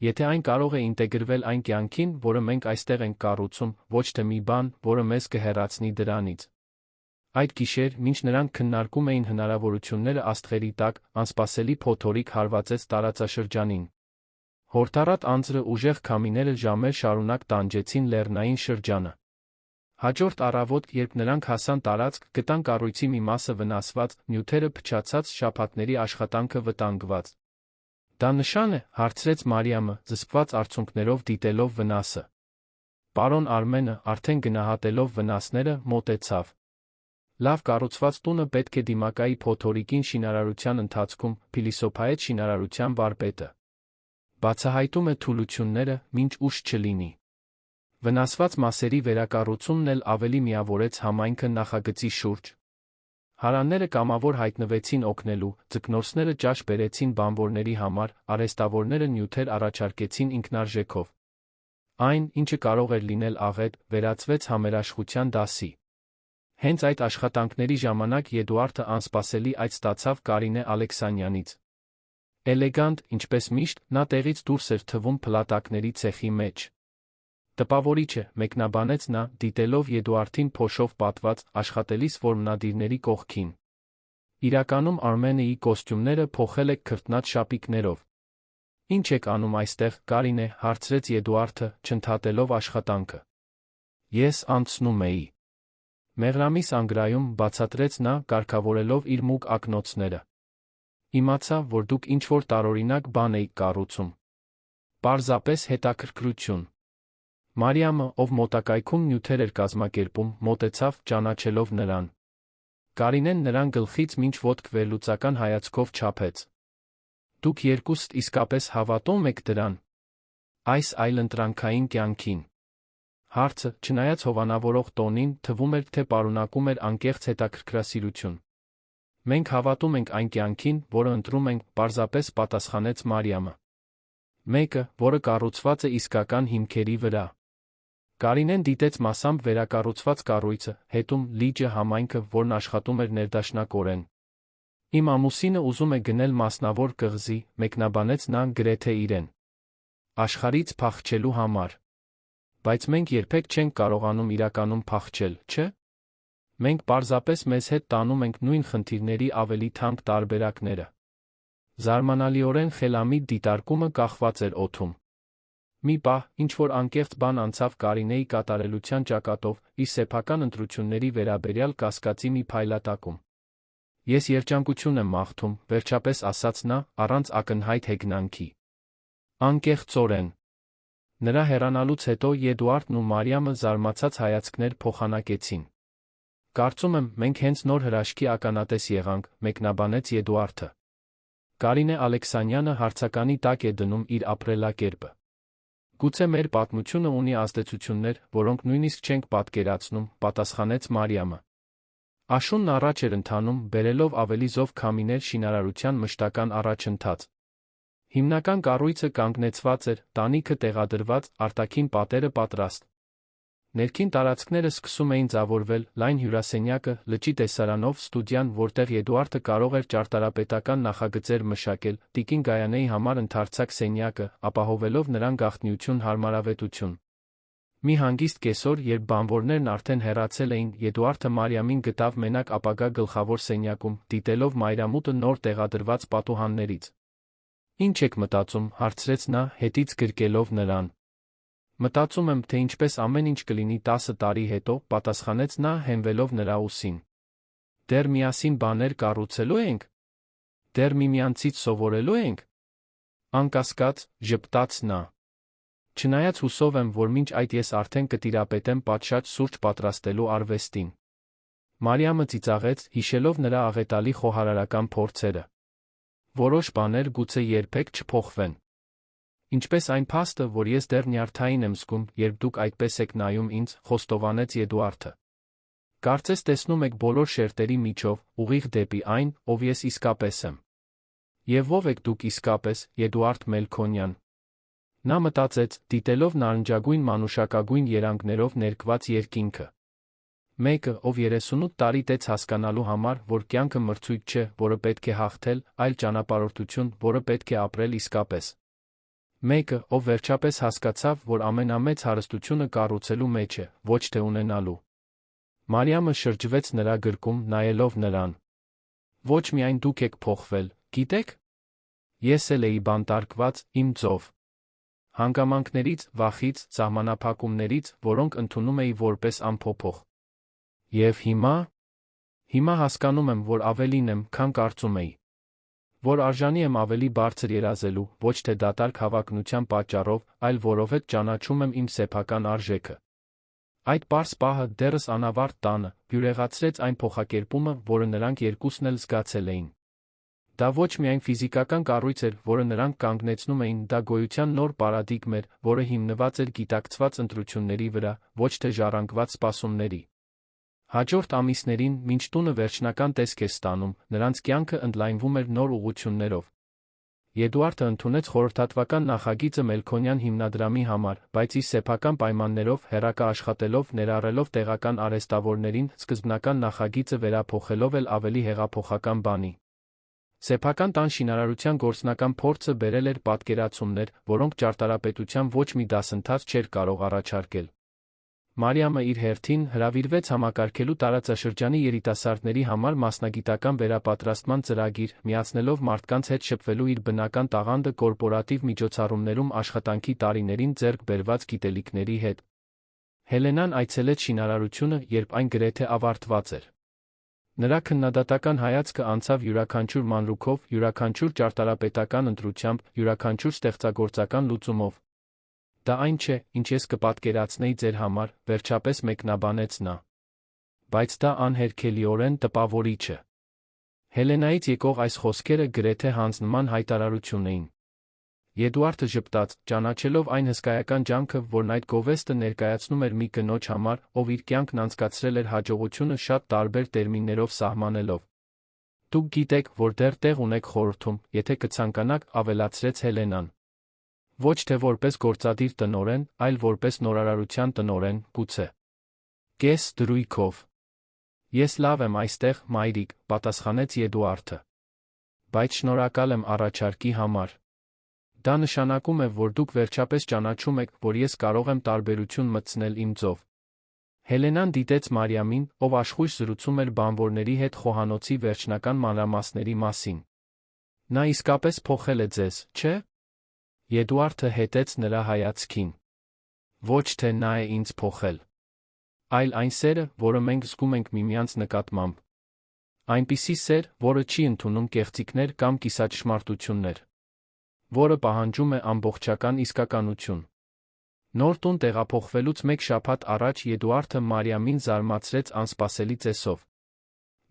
Եթե այն կարող է ինտեգրվել այն կյանքին, որը մենք այստեղ ենք կառուցում, ոչ թե մի բան, որը մեզ կհեռացնի դրանից։ Այդ գիշեր, մինչ նրանք քննարկում էին հնարավորությունները աստղերի տակ, անսպասելի փոթորիկ հարվածեց տարածաշրջանին։ Հորդառատ անձրը ուժեղ քամիները ժամեր շարունակ տանջեցին լեռնային շրջանը։ Հաջորդ առավոտ, երբ նրանք հասան տարածք, գտան կառույցի մի մասը վնասված, նյութերը փչացած, շաբաթների աշխատանքը վտանգված։ Դա նշան է, հարցրեց Մարիամը, զսպված արցունքներով դիտելով վնասը։ Պարոն Արմենը, արդեն գնահատելով վնասները, մոտեցավ։ Լավ կառուցված տունը պետք է դիմակայի փոթորիկին շինարարության ընթացքում, փիլիսոփայեց շինարարության վարպետը։ Բացահայտում է թուլությունները, մինչ ուշ չլինի։ Վնասված մասերի վերակառուցումն էլ ավելի միավորեց համայնքը նախագծի շուրջ։ Հարանները կամավոր հայտնվեցին օգնելու, ձկնորսները ճաշ բերեցին բանվորների համար, արհեստավորները նյութեր առաջարկեցին ինքնարժեքով։ Այն, ինչը կարող էր լինել աղետ, վերածվեց համերաշխության դասի։ Հենց այդ աշխատանքների ժամանակ Եդուարդը անսպասելի այց ստացավ Կարինե Ալեքսանյանից։ Էլեգանտ, ինչպես միշտ, նա տեղից դուրս էր թվում փլատակների ցեխի մեջ։ Տպավորիչ է, մեկնաբանեց նա, դիտելով Եդուարդին փոշով պատված, աշխատելիս որմնադիրների կողքին։ Իրականում Արմենեի կոստյումները փոխել եք քրտնած շապիկներով։ Ինչ եք անում այստեղ, Կարինե, հարցրեց Եդուարդը, չընդհատելով աշխատանքը։ Ես անցնում էի։ Մեղրամիս անգրայում, բացատրեց նա, կարգավորելով իր մուգ ակնոցները։ Իմացա, որ դուք ինչ-որ տարօրինակ բան էիք կառուցում։ Պարզապես հետաքրքրություն։ Մարիամը, ով մոտակայքում նյութեր էր կազմակերպում, մոտեցավ, ճանաչելով նրան։ Կարինեն նրան գլխից մինչ ոտք վերլուծական հայացքով չափեց։ Դուք երկուստ իսկապես հավատում եք դրան։ Այս այլընտրանքային կյանքին։ Հարցը, չնայած հովանավորող տոնին, թվում էր, թե պարունակում էր անկեղծ հետաքրքրասիրություն։ Մենք հավատում ենք այն կյանքին, որը ընտրում ենք, պարզապես պատասխանեց Մարիամը։ Մեկը, որը կառուցված է իսկական հիմքերի վրա։ Կարինեն դիտեց մասամբ վերակառուցված կառույցը, հետում լիճը, համայնքը, որն աշխատում էր ներդաշնակորեն։ Իմ ամուսինը ուզում է գնել մասնավոր կղզի, մեկնաբանեց նա գրեթե իրեն։ Աշխարհից փախչելու համար։ Բայց մենք երբեք չենք կարողանում իրականում փախչել, չէ՞։ Մենք պարզապես մեզ հետ տանում ենք նույն խնդիրների ավելի թանկ տարբերակները։ Զարմանալիորեն խելամիտ դիտարկումը կախված էր օդում։ Մի պահ, ինչ-որ անկեղծ բան անցավ Կարինեի կատարելության ճակատով, իր սեփական ընտրությունների վերաբերյալ կասկածի մի փայլատակում։ Ես երջանկություն եմ մաղթում, վերջապես ասաց նա, առանց ակնհայտ հեգնանքի։ Անկեղծորեն։ Նրա հեռանալուց հետո Էդուարդն ու Մարիամը զարմացած հայացքներ փոխանակեցին։ Կարծում եմ, մենք հենց նոր հրաշքի ականատես եղանք, մեկնաբանեց Էդուարդը։ Կարինե Ալեքսանյանը հարցականի տակ է դնում իր ապրելակերպը։ Գուցե մեր պատմությունը ունի ազդեցություններ, որոնք նույնիսկ չենք պատկերացնում, պատասխանեց Մարիամը։ Աշունն առաջ էր ընթանում, բերելով ավելի զով քամիներ շինարարության մշտական առաջընթաց։ Հիմնական կառույցը կանգնեցված էր, տանիքը տեղադրված, արտաքին պատերը պատրաստ։ Ներքին տարածքները սկսում էին ձևավորվել, լայն հյուրասենյակը, լճի տեսարանով, ստուդիան, որտեղ Էդուարդը կարող էր ճարտարապետական նախագծեր մշակել, տիկին Գայանեի համար ընդարձակ սենյակը, ապահովելով նրան գաղտնիություն հարմարավետություն։ Մի հանգիստ կեսօր, երբ բանվորներն արդեն հեռացել էին, Էդուարդը Մարիամին գտավ մենակ ապագա գլխավոր սենյակում, դիտելով մայրամուտը նոր տեղադրված պատուհաններից։ Ինչ եք մտածում, հարցրեց նա, հետից գրկելով նրան։ Մտածում եմ, թե ինչպես ամեն ինչ կլինի 10 տարի հետո, պատասխանեց նա, հենվելով նրա ուսին։ Դեռ միասին բաներ կառուցելու ենք։ Դեռ միմյանցից սովորելու ենք։ Անկասկած, ժպտաց նա։ Չնայած հուսով եմ, որ մինչ այդ ես արդեն կտիրապետեմ պատշաճ սուրճ պատրաստելու արվեստին։ Մարիամը ծիծաղեց, հիշելով նրա աղետալի խոհարարական փորձերը։ Որոշ բաներ գուցե երբեք չփոխվեն։ Ինչպես այն փաստը, որ ես դեռ նյարդային եմ զգում, երբ դուք այդպես եք նայում ինձ, խոստովանեց Էդուարդը։ Կարծես տեսնում եք բոլոր շերտերի միջով, ուղիղ դեպի այն, ով ես իսկապես եմ։ Եվ ով եք դուք իսկապես, Էդուարդ Մելքոնյան։ Նա մտածեց, դիտելով նարնջագույն մանուշակագույն երանգներով ներկված երկինքը։ Մեկը, ով 38 տարի տեց հասկանալու համար, որ կյանքը մրցույթ չէ, որը պետք է հաղթել, այլ ճանապարհորդություն, որը պետք է ապրել իսկապես։ Մեկը, ով վերջապես հասկացավ, որ ամենամեծ հարստությունը կառուցելու մեջ է, ոչ թե ունենալու։ Մարիամը շրջվեց նրա գրկում, նայելով նրան։ Ոչ միայն դուք եք փոխվել, գիտեք։ Ես էլ էի բանտարկված, իմ ձով։ Հանգամանքներից, վախից, սահմանափակումներից, որոնք ընդունում էի որպես անփոփոխ։ Եվ հիմա հասկանում եմ, որ ավելին եմ, քան կարծում էի։ Որ արժանի եմ ավելի բարձր երազելու, ոչ թե դատարկ հավակնության պատճառով, այլ որովհետև ճանաչում եմ իմ սեփական արժեքը։ Այդ պարզ պահը դեռս անավարտ տանը, բյուրեղացրեց այն փոխակերպումը, որը նրանք երկուսն էլ զգացել էին։ Դա ոչ միայն ֆիզիկական կառույց էր, որը նրանք կանգնեցնում էին, դա գոյության նոր պարադիգմ էր, որը հիմնված էր գիտակցված ընտրությունների վրա, ոչ թե ժառանգված սպասումների։ Հաջորդ ամիսներին, մինչ տունը վերջնական տեսք էր ստանում, նրանց կյանքը ընդլայնվում էր նոր ուղղություններով։ Էդուարդը ընդունեց խորհրդատվական նախագիծը Մելքոնյան հիմնադրամի համար, բայց իր սեփական պայմաններով, հեռակա աշխատելով, ներառելով տեղական արհեստավորներին, սկզբնական նախագիծը վերափոխելով էլ ավելի հեղափոխական բանի։ Սեփական տան շինարարության գործնական փորձը բերել էր պատկերացումներ, որոնք ճարտարապետության ոչ մի դասընթաց չէր կարող առաջարկել։ Մարիամը իր հերթին հրավիրվեց համակարգելու տարածաշրջանի երիտասարդների համար մասնագիտական վերապատրաստման ծրագիր, միացնելով մարդկանց հետ շփվելու իր բնական տաղանդը կորպորատիվ միջոցառումներում աշխատանքի տարիներին ձեռք բերված գիտելիքների հետ։ Հելենան այցելեց շինարարությունը, երբ այն գրեթե ավարտված էր։ Նրա քննադատական հայացքը անցավ յուրաքանչյուր մանրուքով, յուրաքանչյուր ճարտարապետական ընտրությամբ, յուրաքանչյուր ստեղծագործական լուծումով։ Դա այն չէ, ինչ ես կպատկերացնեի ձեր համար, վերջապես մեկնաբանեց նա։ Բայց դա անհերքելիորեն տպավորիչ է։ Հելենայից եկող այս խոսքերը գրեթե հանձնման հայտարարություն էին։ Էդուարդը ժպտաց, ճանաչելով այն հսկայական ջանքը, որն այդ գովեստը ներկայացնում էր մի կնոջ համար, ով իր կյանքն անցկացրել էր հաջողությունը շատ տարբեր տերմիններով սահմանելով։ Դուք գիտեք, որ դեռ տեղ ունեք խորհրդում, եթե կցանկանաք, ավելացրեց Հելենան։ Ոչ թե որպես գործադիր տնօրեն, այլ որպես նորարարության տնօրեն, գուցե։ Կես դրույքով։ Ես լավ եմ այստեղ, մայրիկ, պատասխանեց Էդուարդը։ Բայց շնորհակալ եմ առաջարկի համար։ Դա նշանակում է, որ դուք վերջապես ճանաչում եք, որ ես կարող եմ տարբերություն մտցնել իմ ձով։ Հելենան դիտեց Մարիամին, ով աշխույժ զրուցում էր բանվորների հետ խոհանոցի վերջնական մանրամասների մասին։ Նա իսկապես փոխել է ձեզ, չէ՞։ Եդուարդը հետեց նրա հայացքին։ Ոչ թե նա է ինձ փոխել, այլ այն սերը, որը մենք զգում ենք միմյանց նկատմամբ։ Այնպիսի սեր, որը չի ընդունում կեղծիքներ կամ կիսաճշմարտություններ, որը պահանջում է ամբողջական իսկականություն։ Նոր տուն տեղափոխվելուց մեկ շաբաթ առաջ Եդուարդը Մարիամին զարմացրեց անսպասելի ծեսով։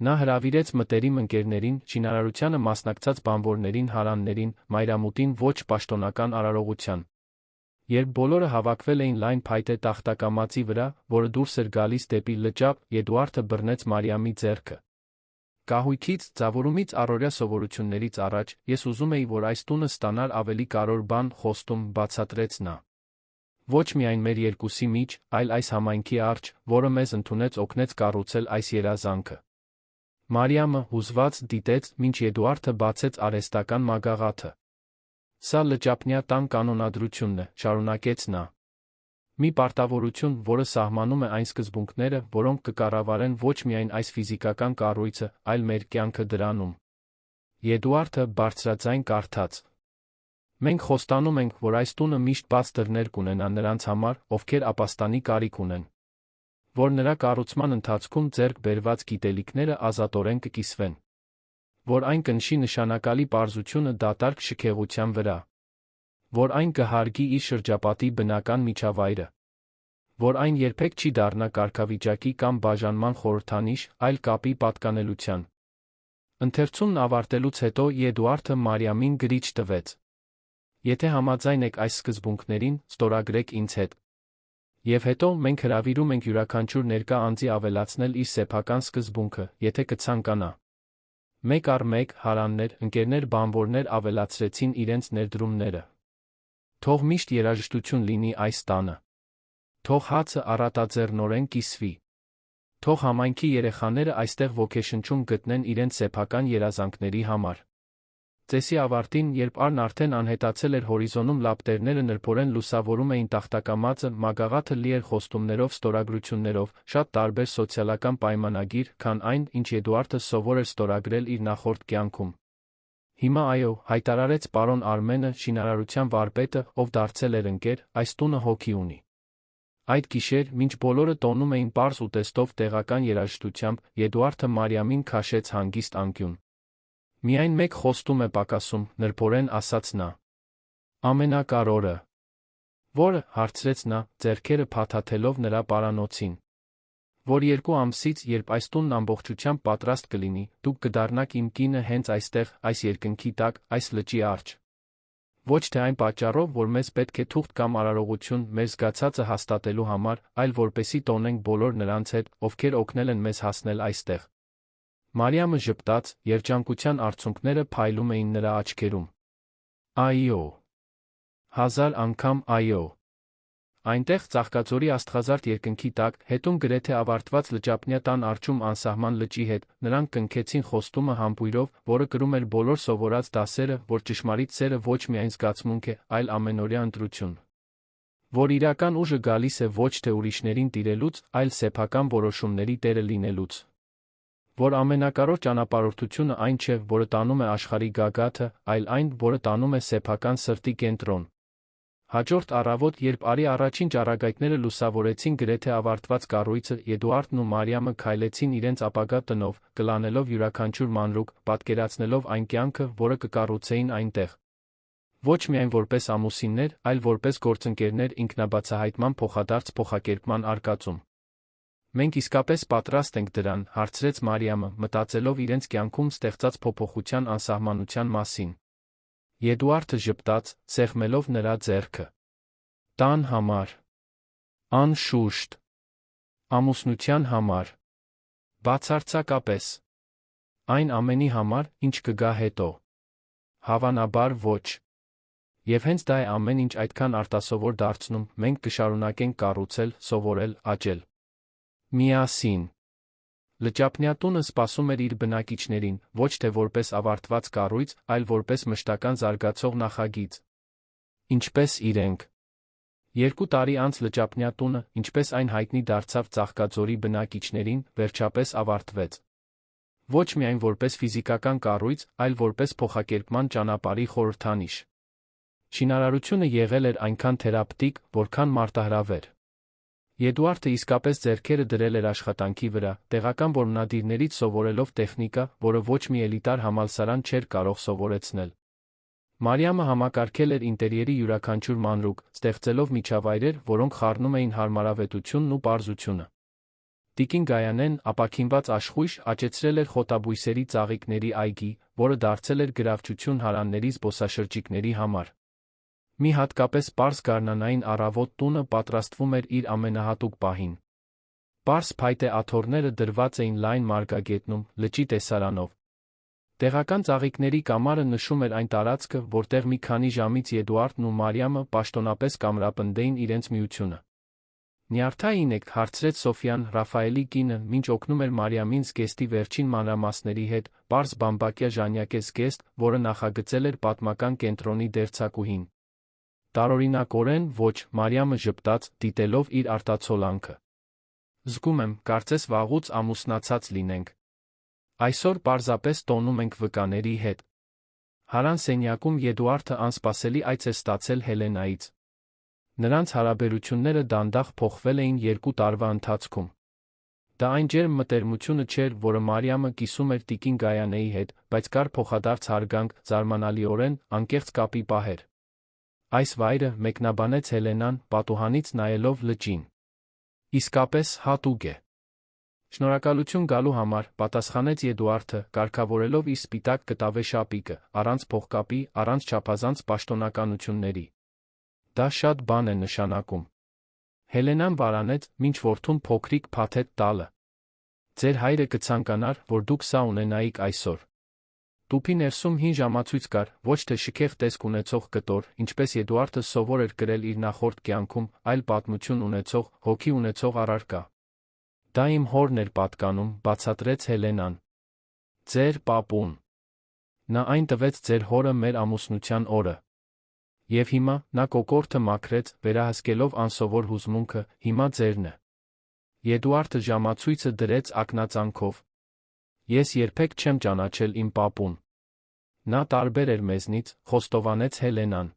Նա հրավիրեց մտերիմ ընկերներին, շինարարությանը մասնակցած բանվորներին, հարաններին, մայրամուտին ոչ պաշտոնական արարողության։ Երբ բոլորը հավաքվել էին լայն փայտե տախտակամածի վրա, որը դուրս էր գալիս դեպի լճապ, Եդուարդը բռնեց Մարիամի ձեռքը։ Կահույքից, ձավորումից, առօրյա սովորություններից առաջ, ես ուզում էի, որ այս տունը ստանար ավելի կարևոր բան, խոստում, բացատրեց նա։ Ոչ միայն մեր երկուսի միջ, այլ այս համայնքի առջ, որը մեզ ընդունեց, օգնեց կառուցել այս երազանքը։ Մարիամը, հուզված, դիտեց, մինչ Եդուարդը բացեց արհեստական մագաղաթը։ Սա լճապնյա տան կանոնադրությունն է, շարունակեց նա։ Մի պարտավորություն, որը սահմանում է այն սկզբունքները, որոնք կկառավարեն ոչ միայն այս ֆիզիկական կառույցը, այլ մեր կյանքը դրանում։ Եդուարդը բարձրաձայն կարդաց. Մենք խոստանում ենք, որ այս տունը միշտ բաց դռներ կունենա նրանց համար, ովքեր ապաստանի կարիք ունեն, որ նրա կառուցման ընթացքում ձեռք բերված գիտելիքները ազատորեն կկիսվեն, որ այն կնշի նշանակալի պարզությունը դատարկ շքեղության վրա, որ այն կհարգի իր շրջապատի բնական միջավայրը, որ այն երբեք չի դառնա կարգավիճակի կամ բաժանման խորհրդանիշ, այլ կապի պատկանելության։ Ընթերցումն ավարտելուց հետո Եդուարդը Մարիամին գրիչ տվեց. Եթե համաձայն եք այս սկզբունքներին, ստորագրեք ինձ հետ։ Եվ հետո մենք հրավիրում ենք յուրաքանչյուր ներկա անձի ավելացնել իր սեփական սկզբունքը, եթե կցանկանա։ Մեկ առ մեկ, հարաններ, ընկերներ, բանվորներ ավելացրեցին իրենց ներդրումները։ Թող միշտ երաժշտություն լինի այս տանը։ Թող հացը առատաձեռնորեն կիսվի։ Թող համայնքի երեխաները այստեղ ոգեշնչում գտնեն իրենց սեփական երազանքների համար։ Ծեսի ավարտին, երբ Արն արդեն անհետացել էր հորիզոնում, լապտերները նրբորեն լուսավորում էին տախտակամածը, մագաղաթը լի էր խոստումներով, ստորագրություններով, շատ տարբեր սոցիալական պայմանագիր, քան այն, ինչ Եդուարդը սովոր էր ստորագրել իր նախորդ կյանքում։ Հիմա այո, հայտարարեց պարոն Արմենը, շինարարության վարպետը, ով դարձել էր ընկեր, այս տունը հոգի ունի։ Այդ գիշեր, մինչ բոլորը տոնում էին պարզ ուտեստով տեղական երաժշտությամբ, Եդուարդը Մարիամին քաշեց հանգիստ անկյուն։ Միայն մեկ խոստում է պակասում, նրբորեն ասաց նա։ Ամենակարորը։ Որը, հարցրեց նա, ձեռքերը փաթաթելով նրա պարանոցին։ Որ 2 ամսից, երբ այս տունն ամբողջությամբ պատրաստ կլինի, դուք կդառնաք իմ կինը հենց այստեղ, այս երկնքի տակ, այս լճի առջ։ Ոչ թե այն պատճառով, որ մեզ պետք է թուղթ կամ արարողություն մեր զգացածը հաստատելու համար, այլ որպեսզի տոնենք բոլոր նրանց հետ, ովքեր օգնել են մեզ հասնել այստեղ։ Մարիամը ժպտաց, երջանկության արցունքները փայլում էին նրա աչքերում։ Այո։ 1000 անգամ այո։ Այնտեղ, Ծաղկաձորի աստղազարդ երկնքի տակ, հետում գրեթե ավարտված լճապնյա տան առջում անսահման լճի հետ, նրանք կնքեցին խոստումը համբույրով, որը կրում էր բոլոր սովորած դասերը, որ ճշմարիտ սերը ոչ միայն զգացմունք է, այլ ամենօրյա ընտրություն։ Որ իրական ուժը գալիս է ոչ թե ուրիշներին տիրելուց, այլ սեփական որոշումների տերը լինելուց։ Որ ամենակարևոր ճանապարհորդությունը այն չէ, որը տանում է աշխարհի գագաթը, այլ այն, որը տանում է սեփական սրտի կենտրոն։ Հաջորդ առավոտ, երբ Արի առաջին ճառագայթները լուսավորեցին գրեթե ավարտված կառույցը, Եդուարդն ու Մարիամը քայլեցին իրենց ապագա տնով, կլանելով յուրաքանչյուր մանրուք, պատկերացնելով այն կյանքը, որը կկառուցեին այնտեղ։ Ոչ միայն որպես ամուսիններ, այլ որպես գործընկերներ ինքնաբացահայտման փոխադարձ փոխակերպման արկածում։ Մենք իսկապես պատրաստ ենք դրան, հարցրեց Մարիամը, մտածելով իրենց կյանքում ստեղծած փոփոխության անսահմանության մասին։ Եդուարդը ժպտաց, սեղմելով նրա ձեռքը։ Տան համար։ Անշուշտ։ Ամուսնության համար։ Բացարձակապես։ Այն ամենի համար, ինչ կգա հետո։ Հավանաբար ոչ։ Եվ հենց դա է ամեն ինչ այդքան արտասովոր դարձնում, մենք կշարունակենք կառուցել, սովորել, աճել։ Միասին։ Լճապնյա տունը սպասում էր իր բնակիչներին, ոչ թե որպես ավարտված կառույց, այլ որպես մշտական զարգացող նախագիծ։ Ինչպես իրենք։ 2 տարի անց լճապնյա տունը, ինչպես այն հայտնի դարձավ Ծաղկաձորի բնակիչներին, վերջապես ավարտվեց։ Ոչ միայն որպես ֆիզիկական կառույց, այլ որպես փոխակերպման ճանապարհի խորհրդանիշ։ Շինարարությունը եղել էր այնքան թերապտիկ, որքան մարտահրավեր։ Էդուարդը իսկապես ձեռքերը դրել էր աշխատանքի վրա, տեղական որմնադիրներից սովորելով տեխնիկա, որը ոչ մի էլիտար համալսարան չէր կարող սովորեցնել։ Մարիամը համակարգել էր ինտերիերի յուրաքանչյուր մանրուք, ստեղծելով միջավայրեր, որոնք խառնում էին հարմարավետությունն ու պարզությունը։ Տիկին Գայանեն, ապաքինված աշխույժ, աճեցրել էր խոտաբույսերի ծաղիկների այգի, որը դարձել էր գրավչություն հարանների զբոսաշրջիկների համար։ Մի հատկապես պարզ գարնանային առավոտ տունը պատրաստվում էր իր ամենահատուկ պահին։ Պարզ փայտե աթոռները դրված էին լայն մարգագետնում, լճի տեսարանով։ Տեղական ծաղիկների կամարը նշում էր այն տարածքը, որտեղ մի քանի ժամից Էդուարդն ու Մարիամը պաշտոնապես կամրապնդեին իրենց միությունը։ Նյարդային եք, հարցրեց Սոֆյան, Ռաֆայելի կինը, մինչ օգնում էր Մարիամին զգեստի վերջին մանրամասների հետ, պարզ բամբակյա ժանյակե զգեստ, որը նախագծել էր պատմական կենտրոնի դերձակուհին։ Տարօրինակորեն ոչ, Մարիամը ժպտաց, դիտելով իր արտացոլանքը։ Զգում եմ, կարծես վաղուց ամուսնացած լինենք։ Այսօր պարզապես տոնում ենք վկաների հետ։ Հարան սենյակում Էդուարդը անսպասելի այց էր ստացել Հելենայից։ Նրանց հարաբերությունները դանդաղ փոխվել էին 2 տարվա ընթացքում։ Դա այն ջերմ մտերմությունը չէր, որը Մարիամը կիսում էր տիկին Գայանեի հետ, բայց կար փոխադարձ հարգանք, զարմանալիորեն անկեղծ կապի պահեր։ Այս վայրը, մեկնաբանեց Հելենան, պատուհանից նայելով լճին։ Իսկապես հատուկ է։ Շնորհակալություն գալու համար, պատասխանեց Էդուարդը, կարգավորելով իր սպիտակ կտավե շապիկը, առանց փողկապի, առանց չափազանց պաշտոնականությունների։ Դա շատ բան է նշանակում։ Հելենան վարանեց, մինչ որդուն փոքրիկ փաթեթ տալը։ Ձեր հայրը կցանկանար, որ դուք սա ունենայիք այսօր։ Տուփի ներսում հին ժամացույց կար, ոչ թե շքեղ տեսք ունեցող կտոր, ինչպես Էդուարդը սովոր էր կրել իր նախորդ կյանքում, այլ պատմություն ունեցող, հոգի ունեցող առարկա։ Դա իմ հորն էր պատկանում, բացատրեց Հելենան։ Ձեր պապուն։ Նա այն տվեց ձեր հորը մեր ամուսնության օրը։ Եվ հիմա, նա կոկորդը մաքրեց, վերահսկելով անսովոր հուզմունքը, հիմա ձերն է։ Էդուարդը ժամացույցը դրեց ակնածանքով։ Ես երբեք չեմ ճանաչել իմ պապուն։ Նա տարբեր էր մեզնից, խոստովանեց Հելենան։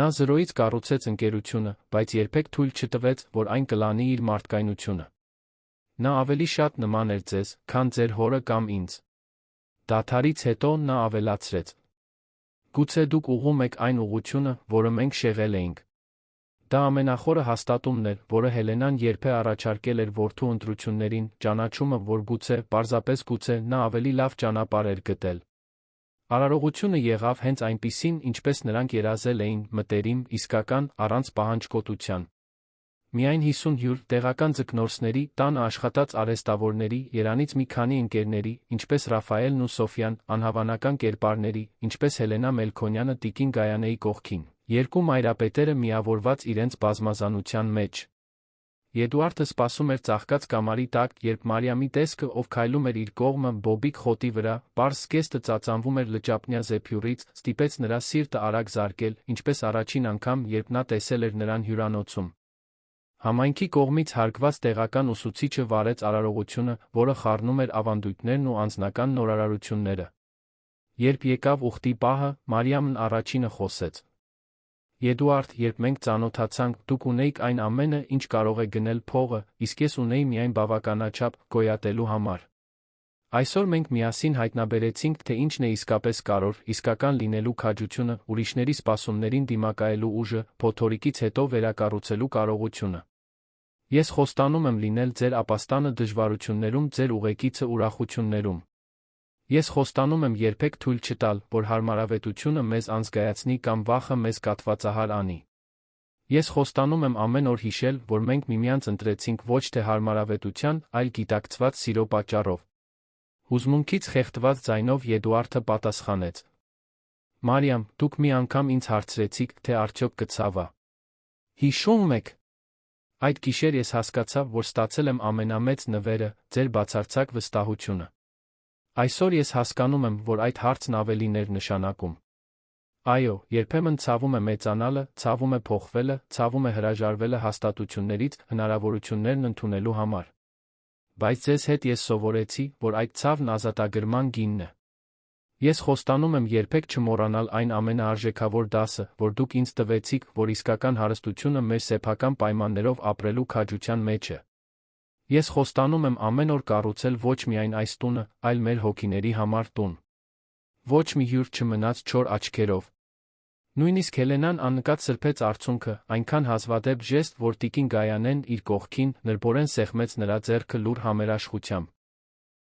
Նա զրոյից կառուցեց ընկերությունը, բայց երբեք թույլ չտվեց, որ այն կլանի իր մարդկայնությունը։ Նա ավելի շատ նման էր ձեզ, քան ձեր հորը կամ ինձ։ Դադարից հետո նա ավելացրեց. Գուցե դուք ուղղում եք այն ուղղությունը, որը մենք շեղել էինք։ Դա ամենախորը հաստատումն էր, որը Հելենան երբեք առաջարկել էր որդու ընտրություններին, ճանաչումը, որ գուցե, պարզապես գուցե, նա ավելի լավ ճանապարհ էր գտել։ Արարողությունը եղավ հենց այնպիսին, ինչպես նրանք երազել էին, մտերիմ, իսկական, առանց պահանջկոտության։ Միայն 50 հյուր, տեղական ձկնորսների, տանը աշխատած արհեստավորների, Երանից մի քանի ընկերների, ինչպես Ռաֆայելն ու Սոֆյան, անհավանական կերպարների, ինչպես Հելենա Մելքոնյանը տիկին Գայանեի կողքին, 2 մայրապետերը միավորված իրենց բազմազանության մեջ։ Էդուարդը սպասում էր ծաղկած կամարի տակ, երբ Մարիամի տեսքը, ով քայլում էր իր կողմը, բոբիկ խոտի վրա, պարզ զգեստը ծածանվում էր լճապնյա զեփյուռից, ստիպեց նրա սիրտը արագ զարկել, ինչպես առաջին անգամ, երբ նա տեսել էր նրան հյուրանոցում։ Համայնքի կողմից հարգված տեղական ուսուցիչը վարեց արարողությունը, որը խառնում էր ավանդույթներն ու անձնական նորարարությունները։ Երբ եկավ ուխտի պահը, Մարիամն առաջինը խոսեց. Էդուարդ, երբ մենք ծանոթացանք, դուք ունեիք այն ամենը, ինչ կարող է գնել փողը, իսկ ես ունեի միայն բավականաչափ գոյատելու համար։ Այսօր մենք միասին հայտնաբերեցինք, թե ինչն է իսկապես կարոր, իսկական լինելու քաջությունը, ուրիշների սպասումներին դիմակայելու ուժը, փոթորիկից հետո վերակառուցելու կարողությունը։ Ես խոստանում եմ լինել ձեր ապաստանը դժվարություններում, ձեր ուղեկիցը ուրախություններում։ Ես խոստանում եմ երբեք թույլ չտալ, որ հարմարավետությունը մեզ անզգայացնի կամ վախը մեզ կաթվածահար անի։ Ես խոստանում եմ ամեն օր հիշել, որ մենք միմյանց ընտրեցինք ոչ թե հարմարավետության, այլ գիտակցված սիրո պատճառով։ Հուզմունքից խեղդված ձայնով Էդուարդը պատասխանեց. Մարիամ, դուք մի անգամ ինձ հարցրեցիք, թե արդյոք կցավա։ Հիշում եք։ Այդ գիշեր ես հասկացա, որ ստացել եմ ամենամեծ նվերը, ձեր բացարձակ վստահությունը։ Այսօր ես հասկանում եմ, որ այդ հարցն ավելին էր նշանակում։ Այո, երբեմն ցավում է մեծանալը, ցավում է փոխվելը, ցավում է հրաժարվելը հաստատություններից, հնարավորություններն ընդունելու համար։ Բայց ձեզ հետ ես սովորեցի, որ այդ ցավն ազատագրման գինն է։ Ես խոստանում եմ երբեք չմոռանալ այն ամենաարժեքավոր դասը, որ դուք ինձ տվեցիք, որ իսկական հարստությունը մեր սեփական պայմաններով ապրելու քաջության մեջ է։ Ես խոստանում եմ ամեն օր կառուցել ոչ միայն այս տունը, այլ մեր հոգիների համար տուն։ Ոչ մի հյուր չմնաց չոր աչքերով։ Նույնիսկ Հելենան աննկատ սրբեց արցունքը, այնքան հազվադեպ ժեստ, որ տիկին Գայանեն իր կողքին նրբորեն սեղմեց նրա ձեռքը լուր համերաշխությամբ։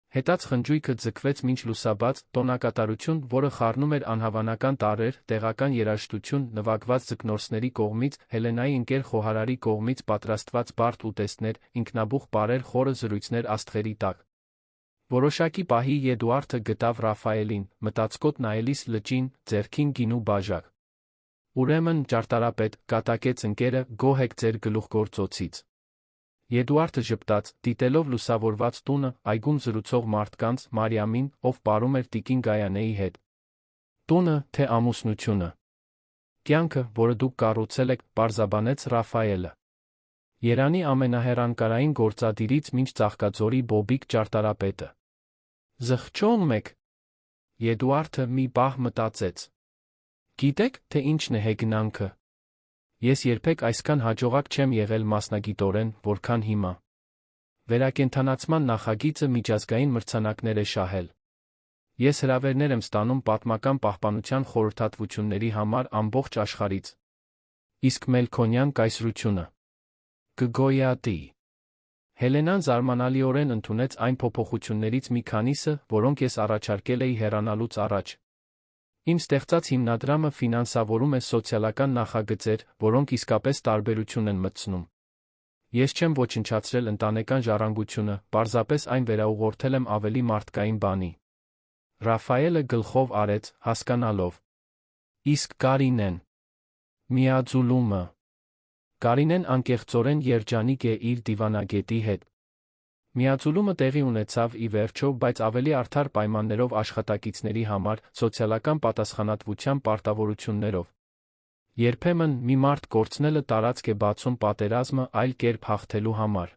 Հետաց խնջույքը ձգվեց մինչ լուսաբաց, տոնակատարություն, որը խառնում էր անհավանական տարրեր, տեղական երաժշտություն, նվագված ձկնորսների կողմից, Հելենայի ընկեր խոհարարի կողմից պատրաստված բարդ ուտեստներ, ինքնաբուխ պարեր, խորը զրույցներ աստղերի տակ։ Որոշակի պահի Էդուարդը գտավ Ռաֆայելին, մտածկոտ նայելիս լճին, ձեռքին գինու բաժակ։ Ուրեմն, ճարտարապետ, կատակեց ընկերը, գոհ եք ձեր գլուխգործոցից։ Էդուարդը ժպտաց, դիտելով լուսավորված տունը, այգում զրուցող մարդկանց, Մարիամին, ով պարում էր տիկին Գայանեի հետ։ Տունը, թե ամուսնությունը։ Կյանքը, որը դուք կառուցել եք, պարզաբանեց Ռաֆայելը։ Երանի ամենահեռանկարային գործադիրից մինչ Ծաղկաձորի Բոբիկ ճարտարապետը։ Զղջոն մեկ։ Էդուարդը մի պահ մտածեց։ Գիտեք, թե ինչն է հեգնանքը։ Ես երբեք այսքան հաջողակ չեմ եղել մասնագիտորեն, որքան հիմա։ Վերակենդանացման նախագիծը միջազգային մրցանակներ է շահել։ Ես հրավերներ եմ ստանում պատմական պահպանության խորհրդատվությունների համար ամբողջ աշխարհից։ Իսկ Մելքոնյան կայսրությունը կգոյատի։ Հելենան զարմանալիորեն ընդունեց այն փոփոխություններից մի քանիսը, որոնք ես առաջարկել էի հեռանալուց առաջ։ Իմ ստեղծած հիմնադրամը ֆինանսավորում է սոցիալական նախագծեր, որոնք իսկապես տարբերություն են մտցնում։ Ես չեմ ոչնչացրել ընտանեկան ժառանգությունը, պարզապես այն վերաուղղորդել եմ ավելի մարդկային բանի։ Ռաֆայելը գլխով արեց, հասկանալով։ Իսկ Կարինեն։ Միաձուլումը։ Կարինեն անկեղծորեն երջանիկ է իր դիվանագետի հետ։ Միաձուլումը տեղի ունեցավ ի վերջո, բայց ավելի արդար պայմաններով աշխատակիցների համար, սոցիալական պատասխանատվության պարտավորություններով։ Երբեմն մի մարդ կորցնելը տարածք է բացում պատերազմը այլ կերպ հաղթելու համար։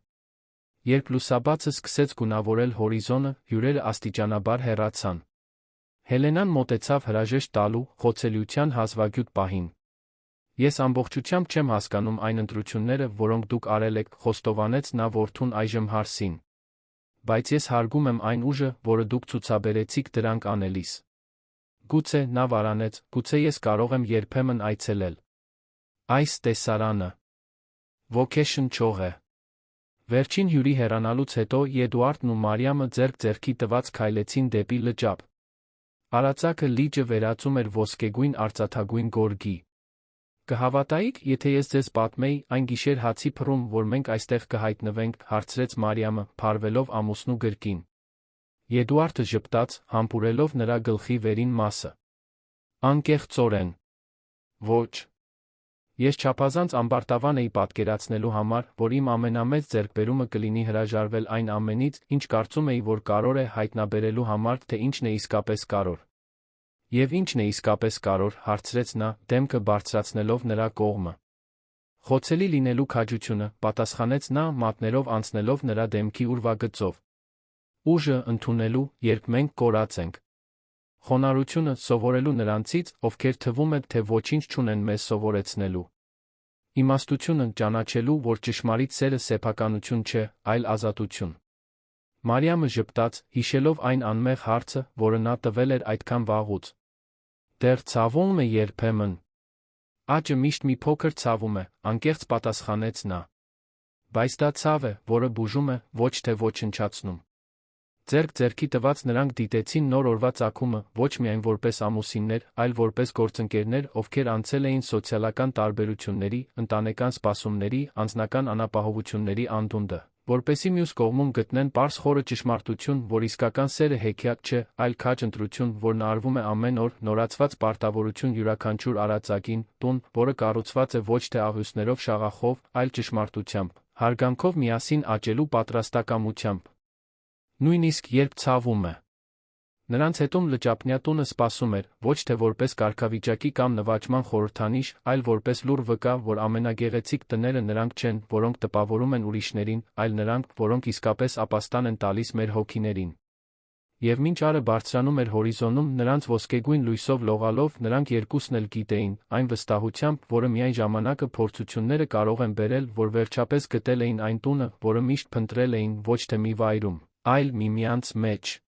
Երբ լուսաբացը սկսեց գունավորել հորիզոնը, հյուրերը աստիճանաբար հեռացան։ Հելենան մոտեցավ հրաժեշտ տալու, խոցելիության հազվագյուտ պահին։ Ես ամբողջությամբ չեմ հասկանում այն ընտրությունները, որոնք դուք արել եք, խոստովանեց նա որդուն այժմ հարսին։ Բայց ես հարգում եմ այն ուժը, որը դուք ցուցաբերեցիք դրանք անելիս։ Գուցե, նա վարանեց, գուցե ես կարող եմ երբեմն այցելել։ Այս տեսարանը ոգեշնչող է։ Վերջին հյուրի հեռանալուց հետո Էդուարդն ու Մարիամը ձեռք ձեռքի տված քայլեցին դեպի լճապ։ Արածակը լիճը վերածում էր ոսկեգույն արծաթագույն գորգի։ Կհավատայիք, եթե ես ձեզ պատմեի այն գիշեր հացի փռում, որ մենք այստեղ կհայտնվենք, հարցրեց Մարիամը, փարվելով ամուսնու գրկին։ Էդուարդը ժպտաց, համբուրելով նրա գլխի վերին մասը։ Անկեղծորեն։ Ոչ։ Ես չափազանց ամբարտավան էի պատկերացնելու համար, որ իմ ամենամեծ ձեռքբերումը կլինի հրաժարվել այն ամենից, ինչ կարծում էի, որ կարոր է հայտնաբերելու համար, թե ինչն է իսկապես կարոր։ Եվ ինչն է իսկապես կարոր, հարցրեց նա, դեմքը բարձրացնելով նրա կողմը։ Խոցելի լինելու քաջությունը, պատասխանեց նա, մատներով անցնելով նրա դեմքի ուրվագծով։ Ուժը ընդունելու, երբ մենք կորած ենք։ Խոնարհությունը սովորելու նրանցից, ովքեր թվում է, թե ոչինչ չունեն մեզ սովորեցնելու։ Իմաստությունը ճանաչելու, որ ճշմարիտ սերը սեփականություն չէ, այլ ազատություն։ Մարիամը ժպտաց, հիշելով այն անմեղ հարցը, որը նա տվել էր այդքան վաղուց։ Դեռ ցավում է երբեմն։ Աճը միշտ մի փոքր ցավում է, անկեղծ պատասխանեց նա։ Բայց դա ցավ է, որը բուժում է, ոչ թե ոչնչացնում։ Ձեռք ձեռքի տված նրանք դիտեցին նոր օրվա ծագումը, ոչ միայն որպես ամուսիններ, այլ որպես գործընկերներ, ովքեր անցել էին սոցիալական տարբերությունների, ընտանեկան սպասումների, անձնական անապահովությունների անդունդը, որպեսզի մյուս կողմում գտնեն պարզ խորը ճշմարտություն, որ իսկական սերը հեքիաթ չէ, այլ քաջ ընտրություն, որն արվում է ամեն օր, նորացված պարտավորություն յուրաքանչյուր արածակին, տուն, որը կառուցված է ոչ թե աղյուսներով շաղախով, այլ ճշմարտությամբ, հարգանքով միասին աճելու պատրաստակամությամբ։ Նույնիսկ երբ ցավում է։ Նրանց հետում լճապնյա տունը սպասում էր, ոչ թե որպես կարգավիճակի կամ նվաճման խորհրդանիշ, այլ որպես լուռ վկա, որ ամենագեղեցիկ տները նրանք չեն, որոնք տպավորում են ուրիշներին, այլ նրանք, որոնք իսկապես ապաստան են տալիս մեր հոգիներին։ Եվ մինչ առը բարձրանում էր հորիզոնում, նրանց ոսկեգույն լույսով լողալով, նրանք երկուսն էլ գիտեին, այն վստահությամբ, որը միայն ժամանակը փորձությունները կարող են բերել, որ վերջապես գտել էին այն տունը, որը միշտ փնտրել էին ոչ թե մի վայրում, այլ միմյանց մեջ։